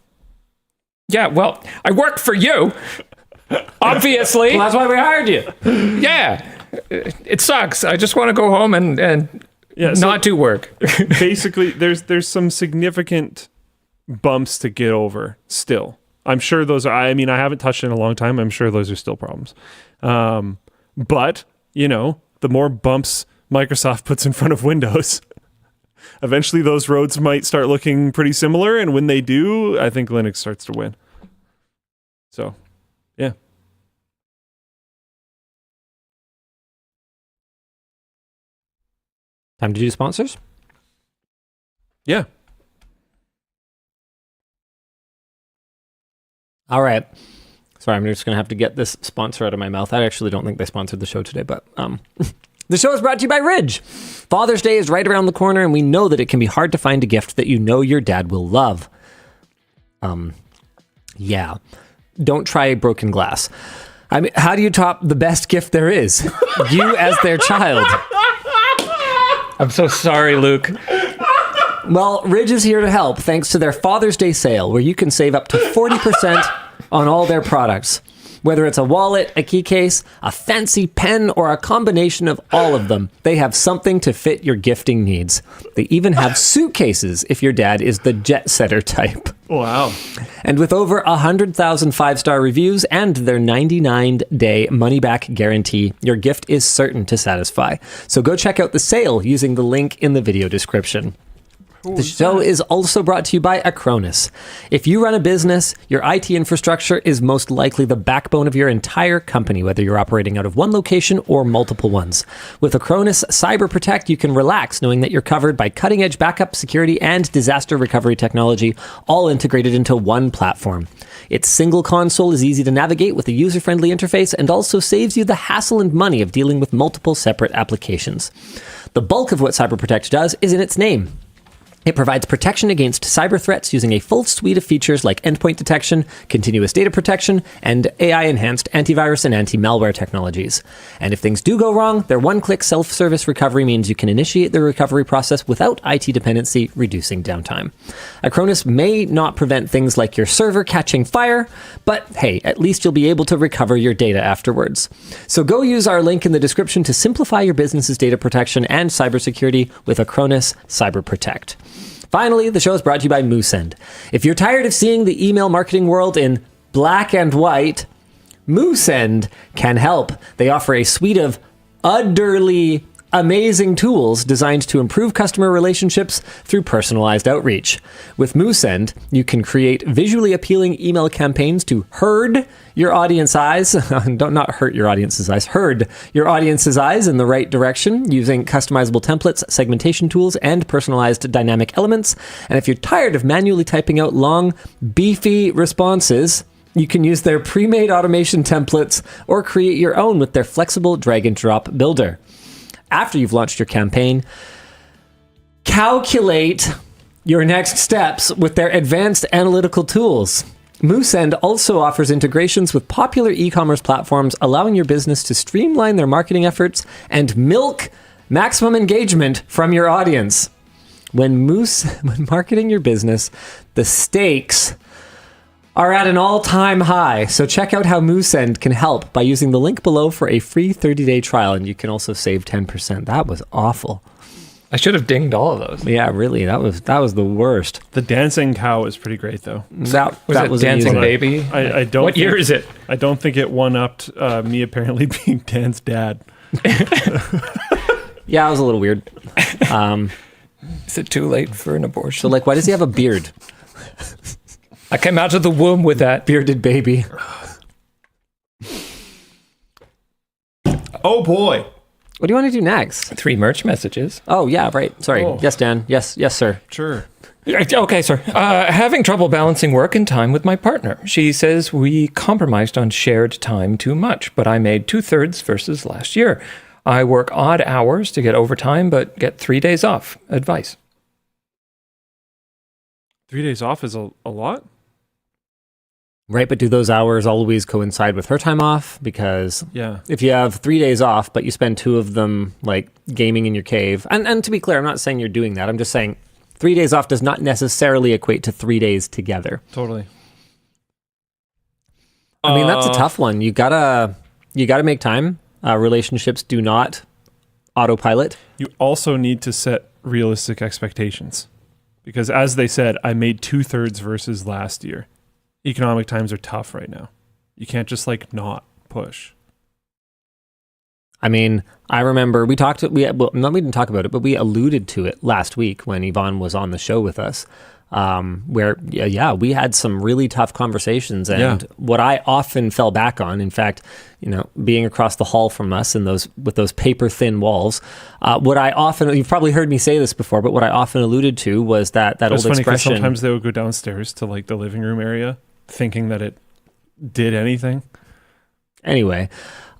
Yeah, well, I worked for you, obviously. Well, that's why we hired you. Yeah, it sucks. I just want to go home and not do work. Basically, there's some significant bumps to get over still. I'm sure those are, I haven't touched it in a long time. I'm sure those are still problems. But, the more bumps Microsoft puts in front of Windows, eventually those roads might start looking pretty similar. And when they do, I think Linux starts to win. So, yeah. Time to do sponsors? Yeah. All right. Sorry, I'm just going to have to get this sponsor out of my mouth. I actually don't think they sponsored the show today, but the show is brought to you by Ridge. Father's Day is right around the corner, and we know that it can be hard to find a gift that you know your dad will love. Yeah. Don't try broken glass. I mean, how do you top the best gift there is? You as their child. I'm so sorry, Luke. Well, Ridge is here to help thanks to their Father's Day sale, where you can save up to 40% on all their products. Whether it's a wallet, a key case, a fancy pen, or a combination of all of them, they have something to fit your gifting needs. They even have suitcases if your dad is the jet setter type. Wow. And with over 100,000 5-star reviews and their 99-day money-back guarantee, your gift is certain to satisfy. So go check out the sale using the link in the video description. The show is also brought to you by Acronis. If you run a business, your IT infrastructure is most likely the backbone of your entire company, whether you're operating out of one location or multiple ones. With Acronis Cyber Protect, you can relax knowing that you're covered by cutting-edge backup, security, and disaster recovery technology, all integrated into one platform. Its single console is easy to navigate with a user-friendly interface and also saves you the hassle and money of dealing with multiple separate applications. The bulk of what Cyber Protect does is in its name. It provides protection against cyber threats using a full suite of features like endpoint detection, continuous data protection, and AI-enhanced antivirus and anti-malware technologies. And if things do go wrong, their one-click self-service recovery means you can initiate the recovery process without IT dependency, reducing downtime. Acronis may not prevent things like your server catching fire, but hey, at least you'll be able to recover your data afterwards. So go use our link in the description to simplify your business's data protection and cybersecurity with Acronis Cyber Protect. Finally, the show is brought to you by Moosend. If you're tired of seeing the email marketing world in black and white, Moosend can help. They offer a suite of utterly amazing tools designed to improve customer relationships through personalized outreach. With Moosend, you can create visually appealing email campaigns to herd your audience eyes, not hurt your audience's eyes, herd your audience's eyes in the right direction using customizable templates, segmentation tools, and personalized dynamic elements. And if you're tired of manually typing out long, beefy responses, you can use their pre-made automation templates or create your own with their flexible drag and drop builder. After you've launched your campaign, calculate your next steps with their advanced analytical tools. Moosend also offers integrations with popular e-commerce platforms, allowing your business to streamline their marketing efforts and milk maximum engagement from your audience. When marketing your business, the stakes are at an all-time high. So check out how Moosend can help by using the link below for a free 30-day trial, and you can also save 10%. That was awful. I should have dinged all of those. Yeah, really. That was the worst. The dancing cow is pretty great, though. That was Dancing amusing. Baby? I don't. What year is it? I don't think it one-upped me apparently being Dan's dad. Yeah, it was a little weird. Is it too late for an abortion? So, like, why does he have a beard? I came out of the womb with that. Bearded baby. Oh, boy. What do you want to do next? 3 merch messages. Oh, yeah, right. Sorry. Oh. Yes, Dan. Yes, sir. Sure. Okay, sir. Having trouble balancing work and time with my partner. She says we compromised on shared time too much, but I made 2/3 versus last year. I work odd hours to get overtime, but get 3 days off. Advice. 3 days off is a lot? Right, but do those hours always coincide with her time off? Because if you have 3 days off, but you spend 2 of them like gaming in your cave, and to be clear, I'm not saying you're doing that. I'm just saying 3 days off does not necessarily equate to 3 days together. Totally. I mean, that's a tough one. You gotta make time. Relationships do not autopilot. You also need to set realistic expectations. Because as they said, I made 2/3 versus last year. Economic times are tough right now. You can't just not push. I mean, I remember we didn't talk about it, but we alluded to it last week when Yvonne was on the show with us, where we had some really tough conversations. And what I often fell back on, in fact, being across the hall from us and with those paper thin walls, you've probably heard me say this before, but what I often alluded to was that old expression. Sometimes they would go downstairs to the living room area thinking that it did anything. Anyway,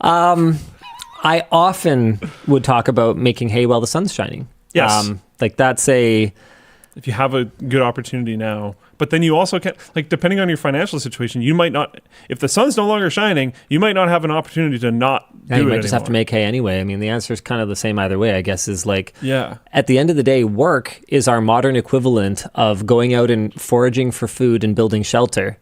I often would talk about making hay while the sun's shining. Yes. If you have a good opportunity now, but then you also can't, depending on your financial situation, you might not, if the sun's no longer shining, you might not have an opportunity to not do it you might anymore. just have to make hay anyway. I mean, the answer is kind of the same either way, I guess, is at the end of the day, work is our modern equivalent of going out and foraging for food and building shelter.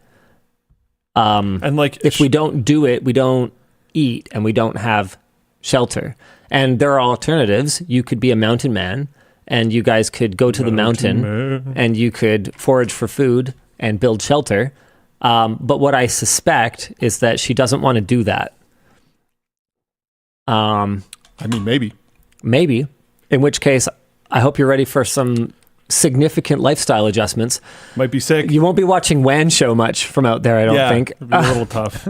If we don't do it, we don't eat and we don't have shelter. And there are alternatives. You could be a mountain man, and you guys could go to the mountain and you could forage for food and build shelter. But what I suspect is that she doesn't want to do that. I mean, maybe. Maybe. In which case, I hope you're ready for some significant lifestyle adjustments. Might be sick. You won't be watching WAN Show much from out there, I don't think. It'd be a little tough.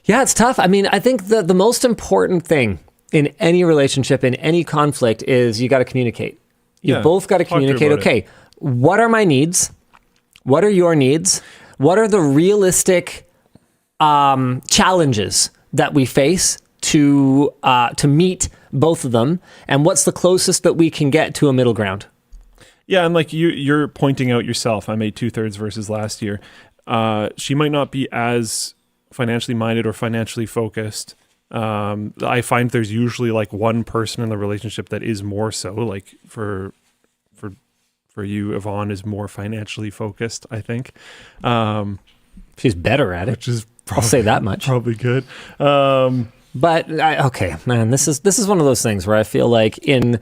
Yeah, it's tough. I mean, I think the most important thing in any relationship, in any conflict, is you got to communicate. You both got to communicate, okay, what are my needs? What are your needs? What are the realistic challenges that we face to meet both of them? And what's the closest that we can get to a middle ground? Yeah, and like you're pointing out yourself, I made 2/3 versus last year. She might not be as financially minded or financially focused. I find there's usually like one person in the relationship that is more so. Like for you, Yvonne is more financially focused, I think. She's better at it. Which is I'll say that much. Probably good. But okay, man, this is one of those things where I feel like in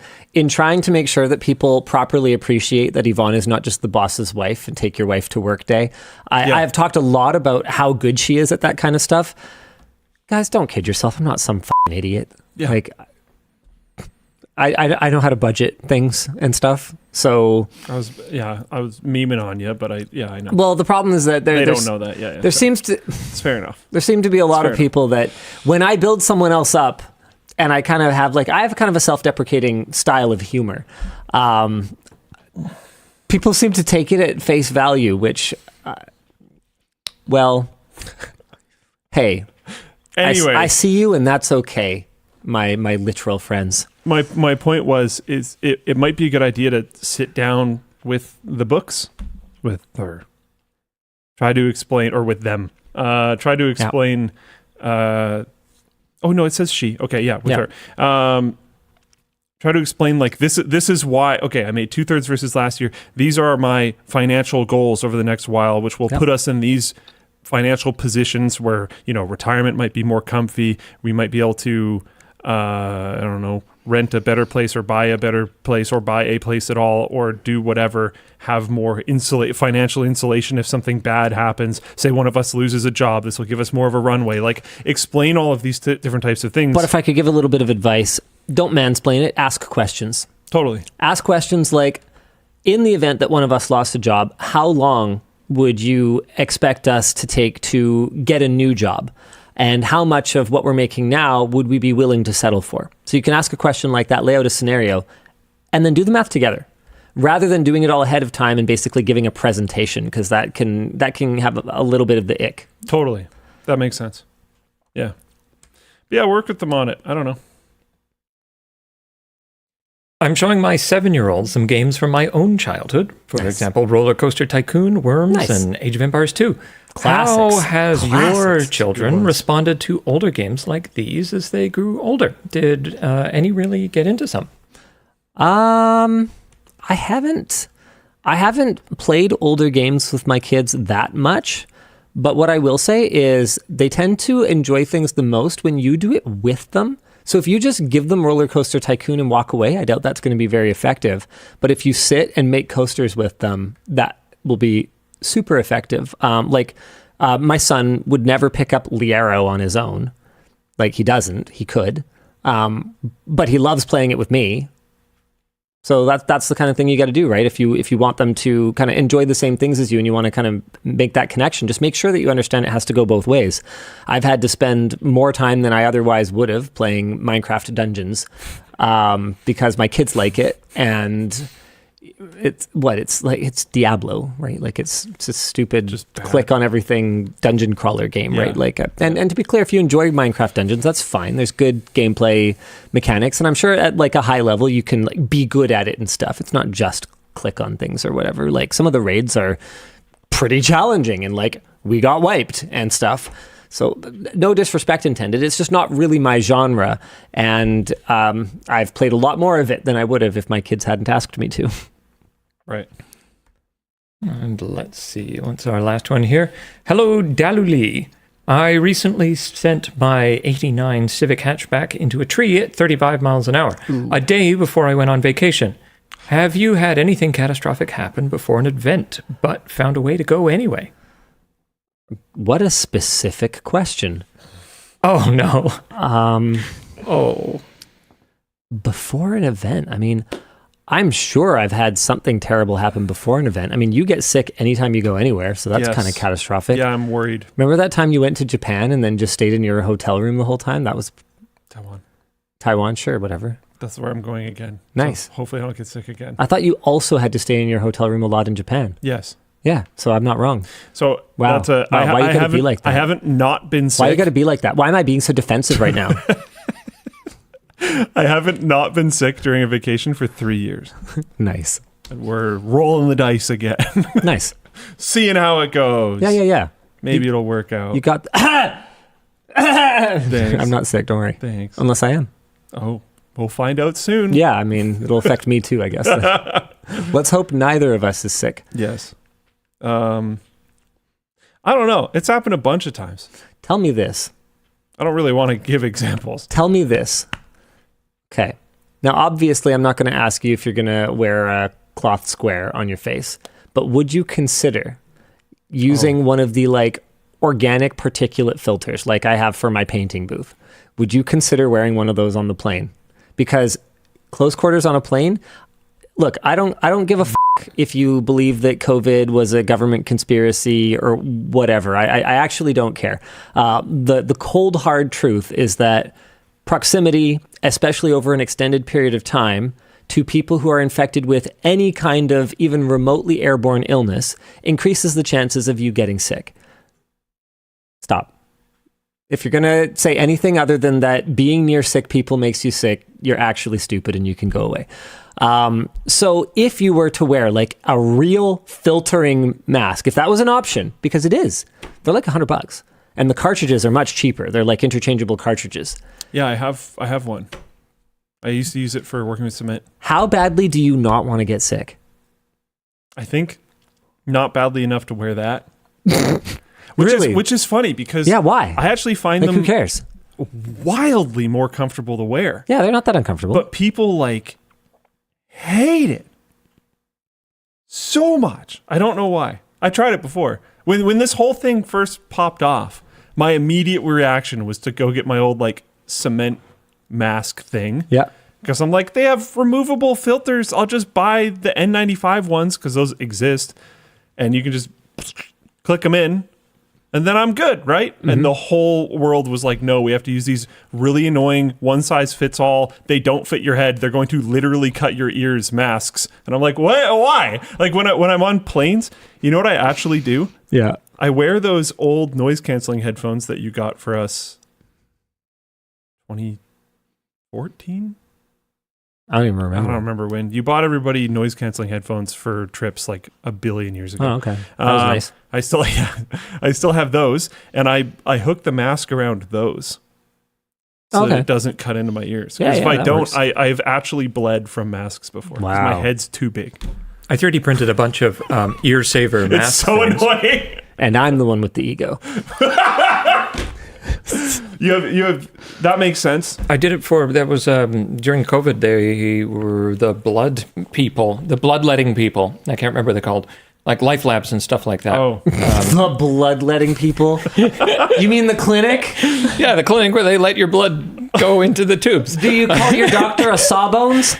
trying to make sure that people properly appreciate that Yvonne is not just the boss's wife and take your wife to work day. I've talked a lot about how good she is at that kind of stuff. Guys, don't kid yourself. I'm not some fucking idiot. Yeah. Like, I know how to budget things and stuff. So I was memeing on you, but I know. Well, the problem is that they don't know that. Yeah. It's fair enough. There seem to be a lot of people that when I build someone else up, and I kind of have I have kind of a self-deprecating style of humor. People seem to take it at face value, which, hey. Anyway, I see you, and that's okay, my literal friends. My point was it might be a good idea to sit down with the books, with her, try to explain, or with them, try to explain. Oh no, it says she. Okay, with her. Try to explain like this is why. Okay, I made 2/3 versus last year. These are my financial goals over the next while, which will put us in these financial positions where, retirement might be more comfy. We might be able to, I don't know, rent a better place or buy a better place or buy a place at all or do whatever, have more financial insulation if something bad happens. Say one of us loses a job, this will give us more of a runway. Like, explain all of these different types of things. But if I could give a little bit of advice, don't mansplain it, ask questions. Totally. Ask questions like, in the event that one of us lost a job, how long would you expect us to take to get a new job? And how much of what we're making now would we be willing to settle for? So you can ask a question like that, lay out a scenario, and then do the math together, rather than doing it all ahead of time and basically giving a presentation, because that can have a little bit of the ick. Totally. That makes sense. Yeah. Work with them on it. I don't know. I'm showing my 7-year-old some games from my own childhood. For example, Roller Coaster Tycoon, Worms, and Age of Empires 2. Classics. How has your children responded to older games like these as they grew older? Did any really get into some? I haven't played older games with my kids that much, but what I will say is they tend to enjoy things the most when you do it with them. So if you just give them Roller Coaster Tycoon and walk away, I doubt that's going to be very effective. But if you sit and make coasters with them, that will be super effective. My son would never pick up Liero on his own. Like, he doesn't. He could. But he loves playing it with me. So that's the kind of thing you got to do, right? If you want them to kind of enjoy the same things as you and you want to kind of make that connection, just make sure that you understand it has to go both ways. I've had to spend more time than I otherwise would have playing Minecraft Dungeons because my kids like it, and it's Diablo, right? Like, it's a stupid just click on everything dungeon crawler game, right? Like, and to be clear, if you enjoy Minecraft Dungeons, that's fine. There's good gameplay mechanics, and I'm sure at like a high level you can like be good at it and stuff. It's not just click on things or whatever. Like, some of the raids are pretty challenging, and like we got wiped and stuff. So no disrespect intended. It's just not really my genre, and I've played a lot more of it than I would have if my kids hadn't asked me to. Right. And let's see, what's our last one here? Hello, Daluli. I recently sent my 89 Civic hatchback into a tree at 35 miles an hour, a day before I went on vacation. Have you had anything catastrophic happen before an event, but found a way to go anyway? What a specific question. Oh, no. Before an event, I mean, I'm sure I've had something terrible happen before an event. I mean, you get sick anytime you go anywhere, so that's kind of catastrophic. Yeah, I'm worried. Remember that time you went to Japan and then just stayed in your hotel room the whole time? That was Taiwan, sure, whatever. That's where I'm going again. Nice. So hopefully I don't get sick again. I thought you also had to stay in your hotel room a lot in Japan. Yes. Yeah, so I'm not wrong. So wow. Why you gotta be like that? I haven't not been sick. Why you gotta be like that? Why am I being so defensive right now? I haven't not been sick during a vacation for 3 years. Nice. And we're rolling the dice again. Nice. Seeing how it goes. Yeah. Maybe it'll work out. You got... Thanks. I'm not sick, don't worry. Thanks. Unless I am. Oh, we'll find out soon. Yeah, I mean, it'll affect me too, I guess. Let's hope neither of us is sick. Yes. I don't know. It's happened a bunch of times. Tell me this. I don't really want to give examples. Tell me this. Okay. Now, obviously, I'm not going to ask you if you're going to wear a cloth square on your face, but would you consider using one of the organic particulate filters like I have for my painting booth? Would you consider wearing one of those on the plane? Because close quarters on a plane, look, I don't give a if you believe that COVID was a government conspiracy or whatever. I actually don't care. The cold hard truth is that proximity, especially over an extended period of time, to people who are infected with any kind of even remotely airborne illness increases the chances of you getting sick. Stop. If you're going to say anything other than that being near sick people makes you sick, you're actually stupid and you can go away. So if you were to wear a real filtering mask, if that was an option, because it is, they're like $100 and the cartridges are much cheaper. They're like interchangeable cartridges. Yeah, I have one. I used to use it for working with cement. How badly do you not want to get sick? I think not badly enough to wear that. Which is funny because why? I actually find them who cares? Wildly more comfortable to wear. Yeah, they're not that uncomfortable. But people hate it so much. I don't know why. I tried it before. When this whole thing first popped off, my immediate reaction was to go get my old cement mask thing. Yeah. Because I'm they have removable filters. I'll just buy the N95 ones because those exist. And you can just click them in. And then I'm good, right? Mm-hmm. And the whole world was no, we have to use these really annoying one-size-fits-all, they don't fit your head, they're going to literally cut your ears masks. And I'm what? Why? When I'm on planes, you know what I actually do? Yeah. I wear those old noise-canceling headphones that you got for us 2014? I don't even remember. I don't remember when. You bought everybody noise-canceling headphones for trips a billion years ago. Oh, okay. That was nice. I still have those, and I hook the mask around those so that it doesn't cut into my ears. Because if I don't, I've actually bled from masks before. Wow. My head's too big. I 3D printed a bunch of ear saver masks. It's so annoying. And I'm the one with the ego. You have that makes sense. I did it that was during COVID. They were the blood people, the bloodletting people. I can't remember what they're called, Life Labs and stuff like that. Oh, the bloodletting people. You mean the clinic? Yeah, the clinic where they let your blood go into the tubes. Do you call your doctor a Sawbones?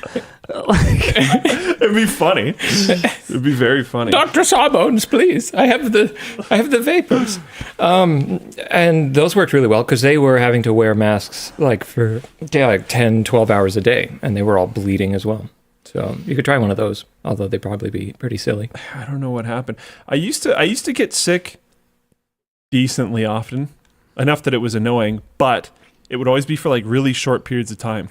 It'd be funny. It'd be very funny. Dr. Sawbones, please. I have the vapors. And those worked really well because they were having to wear masks for 10, 12 hours a day, and they were all bleeding as well. So you could try one of those, although they'd probably be pretty silly. I don't know what happened. I used to get sick decently often, enough that it was annoying, but it would always be for really short periods of time.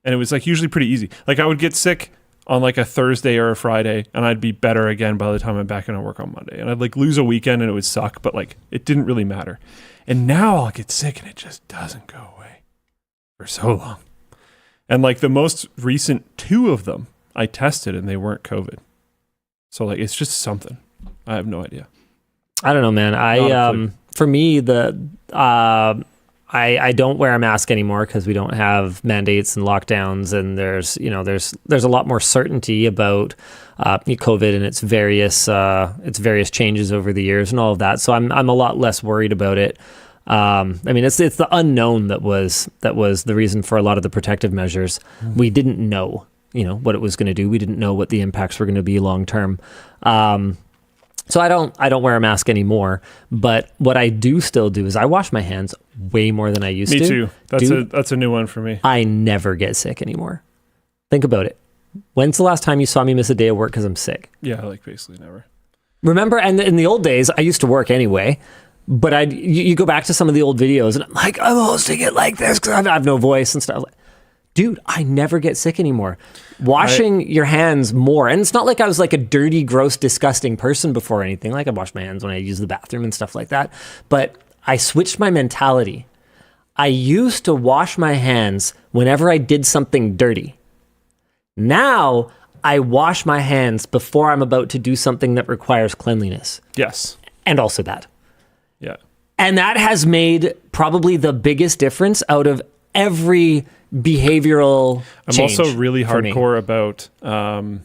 And it was usually pretty easy. I would get sick on a Thursday or a Friday, and I'd be better again by the time I'm back into work on Monday. And I'd lose a weekend and it would suck, but it didn't really matter. And now I'll get sick and it just doesn't go away for so long. And the most recent 2 of them I tested and they weren't COVID. So it's just something. I have no idea. I don't know, man. For me, I don't wear a mask anymore because we don't have mandates and lockdowns, and there's a lot more certainty about COVID and its various changes over the years and all of that. So I'm a lot less worried about it. It's the unknown that was the reason for a lot of the protective measures. We didn't know. what it was going to do. We didn't know what the impacts were going to be long term. So I don't wear a mask anymore. But what I do still do is I wash my hands way more than I used to. Me too. That's a new one for me. I never get sick anymore. Think about it. When's the last time you saw me miss a day of work because I'm sick? Yeah, like basically never. Remember, and in the old days, I used to work anyway, but you go back to some of the old videos and I'm like, I'm hosting it like this because I have no voice and stuff. Dude, I never get sick anymore. Washing your hands more, and it's not like I was like a dirty, gross, disgusting person before or anything. Like I wash my hands when I use the bathroom and stuff like that, but I switched my mentality. I used to wash my hands whenever I did something dirty. Now, I wash my hands before I'm about to do something that requires cleanliness. Yes. And also that. Yeah. And that has made probably the biggest difference out of every behavioral change. I'm also really hardcore about, when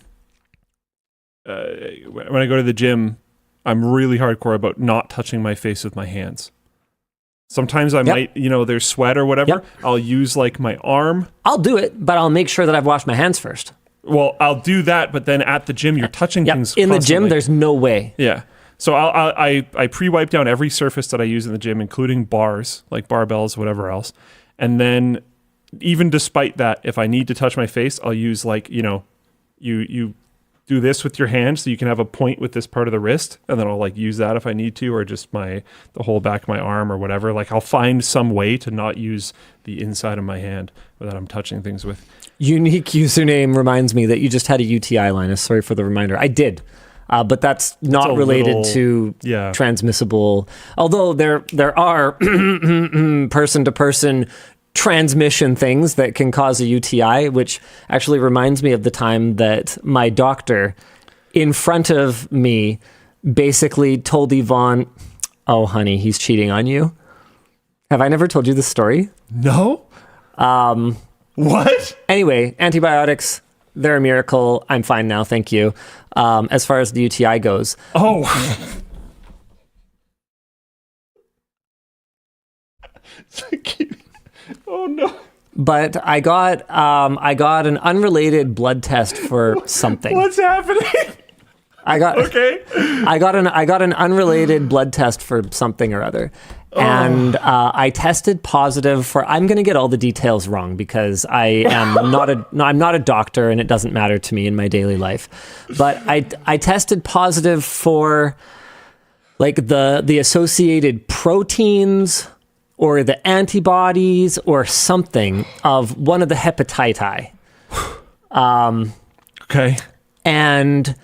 I go to the gym, I'm really hardcore about not touching my face with my hands. Sometimes I might, there's sweat or whatever. Yep. I'll use like my arm. I'll do it, but I'll make sure that I've washed my hands first. Well, I'll do that, but then at the gym, you're touching things in constantly. the gym, there's no way. Yeah. So I pre-wipe down every surface that I use in the gym, including bars, like barbells, whatever else. And then even despite that, if I need to touch my face, I'll use like, you do this with your hand so you can have a point with this part of the wrist, and then I'll like use that if I need to, or just the whole back of my arm or whatever. Like I'll find some way to not use the inside of my hand that I'm touching things with. Unique username reminds me that you just had a UTI, Linus. Sorry for the reminder. I did. But that's not related to transmissible. Although there are person-to-person transmission things that can cause a UTI, which actually reminds me of the time that my doctor in front of me basically told Yvonne, "Oh, honey, he's cheating on you." Have I never told you this story? No. What? Anyway, antibiotics, they're a miracle. I'm fine now, thank you. As far as the UTI goes. Oh. Oh no. But I got an unrelated blood test for something. What's happening? I got an unrelated blood test for something or other. And I tested positive for, I'm going to get all the details wrong because I'm not a doctor and it doesn't matter to me in my daily life. But I tested positive for like the associated proteins or the antibodies or something of one of the hepatitis. Okay. And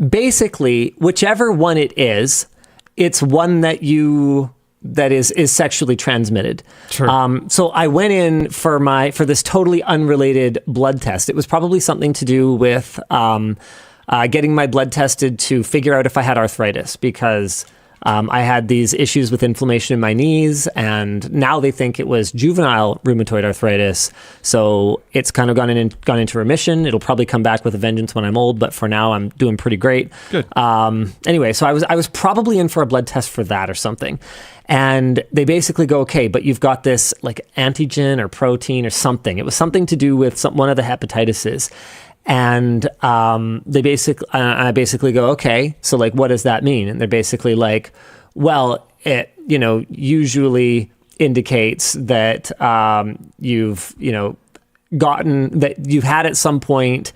basically, whichever one it is, it's one that is sexually transmitted. Sure. So I went in for this totally unrelated blood test. It was probably something to do with getting my blood tested to figure out if I had arthritis, because I had these issues with inflammation in my knees, and now they think it was juvenile rheumatoid arthritis. So it's kind of gone into remission. It'll probably come back with a vengeance when I'm old, but for now I'm doing pretty great. Good. Anyway, so I was probably in for a blood test for that or something. And they basically go, okay, but you've got this like antigen or protein or something. It was something to do with one of the hepatitises. And I basically go, okay, so like, what does that mean? And they're basically like, well, it, usually indicates that you've had at some point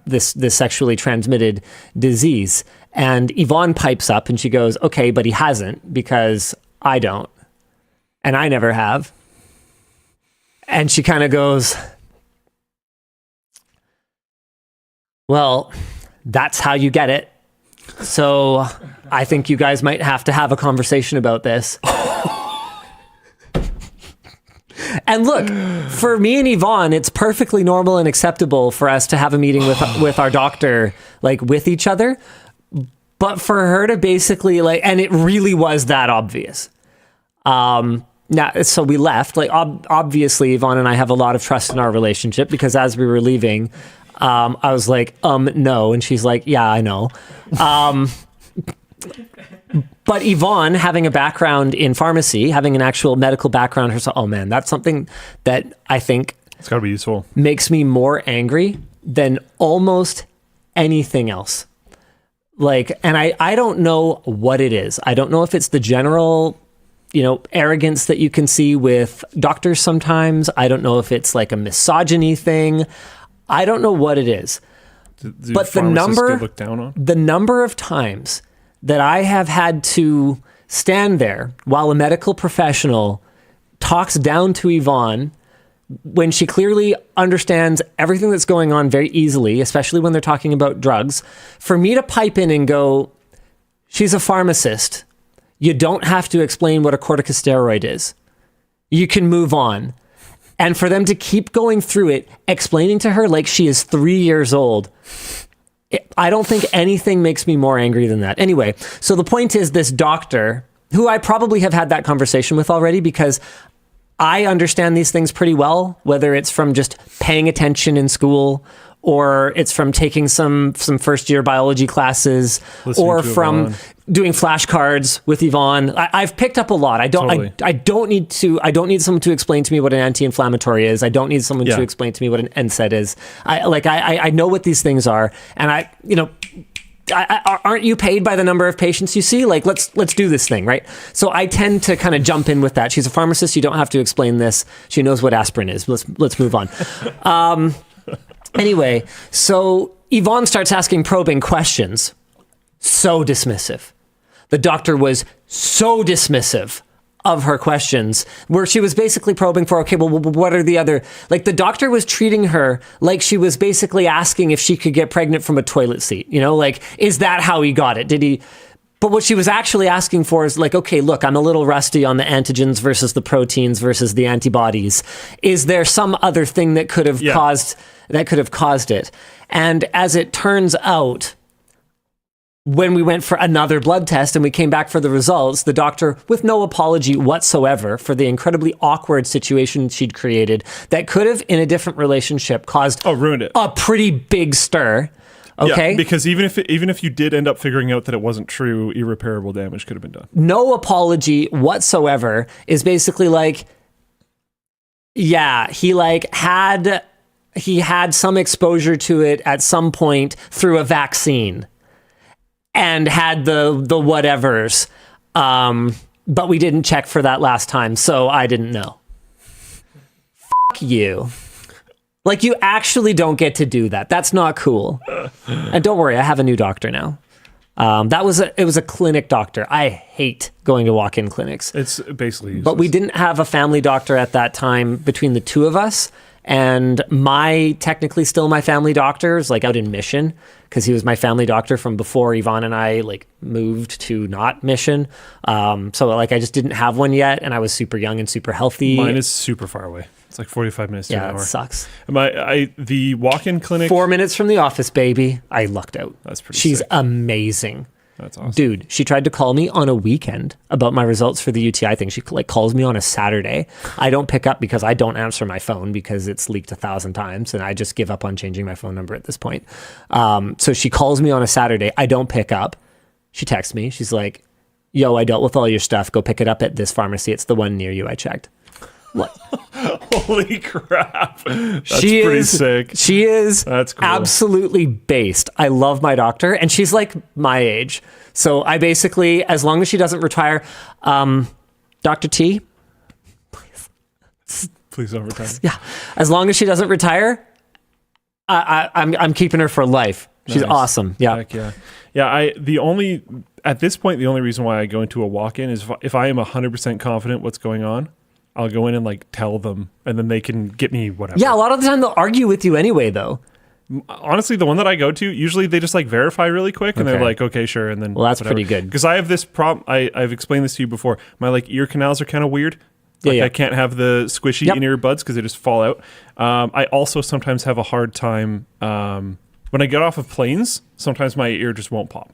this sexually transmitted disease. And Yvonne pipes up and she goes, okay, but he hasn't, because I don't. And I never have. And she kind of goes, well, that's how you get it. So I think you guys might have to have a conversation about this. And look, for me and Yvonne, it's perfectly normal and acceptable for us to have a meeting with our doctor, like with each other. But for her to basically and it really was that obvious. Now, so we left. Like, obviously, Yvonne and I have a lot of trust in our relationship, because as we were leaving, I was like, no. And she's like, yeah, I know. But Yvonne, having a background in pharmacy, having an actual medical background herself, oh man, that's something that I think It's got to be useful. makes me more angry than almost anything else. Like, and I don't know what it is. I don't know if it's the general, arrogance that you can see with doctors sometimes. I don't know if it's like a misogyny thing. I don't know what it is. But the number of times that I have had to stand there while a medical professional talks down to Yvonne when she clearly understands everything that's going on very easily, especially when they're talking about drugs, for me to pipe in and go, she's a pharmacist. You don't have to explain what a corticosteroid is. You can move on. And for them to keep going through it, explaining to her like she is 3 years old, I don't think anything makes me more angry than that. Anyway, so the point is this doctor, who I probably have had that conversation with already because I understand these things pretty well, whether it's from just paying attention in school or it's from taking some first year biology classes or from doing flashcards with Yvonne. I've picked up a lot. I don't need someone to explain to me what an anti-inflammatory is. I don't need someone to explain to me what an NSAID is. I know what these things are, and aren't you paid by the number of patients you see? Like, let's do this thing, right? So I tend to kind of jump in with that. She's a pharmacist. You don't have to explain this. She knows what aspirin is. Let's move on. Anyway, so Yvonne starts asking probing questions. So dismissive. The doctor was so dismissive of her questions, where she was basically probing for, okay, well, what are the other... Like, the doctor was treating her like she was basically asking if she could get pregnant from a toilet seat. Like, is that how he got it? Did he... But what she was actually asking for is like, okay, look, I'm a little rusty on the antigens versus the proteins versus the antibodies. Is there some other thing that could have caused it? And as it turns out, when we went for another blood test and we came back for the results, the doctor, with no apology whatsoever for the incredibly awkward situation she'd created that could have, in a different relationship, ruined it. A pretty big stir. Okay. Yeah, because even if you did end up figuring out that it wasn't true, irreparable damage could have been done. No apology whatsoever is basically like, yeah, he had some exposure to it at some point through a vaccine and had the whatevers, but we didn't check for that last time, so I didn't know. Fuck you. Like, you actually don't get to do that. That's not cool. And don't worry, I have a new doctor now. It was a clinic doctor. I hate going to walk-in clinics. It's basically useless. But we didn't have a family doctor at that time between the two of us. And technically still my family doctor is like out in Mission, because he was my family doctor from before Yvonne and I moved to not Mission. So I just didn't have one yet, and I was super young and super healthy. Mine is super far away. It's like 45 minutes to an hour. Yeah, it sucks. The walk-in clinic... 4 minutes from the office, baby. I lucked out. That's pretty She's sick. Amazing. That's awesome. Dude, she tried to call me on a weekend about my results for the UTI thing. She calls me on a Saturday. I don't pick up because I don't answer my phone because it's leaked 1,000 times, and I just give up on changing my phone number at this point. So she calls me on a Saturday. I don't pick up. She texts me. She's like, yo, I dealt with all your stuff. Go pick it up at this pharmacy. It's the one near you. I checked. What? Holy crap. That's pretty sick. She is That's cool. Absolutely based. I love my doctor, and she's like my age. So I basically, as long as she doesn't retire, Dr. T, please don't retire. Yeah. As long as she doesn't retire, I'm keeping her for life. She's awesome. Yeah. Heck yeah. Yeah. At this point, the only reason why I go into a walk-in is if I am 100% confident what's going on, I'll go in and tell them, and then they can get me whatever. Yeah, a lot of the time they'll argue with you anyway, though. Honestly, the one that I go to, usually they just verify really quick, and they're like, okay, sure, and then well, that's whatever. pretty good. Because I have this problem. I've explained this to you before. My ear canals are kind of weird. I can't have the squishy in-ear buds because they just fall out. I also sometimes have a hard time when I get off of planes. Sometimes my ear just won't pop.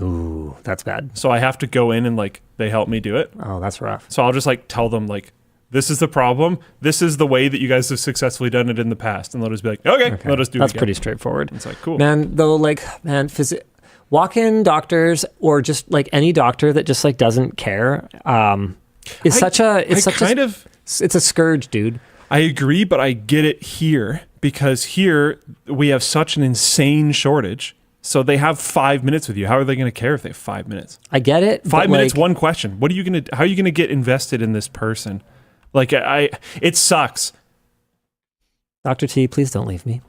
Ooh, that's bad. So I have to go in and they help me do it. Oh, that's rough. So I'll just tell them this is the problem. This is the way that you guys have successfully done it in the past, and they'll just be like, okay. They'll just do it. That's again. pretty straightforward. It's cool, man. Though, walk-in doctors or just any doctor that just doesn't care is it's a scourge, dude. I agree, but I get it here because here we have such an insane shortage. So they have 5 minutes with you. How are they going to care if they have 5 minutes? I get it. 5 minutes, one question. What are you going to? How are you going to get invested in this person? Like it sucks. Dr. T, please don't leave me.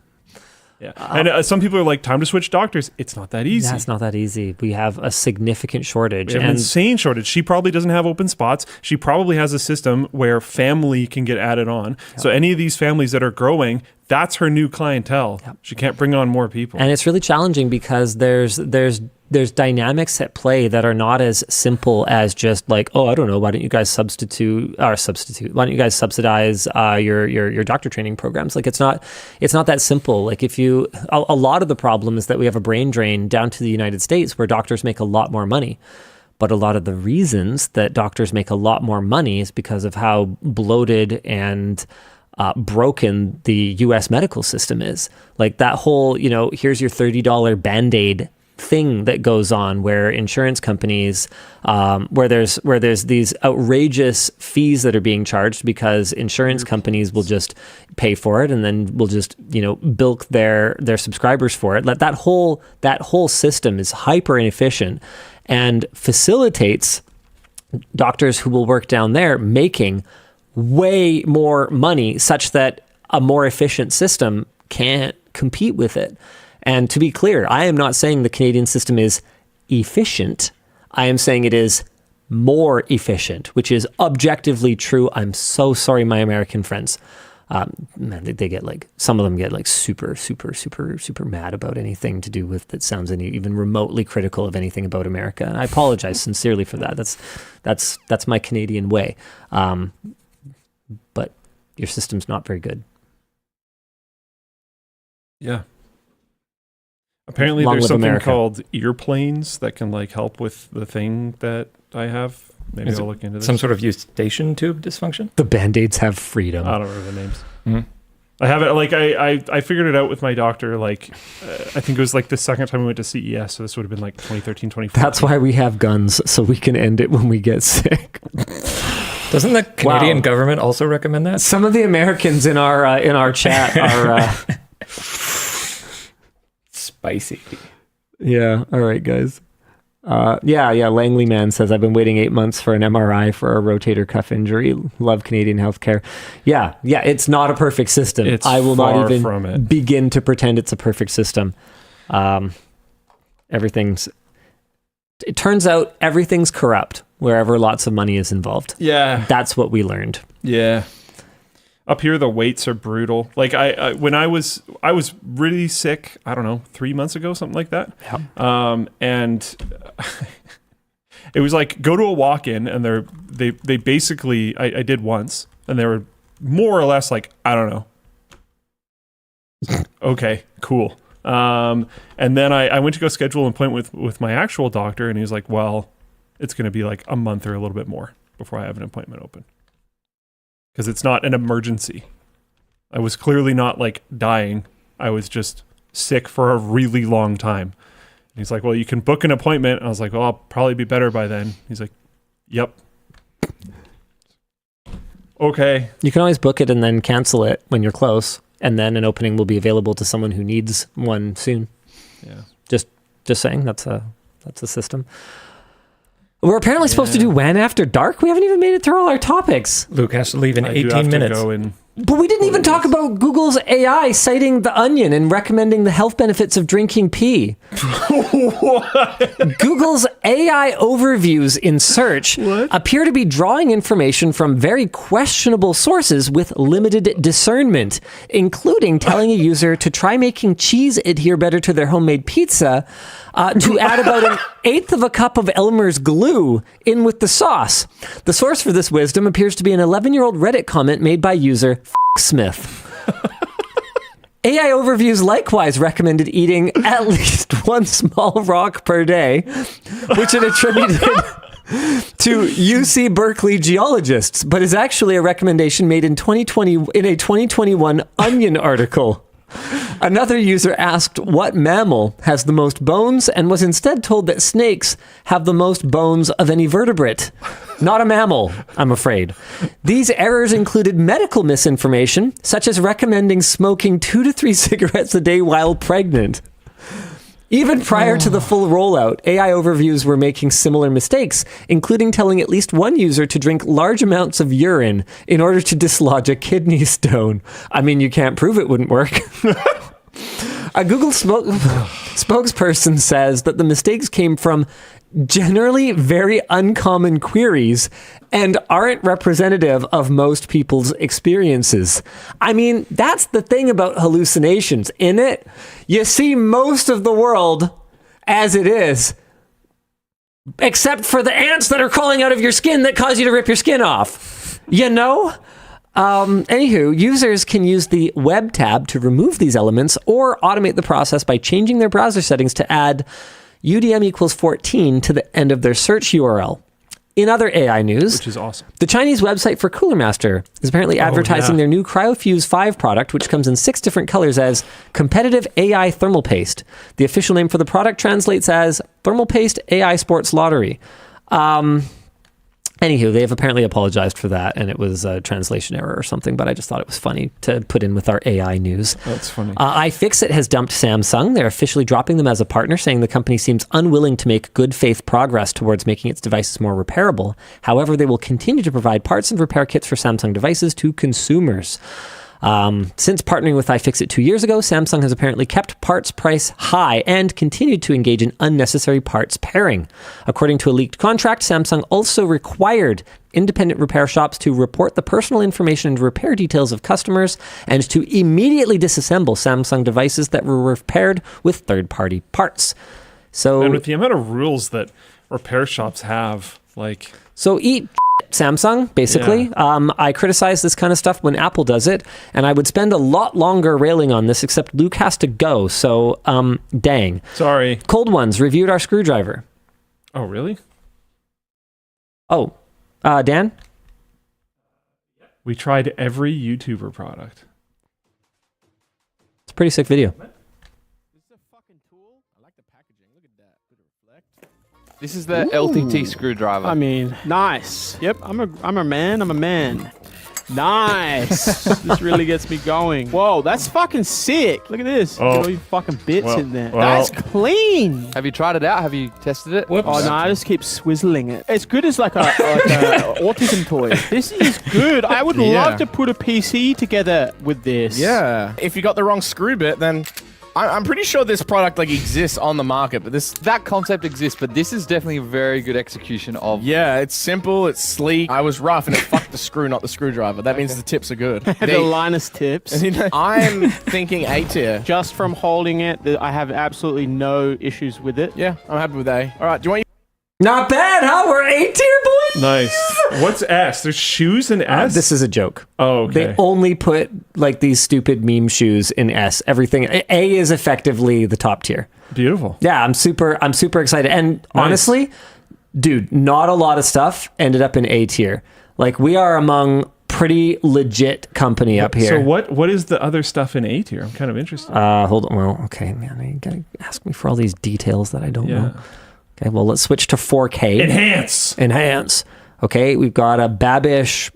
Yeah, and some people are like, time to switch doctors. It's not that easy. Yeah, it's not that easy. We have a significant shortage. We have an insane shortage. She probably doesn't have open spots. She probably has a system where family can get added on. Yep. So any of these families that are growing, that's her new clientele. Yep. She can't bring on more people. And it's really challenging because there's dynamics at play that are not as simple as just like, oh, I don't know, why don't you guys substitute? Why don't you guys subsidize your doctor training programs? Like it's not that simple. Like a lot of the problem is that we have a brain drain down to the United States where doctors make a lot more money. But a lot of the reasons that doctors make a lot more money is because of how bloated and broken the U.S. medical system is. Like that whole, here's your $30 Band-Aid thing that goes on where insurance companies, where there's these outrageous fees that are being charged because insurance companies will just pay for it and then will just, bilk their subscribers for it. That whole system is hyper inefficient and facilitates doctors who will work down there making way more money such that a more efficient system can't compete with it. And to be clear, I am not saying the Canadian system is efficient. I am saying it is more efficient, which is objectively true. I'm so sorry, my American friends. They get some of them get super, super, super, super mad about anything to do with that sounds even remotely critical of anything about America. And I apologize sincerely for that. That's my Canadian way. But your system's not very good. Yeah. Apparently there's something called earplanes that can help with the thing that I have. Maybe I'll look into this. Some sort of eustachian tube dysfunction? The Band-Aids have freedom. I don't remember the names. Mm-hmm. I have it, I figured it out with my doctor, I think it was the second time we went to CES, so this would have been 2013, 2014. That's why we have guns, so we can end it when we get sick. Doesn't the Canadian government also recommend that? Some of the Americans in our chat are... Spicy. Yeah. All right, guys. Langley Man says, I've been waiting 8 months for an MRI for a rotator cuff injury. Love Canadian healthcare. Yeah. It's not a perfect system. I will not even begin to pretend it's a perfect system. It turns out everything's corrupt wherever lots of money is involved. Yeah. That's what we learned. Yeah. Up here, the waits are brutal. When I was really sick, I don't know, 3 months ago, something like that. Yeah. And it was go to a walk-in, and they basically, I did once, and they were more or less I don't know. Okay, cool. And then I went to go schedule an appointment with my actual doctor, and he was like, well, it's going to be a month or a little bit more before I have an appointment open. Because it's not an emergency. I was clearly not dying. I was just sick for a really long time. And he's like, well, you can book an appointment. I was like, well, I'll probably be better by then. He's like, yep. Okay. You can always book it and then cancel it when you're close. And then an opening will be available to someone who needs one soon. Yeah. Just saying, that's a system. We're apparently supposed to do WAN After Dark. We haven't even made it through all our topics. Luke has to leave in 18 minutes. But we didn't even talk about Google's AI citing The Onion and recommending the health benefits of drinking pee. Google's AI overviews in search appear to be drawing information from very questionable sources with limited discernment, including telling a user to try making cheese adhere better to their homemade pizza, to add about an eighth of a cup of Elmer's glue in with the sauce. The source for this wisdom appears to be an 11-year-old Reddit comment made by user Smith. AI overviews likewise recommended eating at least one small rock per day, which it attributed to UC Berkeley geologists, but is actually a recommendation made in 2020 in a 2021 Onion article. Another user asked what mammal has the most bones and was instead told that snakes have the most bones of any vertebrate. Not a mammal, I'm afraid. These errors included medical misinformation, such as recommending smoking 2 to 3 cigarettes a day while pregnant. Even prior to the full rollout, AI overviews were making similar mistakes, including telling at least one user to drink large amounts of urine in order to dislodge a kidney stone. I mean, you can't prove it wouldn't work. A Google spokesperson says that the mistakes came from generally very uncommon queries and aren't representative of most people's experiences. I mean, that's the thing about hallucinations, isn't it? You see most of the world as it is, except for the ants that are crawling out of your skin that cause you to rip your skin off. You know? Anywho, users can use the Web tab to remove these elements or automate the process by changing their browser settings to add UDM equals 14 to the end of their search URL. In other AI news, which is awesome, the Chinese website for CoolerMaster is apparently advertising their new CryoFuse 5 product, which comes in 6 different colors, as competitive AI thermal paste. The official name for the product translates as thermal paste AI sports lottery. Anywho, they have apparently apologized for that, and it was a translation error or something, but I just thought it was funny to put in with our AI news. That's funny. iFixIt has dumped Samsung. They're officially dropping them as a partner, saying the company seems unwilling to make good faith progress towards making its devices more repairable. However, they will continue to provide parts and repair kits for Samsung devices to consumers. Since partnering with iFixIt 2 years ago, Samsung has apparently kept parts price high and continued to engage in unnecessary parts pairing. According to a leaked contract, Samsung also required independent repair shops to report the personal information and repair details of customers and to immediately disassemble Samsung devices that were repaired with third-party parts. So, and with the amount of rules that repair shops have, like... So eat Samsung, basically. Yeah. I criticize this kind of stuff when Apple does it, and I would spend a lot longer railing on this, except Luke has to go, so dang. Sorry. Cold Ones reviewed our screwdriver. Oh, really? Oh, Dan? We tried every YouTuber product. It's a pretty sick video. This is the LTT screwdriver. I mean, nice. Yep, I'm a man. Nice. This really gets me going. Whoa, that's fucking sick. Look at this. Look at all your fucking bits in there. That's clean. Have you tried it out? Have you tested it? Whoops. Oh no, I just keep swizzling it. It's good as like a autism toy. This is good. I would love to put a PC together with this. Yeah. If you got the wrong screw bit, then I'm pretty sure this product like exists on the market, but that concept exists, but this is definitely a very good execution of. Yeah, it's simple, it's sleek. I was rough and it fucked the screw, not the screwdriver. That means the tips are good. The Linus tips. I'm thinking A tier. Just from holding it, I have absolutely no issues with it. Yeah, I'm happy with A. All right, do you want? Not bad, huh? We're A tier, boys. Nice. What's S? There's shoes in S? This is a joke. Oh, okay. They only put like these stupid meme shoes in S. Everything A is effectively the top tier. Beautiful. Yeah, I'm super excited. And honestly, dude, not a lot of stuff ended up in A tier. Like, we are among pretty legit company up here. So what is the other stuff in A tier? I'm kind of interested. Hold on. Well, okay, man, you gotta ask me for all these details that I don't know. Okay, well, let's switch to 4K. Enhance. Okay, we've got a Babish,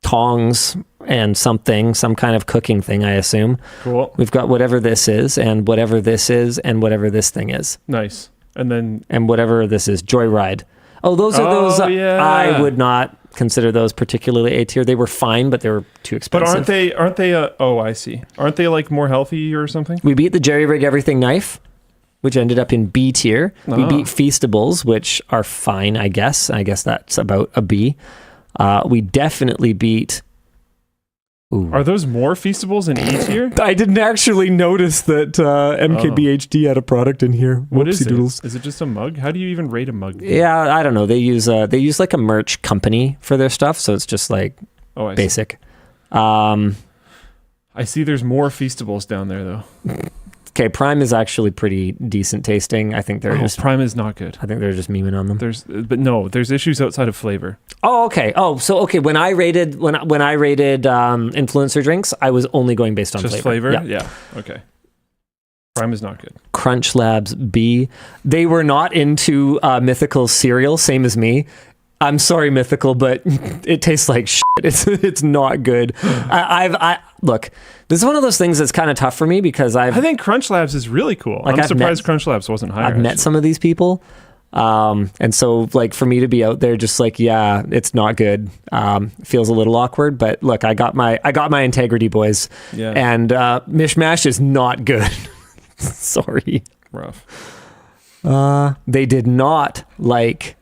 tongs, and some kind of cooking thing, I assume. Cool. We've got whatever this is, and whatever this is, and whatever this thing is. Nice. And whatever this is, Joyride. Oh, those are those. I would not consider those particularly A tier. They were fine, but they were too expensive. But aren't they? Oh, I see. Aren't they like more healthy or something? We beat the Jerry Rig Everything knife, which ended up in B tier. We beat Feastables, which are fine, I guess. I guess that's about a B. We definitely beat... Ooh. Are those more Feastables in E tier? I didn't actually notice that MKBHD had a product in here. What is it? Doodles. Is it just a mug? How do you even rate a mug? Yeah, I don't know. They use like a merch company for their stuff, so it's just like basic. I see there's more Feastables down there, though. Okay, Prime is actually pretty decent tasting. I think they're just Prime is not good. I think they're just memeing on them. There's issues outside of flavor. Oh, okay. When I rated influencer drinks, I was only going based on just flavor. Yeah. Okay. Prime is not good. Crunch Labs B. They were not into Mythical cereal, same as me. I'm sorry, Mythical, but it tastes like shit. It's not good. Look, this is one of those things that's kind of tough for me because I think Crunch Labs is really cool. I'm surprised Crunch Labs wasn't higher. I've met some of these people. And so like for me to be out there just like, yeah, it's not good. Feels a little awkward, but look, I got my integrity, boys. Yeah. And Mishmash is not good. Sorry. Rough. They did not like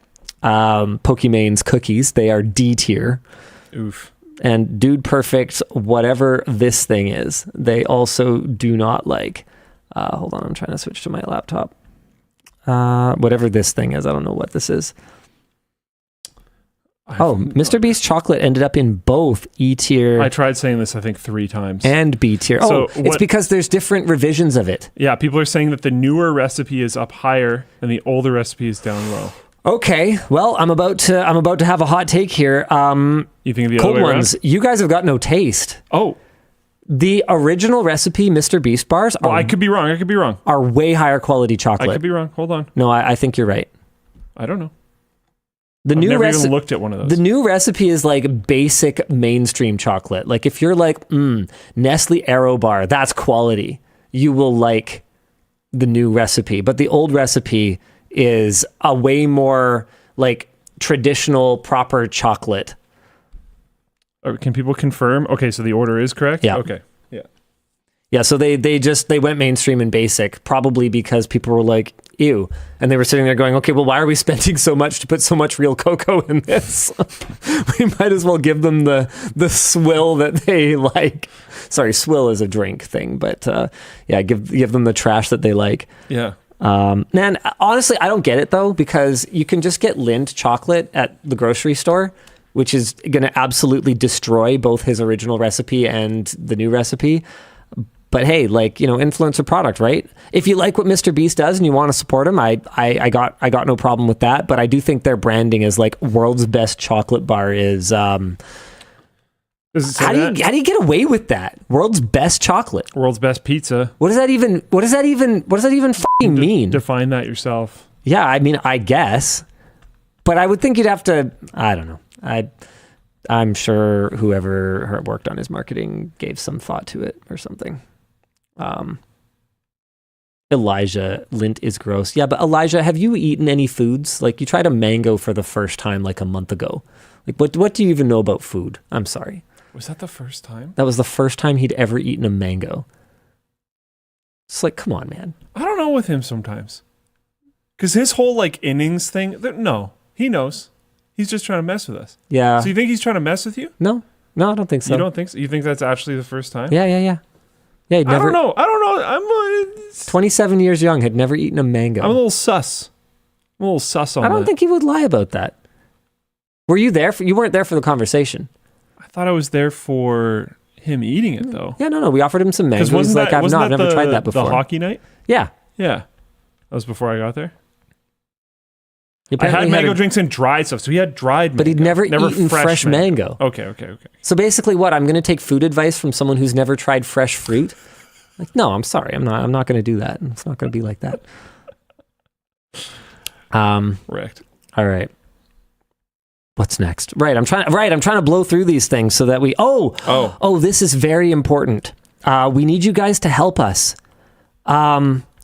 Pokemon's cookies. They are D tier. Oof. And Dude Perfect, whatever this thing is, they also do not like. Hold on, I'm trying to switch to my laptop. Whatever this thing is, I don't know what this is. MrBeast chocolate ended up in both E tier. I tried saying this, I think, 3 times. And B tier. It's because there's different revisions of it. Yeah, people are saying that the newer recipe is up higher and the older recipe is down low. Okay, well, I'm about to have a hot take here. You think the cold other way ones, around? you guys have got no taste. Oh. The original recipe MrBeast bars I could be wrong. Are way higher quality chocolate. I could be wrong. Hold on. No, I think you're right. I don't know. I've never even looked at one of those. The new recipe is like basic mainstream chocolate. Like if you're like, Nestle Aero bar, that's quality. You will like the new recipe. But the old recipe is a way more like traditional proper chocolate. Can people confirm? Okay, so the order is correct? Yeah. Okay. Yeah, so they went mainstream and basic, probably because people were like, ew. And they were sitting there going, okay, well, why are we spending so much to put so much real cocoa in this? We might as well give them the swill that they like. Sorry, swill is a drink thing, but give them the trash that they like. Yeah. Man, honestly, I don't get it though, because you can just get Lindt chocolate at the grocery store, which is going to absolutely destroy both his original recipe and the new recipe. But hey, like, influencer product, right? If you like what MrBeast does and you want to support him, I got no problem with that. But I do think their branding is like world's best chocolate bar is. How do you get away with that? World's best chocolate. World's best pizza. What does that even fucking mean? Define that yourself. Yeah, I mean, I guess. But I would think you'd have to. I don't know. I'm sure whoever worked on his marketing gave some thought to it or something. Elijah, Lindt is gross. Yeah, but Elijah, have you eaten any foods? Like you tried a mango for the first time like a month ago. Like what do you even know about food? I'm sorry. Was that the first time? That was the first time he'd ever eaten a mango. It's like, come on, man. I don't know with him sometimes. Because his whole like innings thing, no, he knows. He's just trying to mess with us. Yeah. So you think he's trying to mess with you? No, I don't think so. You don't think so? You think that's actually the first time? Yeah. Yeah, he'd never, I don't know. I'm 27 years young, had never eaten a mango. I'm a little sus. On that. I don't think he would lie about that. Were you there? You weren't there for the conversation. I thought I was there for him eating it, though. Yeah, no. We offered him some mangoes. He's like, I've never tried that before. The hockey night? Yeah. Yeah. That was before I got there. I had mango drinks and dried stuff, so he had dried mango. But he'd never eaten fresh mango. Okay. So basically what? I'm going to take food advice from someone who's never tried fresh fruit? Like, no, I'm sorry. I'm not going to do that. It's not going to be like that. Correct. All right. What's next? I'm trying to blow through these things so that we... Oh, this is very important. We need you guys to help us.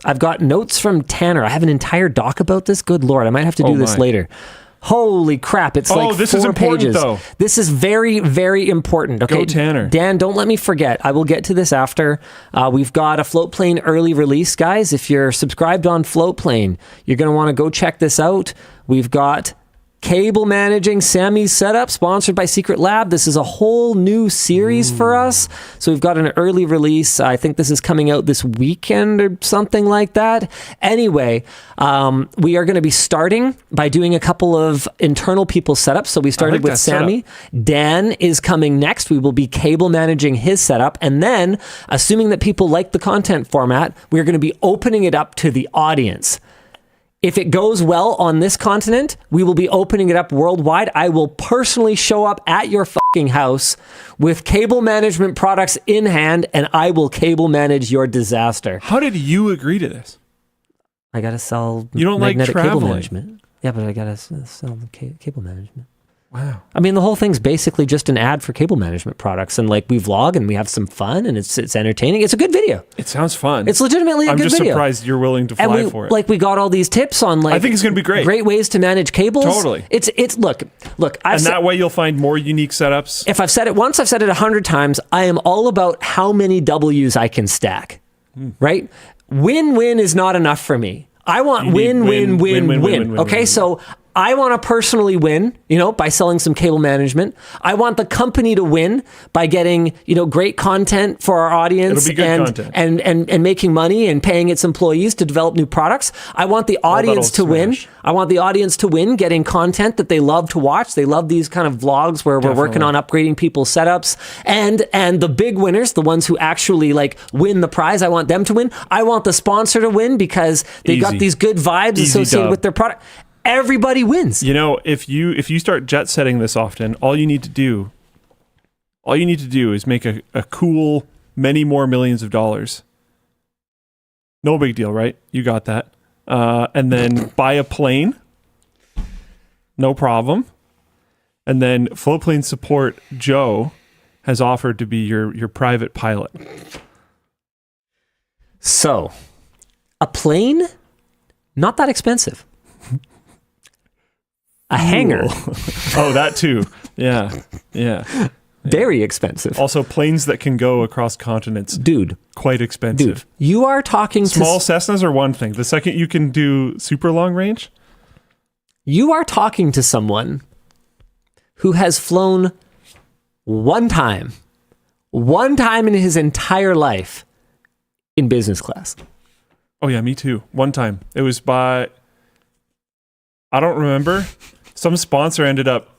I've got notes from Tanner. I have an entire doc about this. Good Lord, I might have to do this later. Holy crap, it's like this 4 is important, pages. though. This is very, very important. Okay, Go Tanner. Dan, don't let me forget. I will get to this after. We've got a Floatplane early release, guys. If you're subscribed on Floatplane, you're going to want to go check this out. We've got Cable Managing Sammy's Setup, sponsored by Secret Lab. This is a whole new series for us. So we've got an early release. I think this is coming out this weekend or something like that. Anyway, we are going to be starting by doing a couple of internal people setups. So we started with Sammy. Dan is coming next. We will be cable managing his setup. And then, assuming that people like the content format, we're going to be opening it up to the audience. If it goes well on this continent, we will be opening it up worldwide. I will personally show up at your fucking house with cable management products in hand, and I will cable manage your disaster. How did you agree to this? I gotta sell. You don't like cable traveling. management. Yeah, but I gotta sell the cable management. Wow. I mean, the whole thing's basically just an ad for cable management products, and like we vlog and we have some fun, and it's entertaining. It's a good video. It sounds fun. It's legitimately a good video. I'm just surprised you're willing to fly for it. Like we got all these tips on like I think it's going to be great. Great ways to manage cables. Totally. It's look. That way you'll find more unique setups. If I've said it once, I've said it 100 times. I am all about how many W's I can stack. Right? Win-win is not enough for me. I want win-win-win-win. Okay, so I want to personally win, by selling some cable management. I want the company to win by getting, great content for our audience. It'll be good content. And making money and paying its employees to develop new products. I want the audience to win. I want the audience to win getting content that they love to watch. They love these kind of vlogs where we're working on upgrading people's setups. And the big winners, the ones who actually win the prize, I want them to win. I want the sponsor to win because they got these good vibes associated with their product. Everybody wins. If you start jet setting this often, all you need to do is make a cool many more millions of dollars. No big deal, right? You got that. And then buy a plane. No problem. And then Floatplane support Joe has offered to be your private pilot. So, a plane, not that expensive. A hangar. Oh, that too. Yeah. Very expensive. Also, planes that can go across continents. Dude. Quite expensive. Dude, you are talking Small Cessnas are one thing. The second you can do super long range. You are talking to someone who has flown one time in his entire life in business class. Oh yeah, me too. One time. It was by, I don't remember. Some sponsor ended up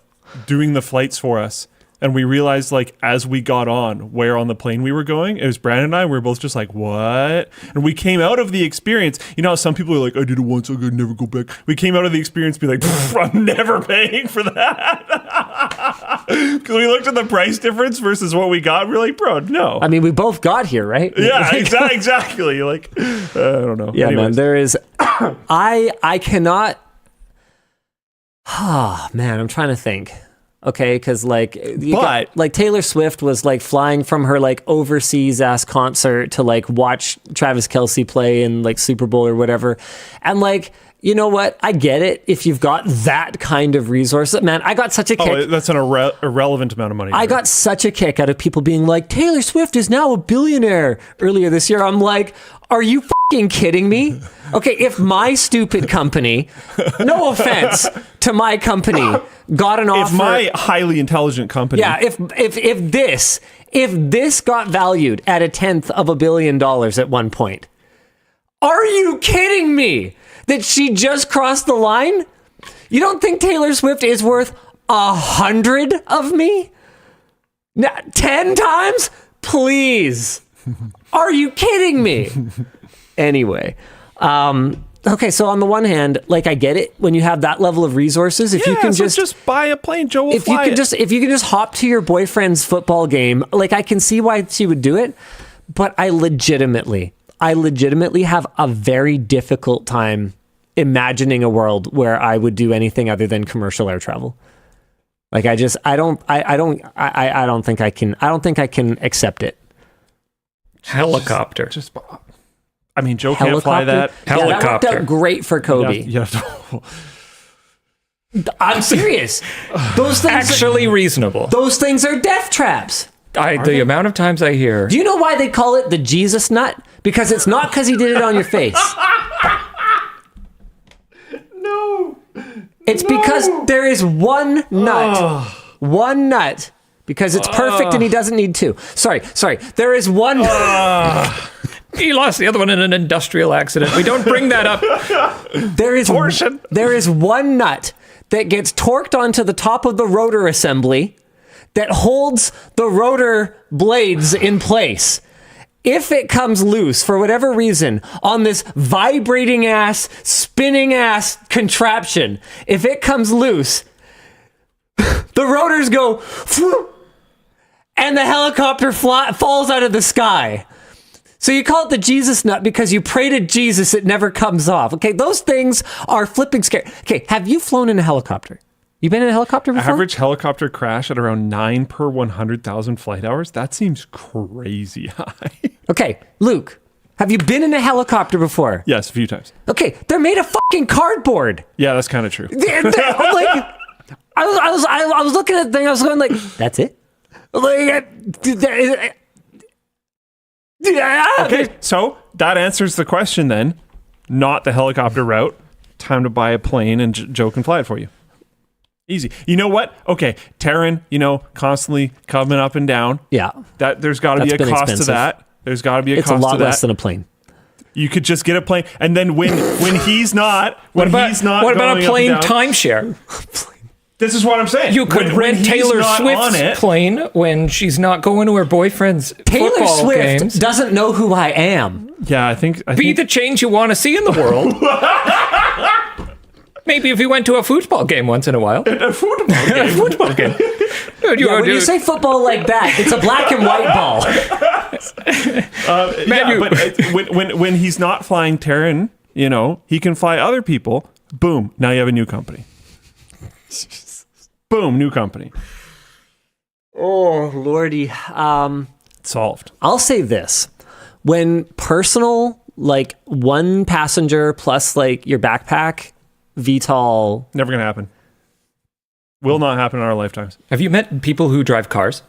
doing the flights for us. And we realized, as we got on, where on the plane we were going. It was Brandon and I. We were both just like, what? And we came out of the experience. You know how some people are like, I did it once, I could never go back. We came out of the experience be like, I'm never paying for that. Because we looked at the price difference versus what we got. We're like, bro, no. I mean, we both got here, right? Yeah, exactly. I don't know. Yeah, Anyways. man, there is... I cannot... man, I'm trying to think. Okay, because Taylor Swift was flying from her overseas ass concert to watch Travis Kelce play in Super Bowl or whatever, and you know what? I get it if you've got that kind of resource. Man, I got such a kick. Oh, that's an irrelevant amount of money. I got such a kick out of people being like, Taylor Swift is now a billionaire earlier this year. I'm like, are you fucking kidding me? Okay, if my stupid company, no offense to my company, got an offer. If my highly intelligent company. Yeah, if this got valued at $1/10 billion at one point, are you kidding me? That she just crossed the line? You don't think Taylor Swift is worth 100 of me? 10 times? Please. Are you kidding me? Anyway, okay, so on the one hand, I get it when you have that level of resources. If you can just buy a plane, Joe will fly it. If you can just hop to your boyfriend's football game, I can see why she would do it, but I legitimately have a very difficult time imagining a world where I would do anything other than commercial air travel. I don't think I can accept it. Helicopter. Joe can't fly that. Helicopter. Yeah, that worked out great for Kobe. I'm serious. Those things actually reasonable. Those things are death traps. The amount of times I hear. Do you know why they call it the Jesus nut? Because it's not because he did it on your face. No. It's because there is one nut. One nut. Because it's perfect and he doesn't need two. Sorry. There is one... He lost the other one in an industrial accident. We don't bring that up. There is one nut that gets torqued onto the top of the rotor assembly that holds the rotor blades in place. If it comes loose for whatever reason on this vibrating ass, spinning ass contraption, if it comes loose, the rotors go and the helicopter falls out of the sky. So you call it the Jesus nut because you pray to Jesus it never comes off. Okay, those things are flipping scary. Okay, have you flown in a helicopter? You been in a helicopter before? Average helicopter crash at around 9 per 100,000 flight hours? That seems crazy high. Okay, Luke, have you been in a helicopter before? Yes, a few times. Okay, they're made of fucking cardboard. Yeah, that's kind of true. They're like, I was looking at the thing, I was going like, that's it? Okay, so that answers the question then. Not the helicopter route. Time to buy a plane and Joe can fly it for you. Easy. You know what? Okay, Terran, constantly coming up and down. Yeah. There's got to be a cost expensive. to that. There's got to be a it's cost to that. It's a lot less than a plane. You could just get a plane, and then when he's not, what about a plane timeshare? This is what I'm saying. You could rent Taylor Swift's plane when she's not going to her boyfriend's Taylor football Swift games. Doesn't know who I am. Yeah, I think Be the change you want to see in the world. Maybe if you went to a football game once in a while. A football game. When you say football like that, it's a black and white ball. But when he's not flying Terran, he can fly other people. Boom! Now you have a new company. Boom! New company. Oh lordy! Solved. I'll say this: when personal, like one passenger plus like your backpack. VTOL. Never gonna happen. Will not happen in our lifetimes. Have you met people who drive cars?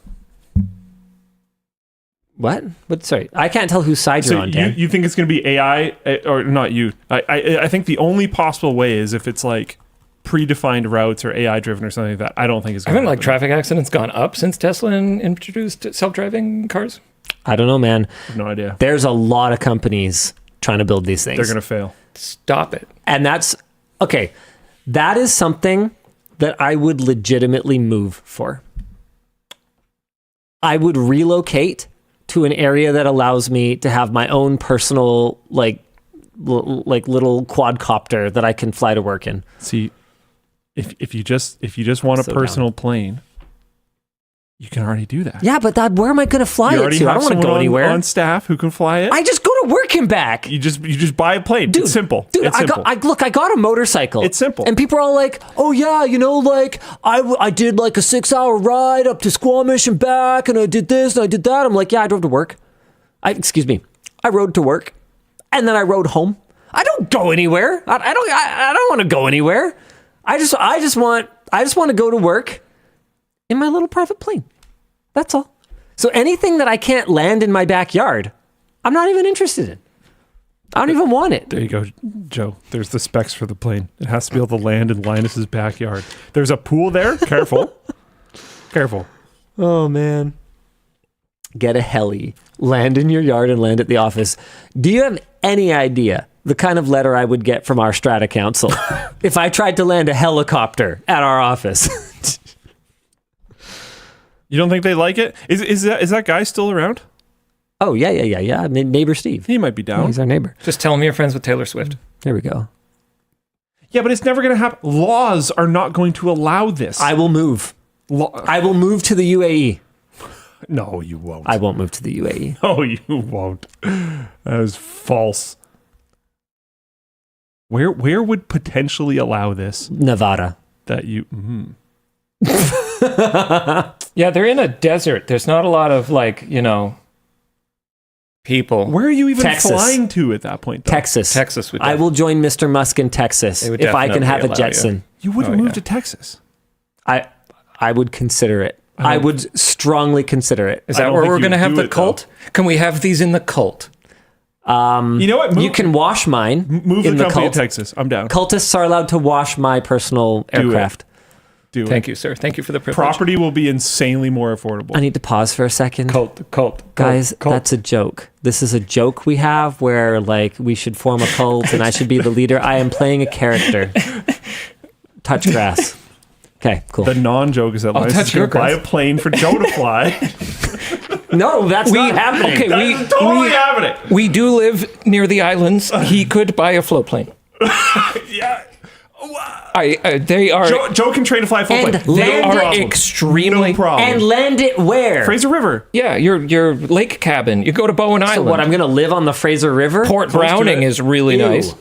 What? Sorry, I can't tell whose side you're on, Dan. You think it's gonna be AI or not? You? I think the only possible way is if it's like predefined routes or AI driven or something like that. I don't think it's. Haven't traffic accidents gone up since Tesla introduced self-driving cars? I don't know, man. I have no idea. There's a lot of companies trying to build these things. They're gonna fail. Stop it. And that's. Okay, that is something that I would legitimately move for. I would relocate to an area that allows me to have my own personal, like little quadcopter that I can fly to work in. See, if you just want a personal plane, you can already do that. Yeah, but where am I going to fly it to? I don't want to go anywhere. On staff who can fly it. I just go to work and back. You just buy a plane. Dude, it's simple. Dude, it's simple. I got a motorcycle. It's simple. And people are all like, "Oh yeah, I did like a 6-hour ride up to Squamish and back, and I did this and I did that." I'm like, "Yeah, I drove to work. I rode to work, and then I rode home. I don't go anywhere. I don't want to go anywhere. I just want to go to work in my little private plane. That's all. So anything that I can't land in my backyard, I'm not even interested in. I don't even want it." There you go, Joe. There's the specs for the plane. It has to be able to land in Linus's backyard. There's a pool there. Careful. Careful. Oh, man. Get a heli. Land in your yard and land at the office. Do you have any idea the kind of letter I would get from our Strata Council if I tried to land a helicopter at our office? You don't think they like it? Is that guy still around? Oh, yeah. I mean, neighbor Steve. He might be down. Yeah, he's our neighbor. Just tell him you're friends with Taylor Swift. There we go. Yeah, but it's never going to happen. Laws are not going to allow this. I will move. I will move to the UAE. No, you won't. I won't move to the UAE. No, you won't. That is false. Where would potentially allow this? Nevada. That you... Yeah, they're in a desert. There's not a lot of people. Where are you even flying to at that point, though? Texas. Would I will join Mr. Musk in Texas if I can have a Jetson. You wouldn't move to Texas. I would consider it. I would strongly consider it. Is that where we're going to have the cult? Can we have these in the cult? You know what? You can wash mine. Move in the the company cult. to Texas. I'm down. Cultists are allowed to wash my personal aircraft. Thank you, sir. Thank you for the privilege. Property will be insanely more affordable. I need to pause for a second. Cult. Guys, that's a joke. This is a joke we have where like we should form a cult and I should be the leader. I am playing a character. Touch grass. Okay, cool. The non-joke is that Linus is going to buy a plane for Joe to fly. No, that's not happening. Okay, That's totally happening. We do live near the islands. He could buy a float plane. Yeah. They are. Joe can train to fly a float And plane. They land are it. extremely. No problem. And land it where? Fraser River. Yeah, your lake cabin. You go to Bowen So Island. what, I'm going to live on the Fraser River? Port Close to Browning it. is really Ew. nice.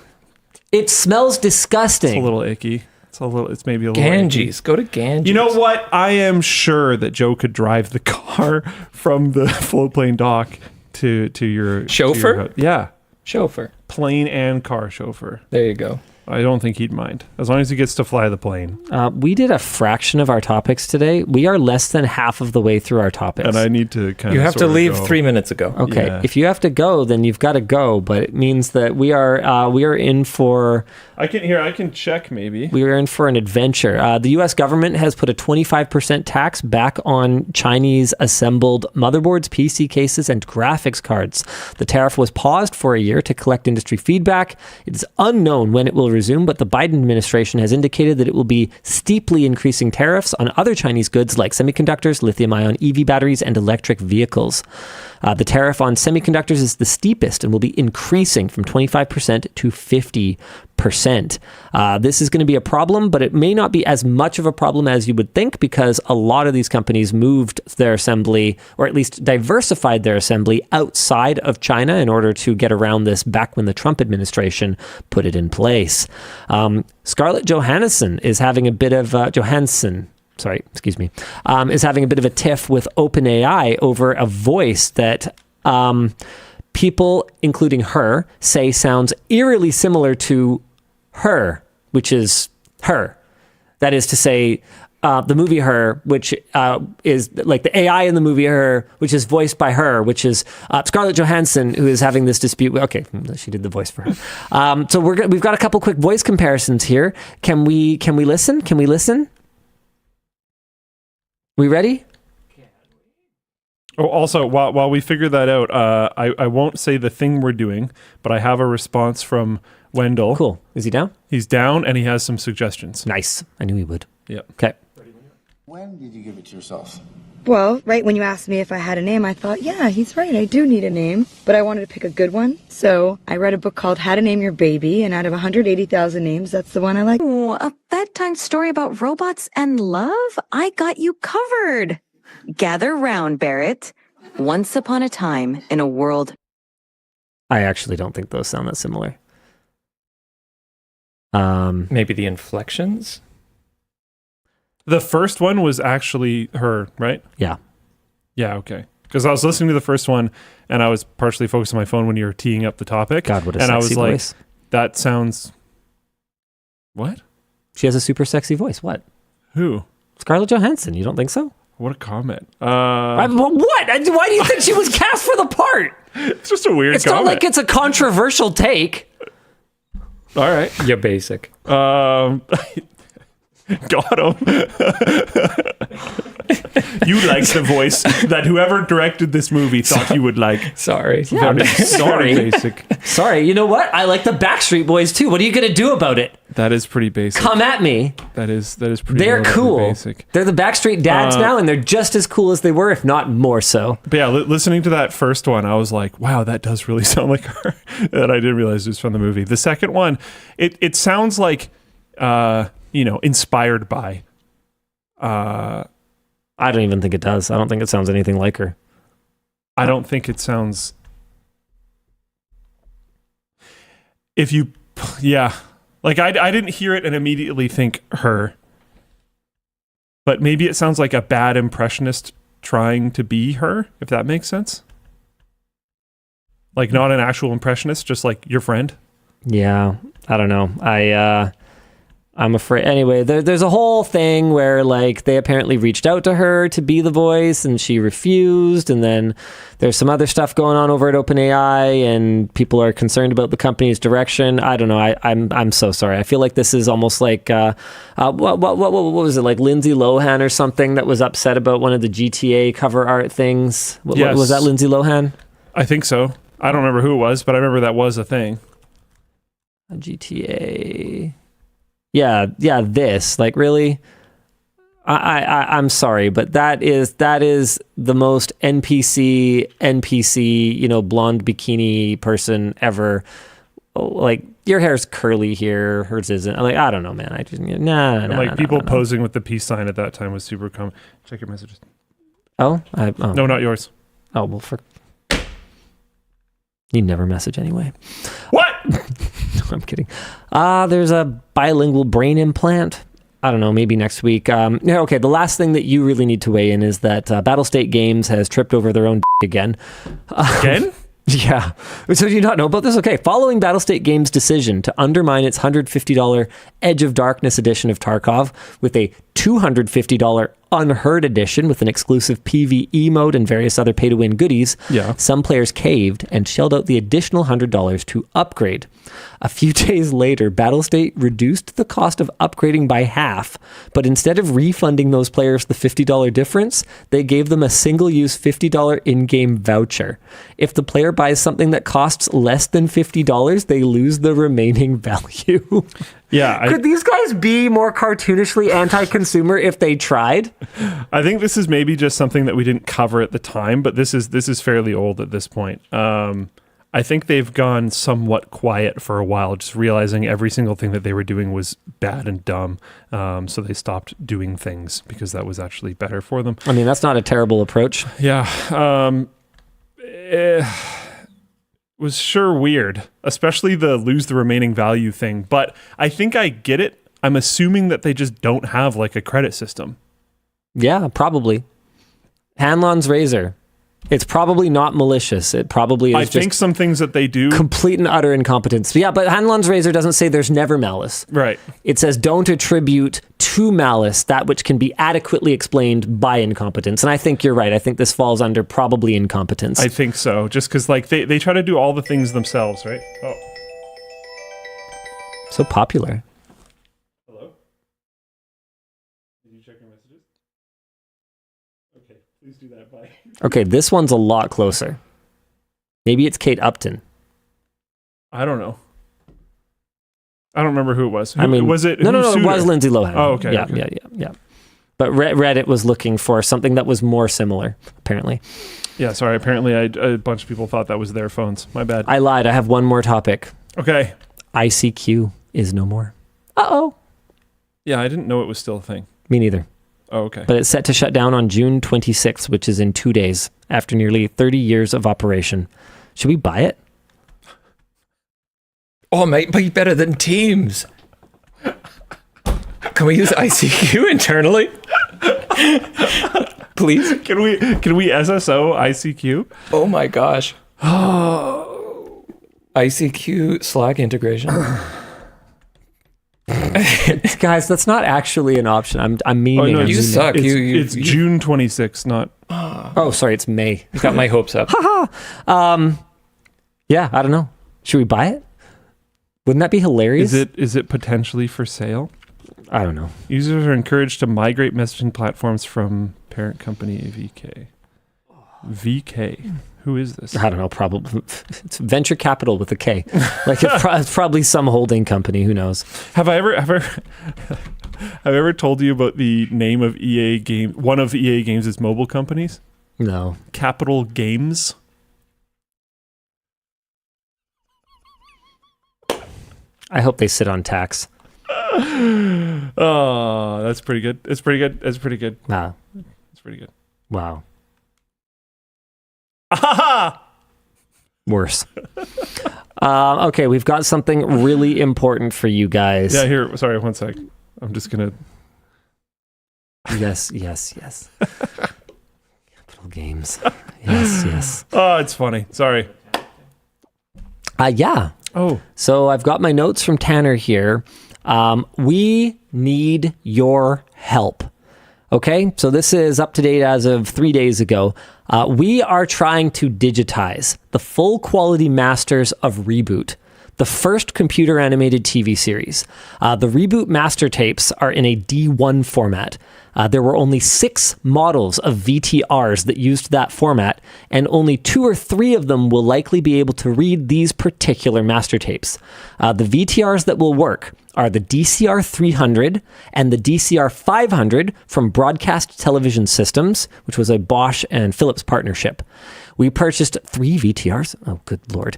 It smells disgusting. It's a little icky. It's maybe a little icky. Ganges. Go to Ganges. You know what? I am sure that Joe could drive the car from the floatplane dock to your Chauffeur? to your- yeah, Chauffeur. plane and car chauffeur. There you go. I don't think he'd mind as long as he gets to fly the plane. We did a fraction of our topics today. We are less than half of the way through our topics. And I need to kind of. You have to leave go. 3 minutes ago. Okay, Yeah. if you have to go, then you've got to go. But it means that we are in for I can check maybe. we are in for an adventure. The U.S. government has put a 25% tax back on Chinese assembled motherboards, PC cases, and graphics cards. The tariff was paused for a year to collect industry feedback. It is unknown when it will resume, but the Biden administration has indicated that it will be steeply increasing tariffs on other Chinese goods like semiconductors, lithium-ion EV batteries, and electric vehicles. The tariff on semiconductors is the steepest and will be increasing from 25% to 50%. This is going to be a problem, but it may not be as much of a problem as you would think because a lot of these companies moved their assembly, or at least diversified their assembly outside of China in order to get around this back when the Trump administration put it in place. Scarlett Johansson is having a bit of is having a bit of a tiff with OpenAI over a voice that people, including her, say sounds eerily similar to her, which is her. That is to say, the movie Her, which is like the AI in the movie Her, which is voiced by her, which is Scarlett Johansson, who is having this dispute. Okay, she did the voice for her. So we've got a couple quick voice comparisons here. Can we listen? Can we listen? We ready? Oh, also, while we figure that out, I won't say the thing we're doing, but I have a response from Wendell. Cool. Is he down? He's down, and he has some suggestions. Nice. I knew he would. Yep. Okay. When did you give it to yourself? Well, right when you asked me if I had a name, I thought, yeah, he's right, I do need a name. But I wanted to pick a good one. So I read a book called How to Name Your Baby, and out of 180,000 names, that's the one I like. Oh, a bedtime story about robots and love? I got you covered. Gather round, Barrett. Once upon a time in a world. I actually don't think those sound that similar. Maybe the inflections? The first one was actually her, right? Yeah. Yeah, okay. Because I was listening to the first one, and I was partially focused on my phone when you were teeing up the topic. God, what a and sexy I was like, voice. that sounds... What? She has a super sexy voice. What? Who? Scarlett Johansson. You don't think so? What a comment. What? Why do you think she was cast for the part? It's just a weird It's comment. not like it's a controversial take. All right. You're basic. Got him. You like the voice that whoever directed this movie thought you would like. Sorry. Yeah, Sorry. Basic. Sorry. You know what? I like the Backstreet Boys too. What are you going to do about it? That is pretty basic. Come at me. That is pretty. They're relatively cool. Basic. They're the Backstreet Dads now, and they're just as cool as they were, if not more so. But yeah, listening to that first one, I was like, wow, that does really sound like her. And I didn't realize it was from the movie. The second one, it sounds like, inspired by. I don't even think it does. I don't think it sounds anything like her. I don't think it sounds. Like I didn't hear it and immediately think her. But maybe it sounds like a bad impressionist trying to be her, if that makes sense. Like not an actual impressionist, just like your friend. Yeah, I don't know. I'm afraid. Anyway, there's a whole thing where like they apparently reached out to her to be the voice and she refused. And then there's some other stuff going on over at OpenAI and people are concerned about the company's direction. I don't know. I'm so sorry. I feel like this is almost like, what was it? Like Lindsay Lohan or something that was upset about one of the GTA cover art things. Yes. Was that Lindsay Lohan? I think so. I don't remember who it was, but I remember that was a thing. A GTA... Yeah, this, like, really? I'm sorry, but that is the most NPC, blonde bikini person ever. Like, your hair's curly here, hers isn't. I'm like, I don't know, man. I just, people posing with the peace sign at that time was super common. Check your messages. Oh? No, not yours. Oh, well, you never message anyway. What? No, I'm kidding. There's a bilingual brain implant. I don't know, maybe next week. Okay, the last thing that you really need to weigh in is that Battlestate Games has tripped over their own again. Again? Yeah. So do you not know about this? Okay. Following Battlestate Games' decision to undermine its $150 Edge of Darkness edition of Tarkov with a $250 Unheard edition with an exclusive PvE mode and various other pay-to-win goodies, some players caved and shelled out the additional $100 to upgrade. A few days later, Battlestate reduced the cost of upgrading by half, but instead of refunding those players the $50 difference, they gave them a single-use $50 in-game voucher. If the player buys something that costs less than $50, they lose the remaining value. Yeah. Could these guys be more cartoonishly anti-consumer if they tried? I think this is maybe just something that we didn't cover at the time, but this is fairly old at this point. I think they've gone somewhat quiet for a while, just realizing every single thing that they were doing was bad and dumb. So they stopped doing things because that was actually better for them. I mean, that's not a terrible approach. Yeah. It was sure weird, especially the lose the remaining value thing. But I think I get it. I'm assuming that they just don't have like a credit system. Yeah, probably. Hanlon's razor. It's probably not malicious. It probably is. I think some things that they do complete and utter incompetence. Yeah, but Hanlon's razor doesn't say there's never malice. Right. It says don't attribute to malice that which can be adequately explained by incompetence. And I think you're right. I think this falls under probably incompetence. I think so. Just because like they try to do all the things themselves, right? Oh. So popular. Hello? Did you check your messages? Okay, please do that. Bye. Okay, this one's a lot closer. Maybe it's Kate Upton. I don't know. I don't remember who it was. I mean, was it? No, it was Lindsay Lohan. Oh, okay. Yeah, okay. Yeah. But Reddit was looking for something that was more similar, apparently. Yeah, sorry. Apparently, a bunch of people thought that was their phones. My bad. I lied. I have one more topic. Okay. ICQ is no more. Uh-oh. Yeah, I didn't know it was still a thing. Me neither. Oh, okay. But it's set to shut down on June 26th, which is in 2 days, after nearly 30 years of operation. Should we buy it? Oh, it might be better than Teams. Can we use ICQ internally? Please? Can we SSO ICQ? Oh my gosh. ICQ Slack integration. Guys, that's not actually an option. I'm meaning. Oh, no, you suck. It's June 26th, not. Oh, sorry, it's May. You got my hopes up. Yeah, I don't know. Should we buy it? Wouldn't that be hilarious? Is it potentially for sale? I don't know. Users are encouraged to migrate messaging platforms from parent company VK. VK. Who is this? I don't know. Probably it's venture capital with a K. Like it's probably some holding company. Who knows? Have I ever told you about the name of EA game? One of EA Games' mobile companies. No. Capital Games. I hope they sit on tax. Oh, that's pretty good. It's pretty good. It's pretty good. Wow. It's pretty good. Wow. Ah! Worse. Okay, we've got something really important for you guys. Yeah, here. Sorry, one sec. I'm just gonna. Yes. Capital Games. Yes. Oh, it's funny. Sorry. Yeah. Oh. So I've got my notes from Tanner here. We need your help. Okay, so this is up to date as of 3 days ago. We are trying to digitize the full quality masters of ReBoot, the first computer animated TV series. The ReBoot master tapes are in a D1 format. There were only 6 models of VTRs that used that format, and only 2 or 3 of them will likely be able to read these particular master tapes. The VTRs that will work are the DCR 300 and the DCR 500 from Broadcast Television Systems, which was a Bosch and Philips partnership. We purchased 3 VTRs. Oh, good Lord.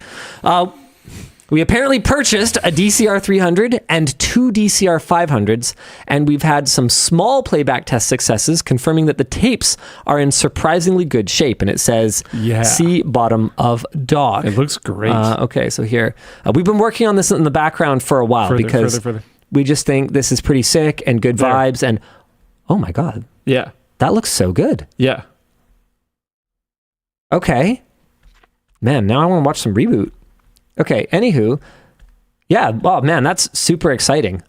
We apparently purchased a DCR 300 and 2 DCR 500s, and we've had some small playback test successes confirming that the tapes are in surprisingly good shape. And it says, see bottom of dock. It looks great. Okay, so here. We've been working on this in the background for a while because we just think this is pretty sick and good vibes. And oh my God. Yeah. That looks so good. Yeah. Okay. Man, now I want to watch some ReBoot. Okay, anywho, yeah, oh man, that's super exciting.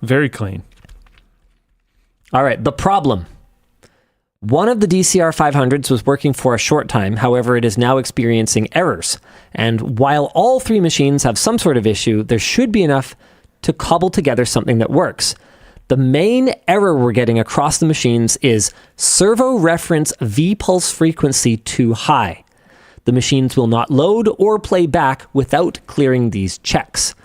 Very clean. All right, the problem. One of the DCR 500s was working for a short time, however, it is now experiencing errors. And while all 3 machines have some sort of issue, there should be enough to cobble together something that works. The main error we're getting across the machines is servo reference V-pulse frequency too high. The machines will not load or play back without clearing these checks.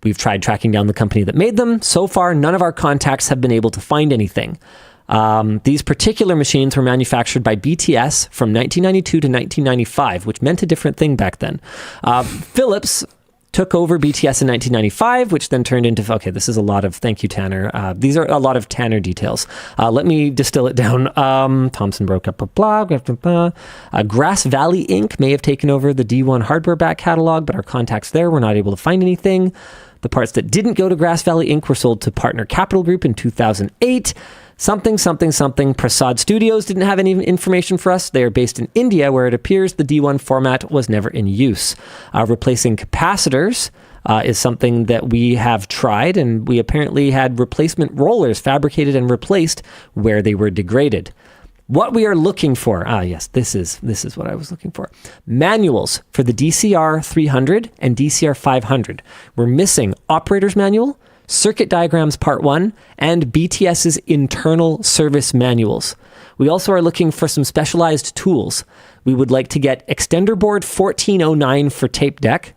We've tried tracking down the company that made them. So far, none of our contacts have been able to find anything. These particular machines were manufactured by BTS from 1992 to 1995, which meant a different thing back then. Philips took over BTS in 1995, which then turned into, okay, this is a lot of, thank you, Tanner. These are a lot of Tanner details. Let me distill it down. Thomson broke up, blah, blah, blah, blah. Grass Valley Inc. may have taken over the D1 hardware back catalog, but our contacts there were not able to find anything. The parts that didn't go to Grass Valley Inc. were sold to Partner Capital Group in 2008. Something. Prasad Studios didn't have any information for us. They are based in India, where it appears the D1 format was never in use. Replacing capacitors is something that we have tried, and we apparently had replacement rollers fabricated and replaced where they were degraded. What we are looking for, yes, this is what I was looking for. Manuals for the DCR 300 and DCR 500. We're missing operator's manual, circuit diagrams part 1, and BTS's internal service manuals. We also are looking for some specialized tools. We would like to get extender board 1409 for tape deck,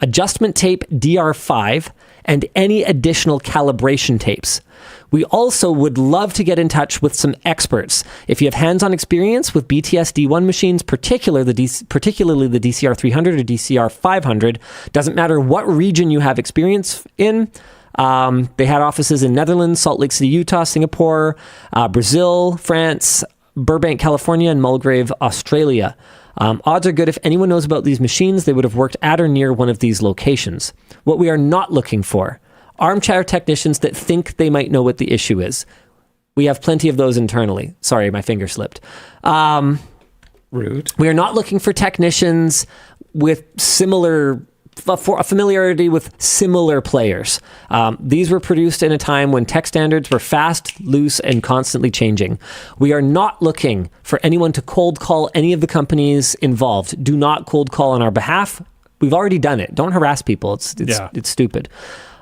adjustment tape DR5, and any additional calibration tapes. We also would love to get in touch with some experts. If you have hands-on experience with BTS D1 machines, particularly the DCR 300 or DCR 500, doesn't matter what region you have experience in. They had offices in Netherlands, Salt Lake City, Utah, Singapore, Brazil, France, Burbank, California, and Mulgrave, Australia. Odds are good if anyone knows about these machines, they would have worked at or near one of these locations. What we are not looking for, armchair technicians that think they might know what the issue is. We have plenty of those internally. Sorry, my finger slipped. Rude. We are not looking for technicians with for a familiarity with similar players. These were produced in a time when tech standards were fast, loose, and constantly changing. We are not looking for anyone to cold call any of the companies involved. Do not cold call on our behalf. We've already done it. Don't harass people. It's stupid.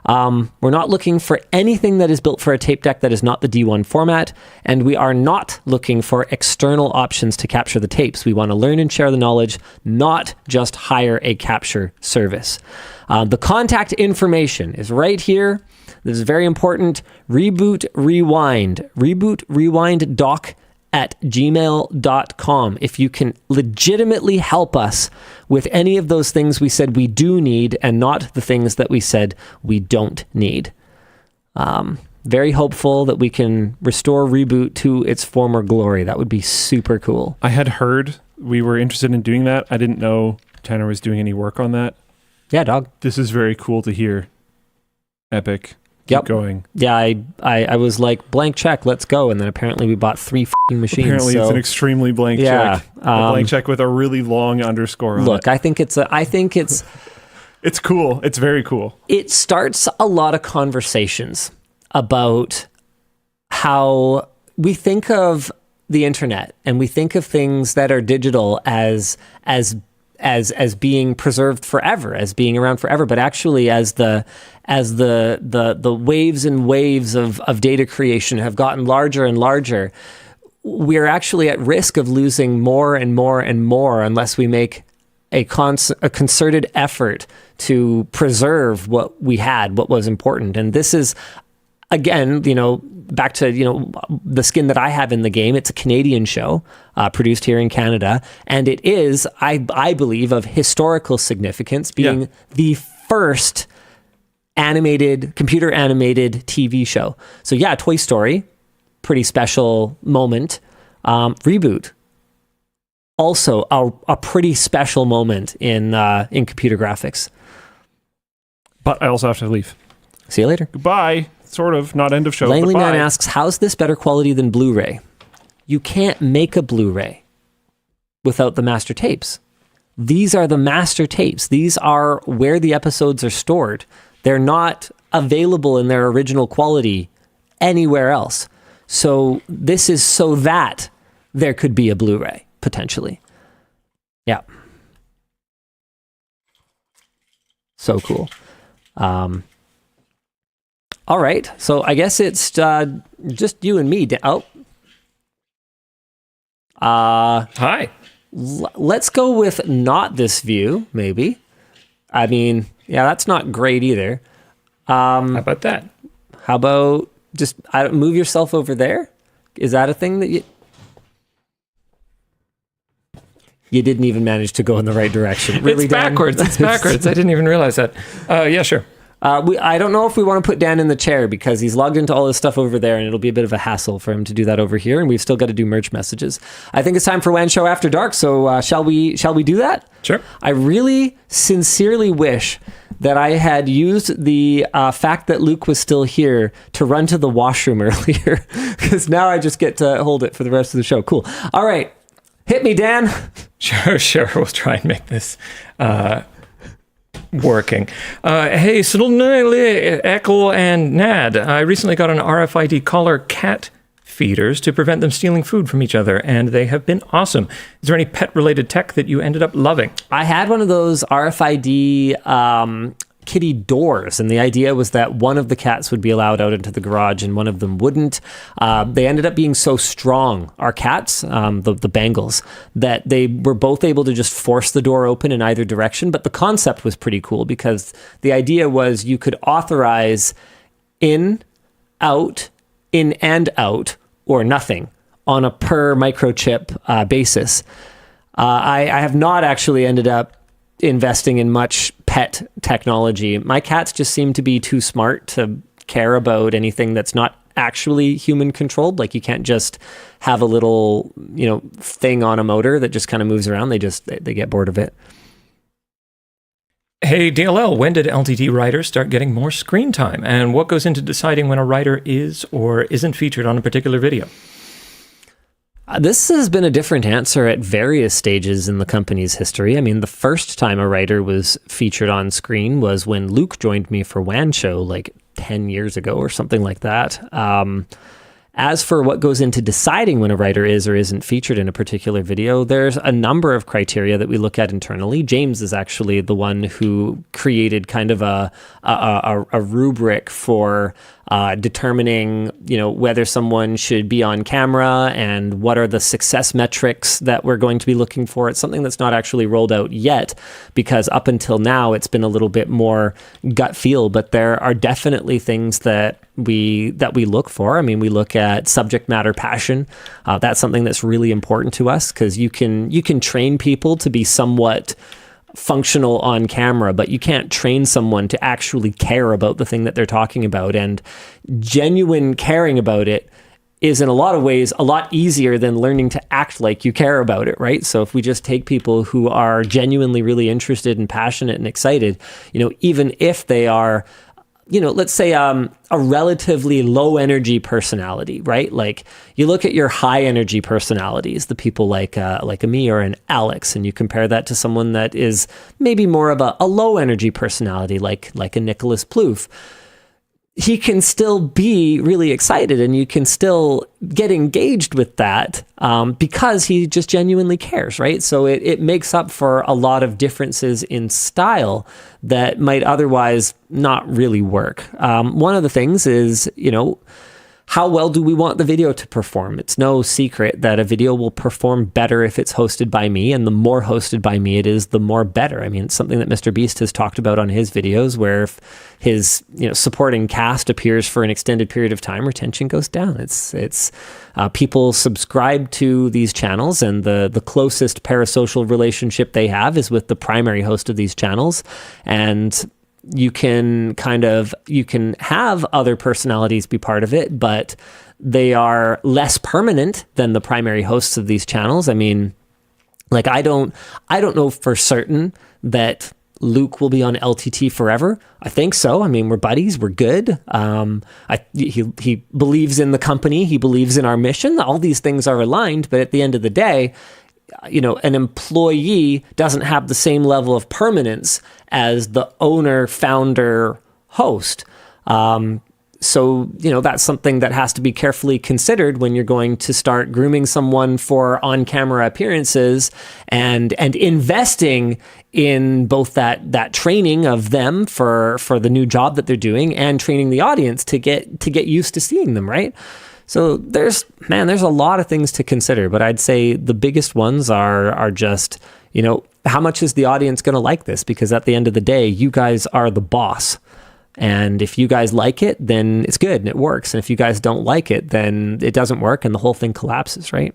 We're not looking for anything that is built for a tape deck that is not the D1 format, and we are not looking for external options to capture the tapes. We want to learn and share the knowledge, not just hire a capture service. The contact information is right here. This is very important. ReBoot Rewind doc at gmail.com. If you can legitimately help us with any of those things we said we do need and not the things that we said we don't need. Very hopeful that we can restore ReBoot to its former glory. That would be super cool. I had heard we were interested in doing that. I didn't know Tanner was doing any work on that. Yeah, dog. This is very cool to hear. Epic. Keep going. Yeah, I was like, blank check, let's go. And then apparently we bought 3 f***ing machines. Apparently it's an extremely blank check. A blank check with a really long underscore on it. Look, I think it's It's cool. It's very cool. It starts a lot of conversations about how we think of the internet and we think of things that are digital as being preserved forever, as being around forever, but actually as the waves and waves of data creation have gotten larger and larger, we're actually at risk of losing more and more and more unless we make a concerted effort to preserve what we had, what was important. And this is, again, back to, the skin that I have in the game. It's a Canadian show produced here in Canada. And it is, I believe, of historical significance, being the first computer animated TV show. So yeah, Toy Story, pretty special moment. ReBoot, also a pretty special moment in computer graphics. But I also have to leave. See you later. Goodbye. Sort of, not end of show. Langley Man asks, how's this better quality than Blu-ray? You can't make a Blu-ray without the master tapes. These are the master tapes. These are where the episodes are stored. They're not available in their original quality anywhere else. So this is so that there could be a Blu-ray, potentially. Yeah. So cool. All right, so I guess it's just you and me. Hi. Let's go with not this view, maybe. I mean, yeah, that's not great either. How about that? How about just move yourself over there? Is that a thing that you didn't even manage to go in the right direction? Really, it's backwards. It's backwards. I didn't even realize that. Yeah, sure. I don't know if we want to put Dan in the chair because he's logged into all his stuff over there and it'll be a bit of a hassle for him to do that over here, and we've still got to do merch messages. I think it's time for WAN Show After Dark, so shall we do that? Sure. I really sincerely wish that I had used the fact that Luke was still here to run to the washroom earlier, because now I just get to hold it for the rest of the show. Cool. All right. Hit me, Dan. Sure. We'll try and make this working. Hey, Echo and Nad, I recently got an RFID collar cat feeders to prevent them stealing food from each other, and they have been awesome. Is there any pet-related tech that you ended up loving? I had one of those RFID kitty doors, and the idea was that one of the cats would be allowed out into the garage and one of them wouldn't. They ended up being so strong, our cats, the Bengals, that they were both able to just force the door open in either direction. But the concept was pretty cool because the idea was you could authorize in and out, or nothing on a per microchip basis. I have not actually ended up investing in much pet technology. My cats just seem to be too smart to care about anything that's not actually human controlled. Like, you can't just have a little, thing on a motor that just kind of moves around. They get bored of it. Hey, DLL, when did LTT writers start getting more screen time? And what goes into deciding when a writer is or isn't featured on a particular video? This has been a different answer at various stages in the company's history. I mean, the first time a writer was featured on screen was when Luke joined me for WAN Show like 10 years ago or something like that. As for what goes into deciding when a writer is or isn't featured in a particular video, there's a number of criteria that we look at internally. James is actually the one who created kind of a rubric for determining, whether someone should be on camera and what are the success metrics that we're going to be looking for. It's something that's not actually rolled out yet because up until now it's been a little bit more gut feel, but there are definitely things that we look for. I mean, we look at subject matter passion. That's something that's really important to us because you can train people to be somewhat functional on camera, but you can't train someone to actually care about the thing that they're talking about. And genuine caring about it is in a lot of ways a lot easier than learning to act like you care about it, right? So if we just take people who are genuinely really interested and passionate and excited, even if they are let's say a relatively low energy personality, right? Like you look at your high energy personalities, the people like a me or an Alex, and you compare that to someone that is maybe more of a low energy personality, like a Nicholas Plouffe. He can still be really excited and you can still get engaged with that because he just genuinely cares, right? So it makes up for a lot of differences in style that might otherwise not really work. One of the things is, how well do we want the video to perform? It's no secret that a video will perform better if it's hosted by me, and the more hosted by me it is, the more better. I mean, it's something that MrBeast has talked about on his videos, where if his supporting cast appears for an extended period of time, retention goes down. It's people subscribe to these channels, and the closest parasocial relationship they have is with the primary host of these channels, and you can have other personalities be part of it, but they are less permanent than the primary hosts of these channels. I mean, like I don't know for certain that Luke will be on LTT forever. I think so. I mean, we're buddies. We're good. He believes in the company. He believes in our mission. All these things are aligned, but at the end of the day, an employee doesn't have the same level of permanence as the owner, founder, host. So, that's something that has to be carefully considered when you're going to start grooming someone for on-camera appearances and investing in both that training of them for the new job that they're doing and training the audience to get used to seeing them, right? So there's a lot of things to consider, but I'd say the biggest ones are just, how much is the audience going to like this? Because at the end of the day, you guys are the boss. And if you guys like it, then it's good and it works. And if you guys don't like it, then it doesn't work and the whole thing collapses, right?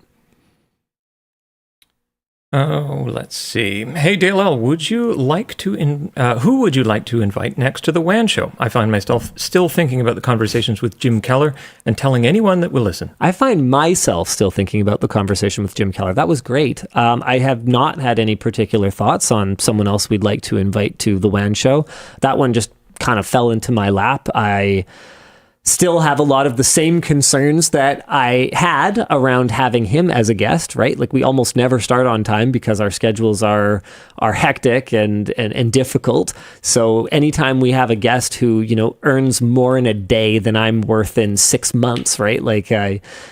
Oh, let's see. Hey, Dale L., who would you like to invite next to the WAN Show? I find myself still thinking about the conversations with Jim Keller and telling anyone that will listen. I find myself still thinking about the conversation with Jim Keller. That was great. I have not had any particular thoughts on someone else we'd like to invite to the WAN Show. That one just kind of fell into my lap. I still have a lot of the same concerns that I had around having him as a guest, right? Like we almost never start on time because our schedules are hectic and difficult. So anytime we have a guest who, earns more in a day than I'm worth in 6 months, right?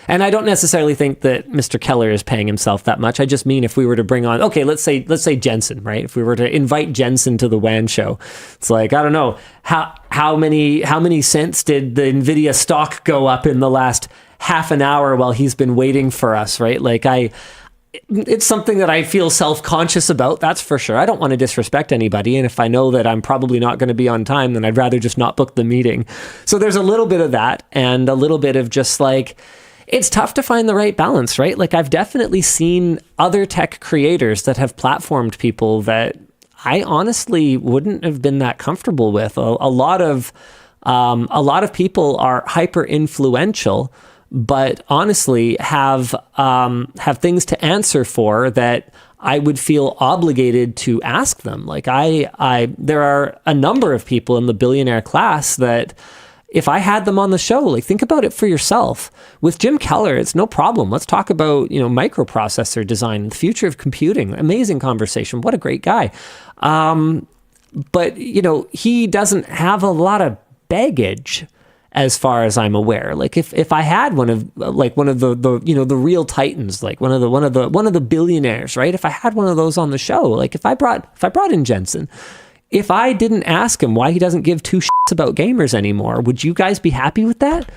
And I don't necessarily think that Mr. Keller is paying himself that much. I just mean if we were to bring on, okay, let's say Jensen, right? If we were to invite Jensen to the WAN Show, it's like, I don't know, how many cents did the NVIDIA stock go up in the last half an hour while he's been waiting for us, right? It's something that I feel self-conscious about, that's for sure. I don't want to disrespect anybody, and if I know that I'm probably not going to be on time, then I'd rather just not book the meeting. So there's a little bit of that, and a little bit of just it's tough to find the right balance, right? I've definitely seen other tech creators that have platformed people that I honestly wouldn't have been that comfortable with. A lot of people are hyper influential, but honestly have things to answer for that I would feel obligated to ask them. There are a number of people in the billionaire class that if I had them on the show, think about it for yourself. With Jim Keller, it's no problem. Let's talk about, microprocessor design, the future of computing. Amazing conversation. What a great guy. But, he doesn't have a lot of baggage as far as I'm aware. If I had one of the real titans, one of the billionaires, right? If I had one of those on the show, if I brought in Jensen, if I didn't ask him why he doesn't give two shits about gamers anymore, would you guys be happy with that?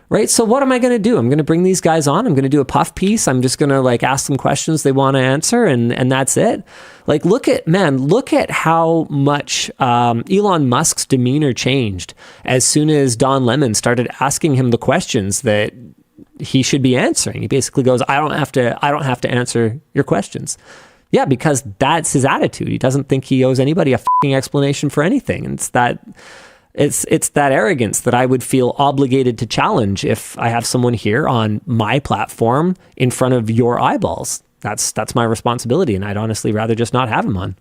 Right? So what am I going to do? I'm going to bring these guys on. I'm going to do a puff piece. I'm just going to ask them questions they want to answer, and that's it. Look at how much Elon Musk's demeanor changed as soon as Don Lemon started asking him the questions that he should be answering. He basically goes, I don't have to answer your questions. Yeah, because that's his attitude. He doesn't think he owes anybody a fucking explanation for anything. And it's that arrogance that I would feel obligated to challenge if I have someone here on my platform in front of your eyeballs. That's my responsibility, and I'd honestly rather just not have him on.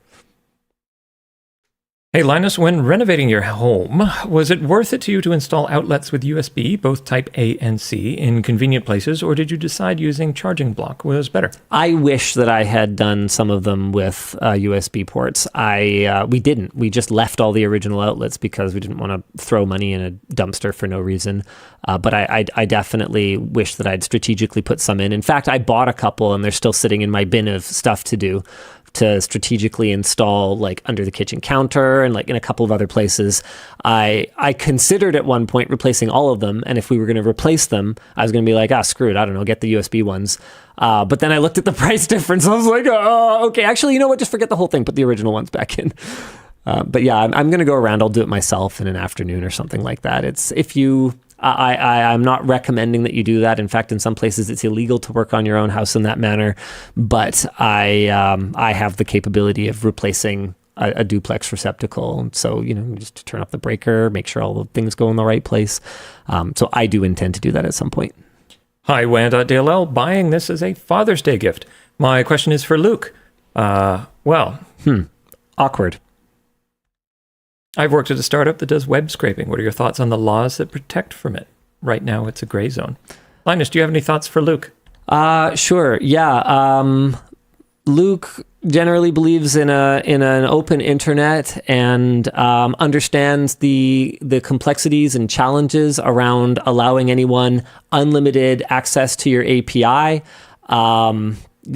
Hey, Linus, when renovating your home, was it worth it to you to install outlets with USB, both type A and C, in convenient places, or did you decide using charging block was better? I wish that I had done some of them with USB ports. We didn't. We just left all the original outlets because we didn't want to throw money in a dumpster for no reason. But I definitely wish that I'd strategically put some in. In fact, I bought a couple, and they're still sitting in my bin of stuff to do, to strategically install like under the kitchen counter and like in a couple of other places. I considered at one point replacing all of them, and if we were going to replace them, I was going to be like, screw it, I don't know, get the USB ones. But then I looked at the price difference. I was like, okay, actually, you know what? Just forget the whole thing. Put the original ones back in. But yeah, I'm going to go around. I'll do it myself in an afternoon or something like that. I'm not recommending that you do that. In fact, in some places, it's illegal to work on your own house in that manner. But I have the capability of replacing a duplex receptacle. So, just to turn up the breaker, make sure all the things go in the right place. So I do intend to do that at some point. Hi, WAN.dll, buying this as a Father's Day gift. My question is for Luke. Awkward. I've worked at a startup that does web scraping. What are your thoughts on the laws that protect from it? Right now, it's a gray zone. Linus, do you have any thoughts for Luke? Sure. Yeah. Luke generally believes in an open internet and understands the complexities and challenges around allowing anyone unlimited access to your API.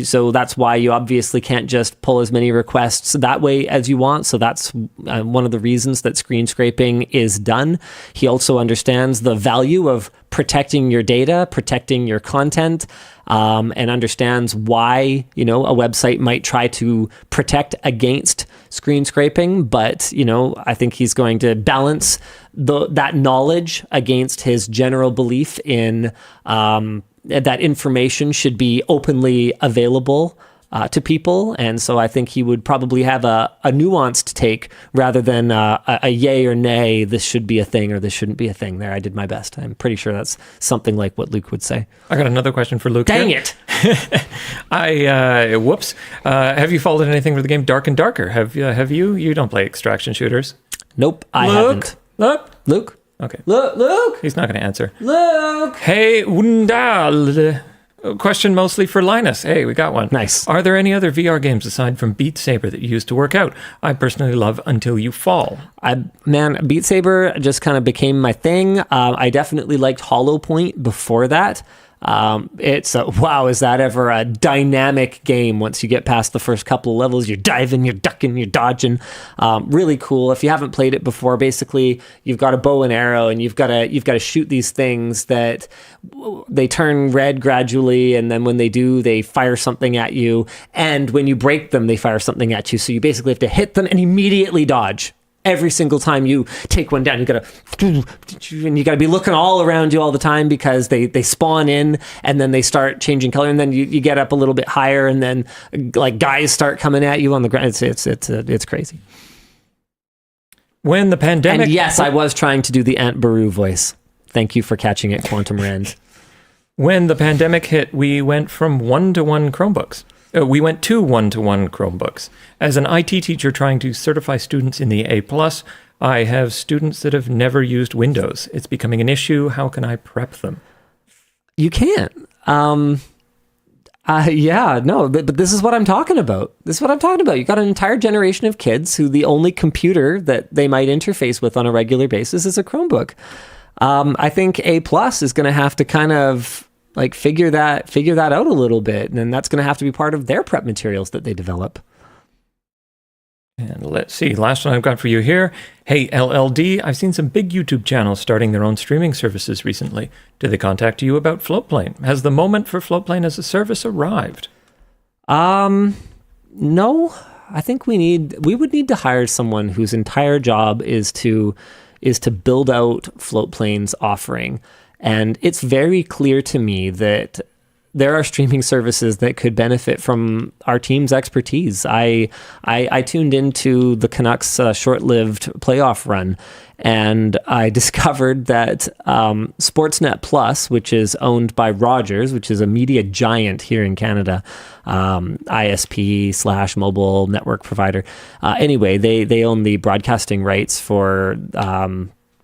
So that's why you obviously can't just pull as many requests that way as you want. So that's one of the reasons that screen scraping is done. He also understands the value of protecting your data, protecting your content, and understands why, a website might try to protect against screen scraping. But, I think he's going to balance that knowledge against his general belief in that information should be openly available to people. And so I think he would probably have a nuanced take rather than a yay or nay, this should be a thing or this shouldn't be a thing. There, I did my best. I'm pretty sure that's something like what Luke would say. I got another question for Luke. Dang it! Whoops. Have you followed anything for the game Dark and Darker? Have you? You don't play extraction shooters. Nope, I haven't. Luke? Okay. Luke? He's not going to answer. Luke! Hey, Undal. Question mostly for Linus. Hey, we got one. Nice. Are there any other VR games aside from Beat Saber that you use to work out? I personally love Until You Fall. Beat Saber just kind of became my thing. I definitely liked Hollow Point before that. Is that ever a dynamic game? Once you get past the first couple of levels, you're diving, you're ducking, you're dodging. Really cool. If you haven't played it before, basically you've got a bow and arrow, and you've got to shoot these things that they turn red gradually, and then when they do, they fire something at you, and when you break them, they fire something at you. So you basically have to hit them and immediately dodge. Every single time you take one down, you gotta be looking all around you all the time because they spawn in and then they start changing color, and then you get up a little bit higher, and then like guys start coming at you on the ground. It's crazy. When the pandemic, and yes, I was trying to do the Aunt Beru voice. Thank you for catching it, Quantum Rand. When the pandemic hit, we went from one-to-one Chromebooks. We went to one-to-one Chromebooks. As an IT teacher trying to certify students in the A+, I have students that have never used Windows. It's becoming an issue. How can I prep them? You can't. But this is what I'm talking about. You got an entire generation of kids who the only computer that they might interface with on a regular basis is a Chromebook. I think A+ is going to have to kind of like figure that out a little bit, and then that's going to have to be part of their prep materials that they develop. And let's see, last one I've got for you here. Hey, LLD, I've seen some big YouTube channels starting their own streaming services recently. Did they contact you about Floatplane? Has the moment for Floatplane as a service arrived? No. I think we would need to hire someone whose entire job is to build out Floatplane's offering. And it's very clear to me that there are streaming services that could benefit from our team's expertise. I tuned into the Canucks' short-lived playoff run, and I discovered that Sportsnet Plus, which is owned by Rogers, which is a media giant here in Canada, ISP/mobile network provider. Anyway, they own the broadcasting rights for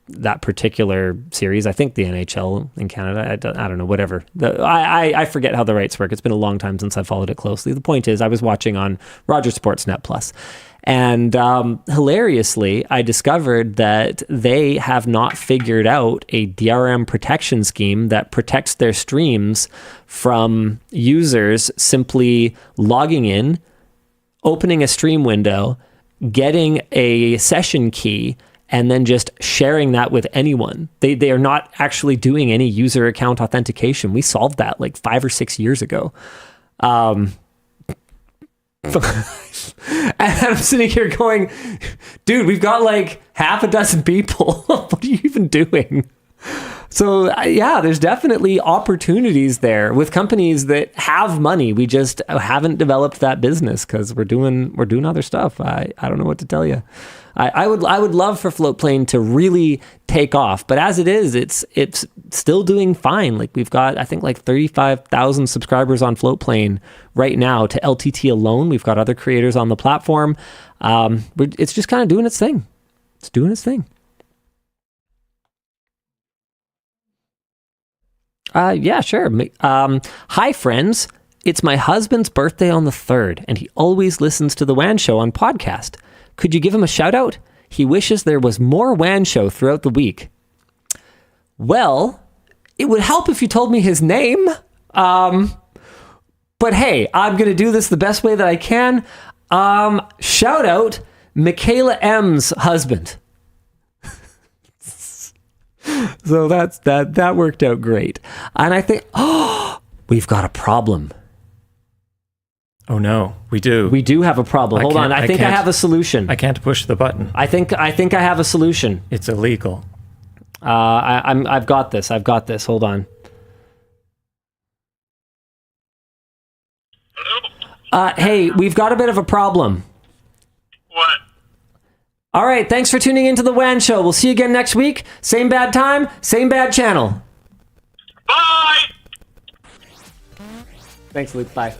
that particular series. I think the NHL in Canada. I don't know, whatever. I forget how the rights work. It's been a long time since I followed it closely. The point is, I was watching on Rogers Sportsnet Plus. And hilariously, I discovered that they have not figured out a DRM protection scheme that protects their streams from users simply logging in, opening a stream window, getting a session key, and then just sharing that with anyone. They are not actually doing any user account authentication. We solved that like 5 or 6 years ago. And I'm sitting here going, dude, we've got like half a dozen people. What are you even doing? So yeah, there's definitely opportunities there with companies that have money. We just haven't developed that business because we're doing other stuff. I don't know what to tell you. I would love for Floatplane to really take off, but as it is, it's still doing fine. Like we've got, I think, like 35,000 subscribers on Floatplane right now to LTT alone. We've got other creators on the platform. It's just kind of doing its thing. It's doing its thing. Yeah, sure. Hi, friends. It's my husband's birthday on the 3rd, and he always listens to the WAN Show on podcast. Could you give him a shout out? He wishes there was more WAN Show throughout the week. Well, it would help if you told me his name. But hey, I'm going to do this the best way that I can. Shout out Michaela M's husband. So that worked out great. And I think, we've got a problem. Oh no, we do. We do have a problem. Hold on, I think I have a solution. I can't push the button. I think I have a solution. It's illegal. I've got this. Hold on. Hey, we've got a bit of a problem. What? All right, thanks for tuning into the WAN Show. We'll see you again next week. Same bad time, same bad channel. Bye! Thanks, Luke. Bye.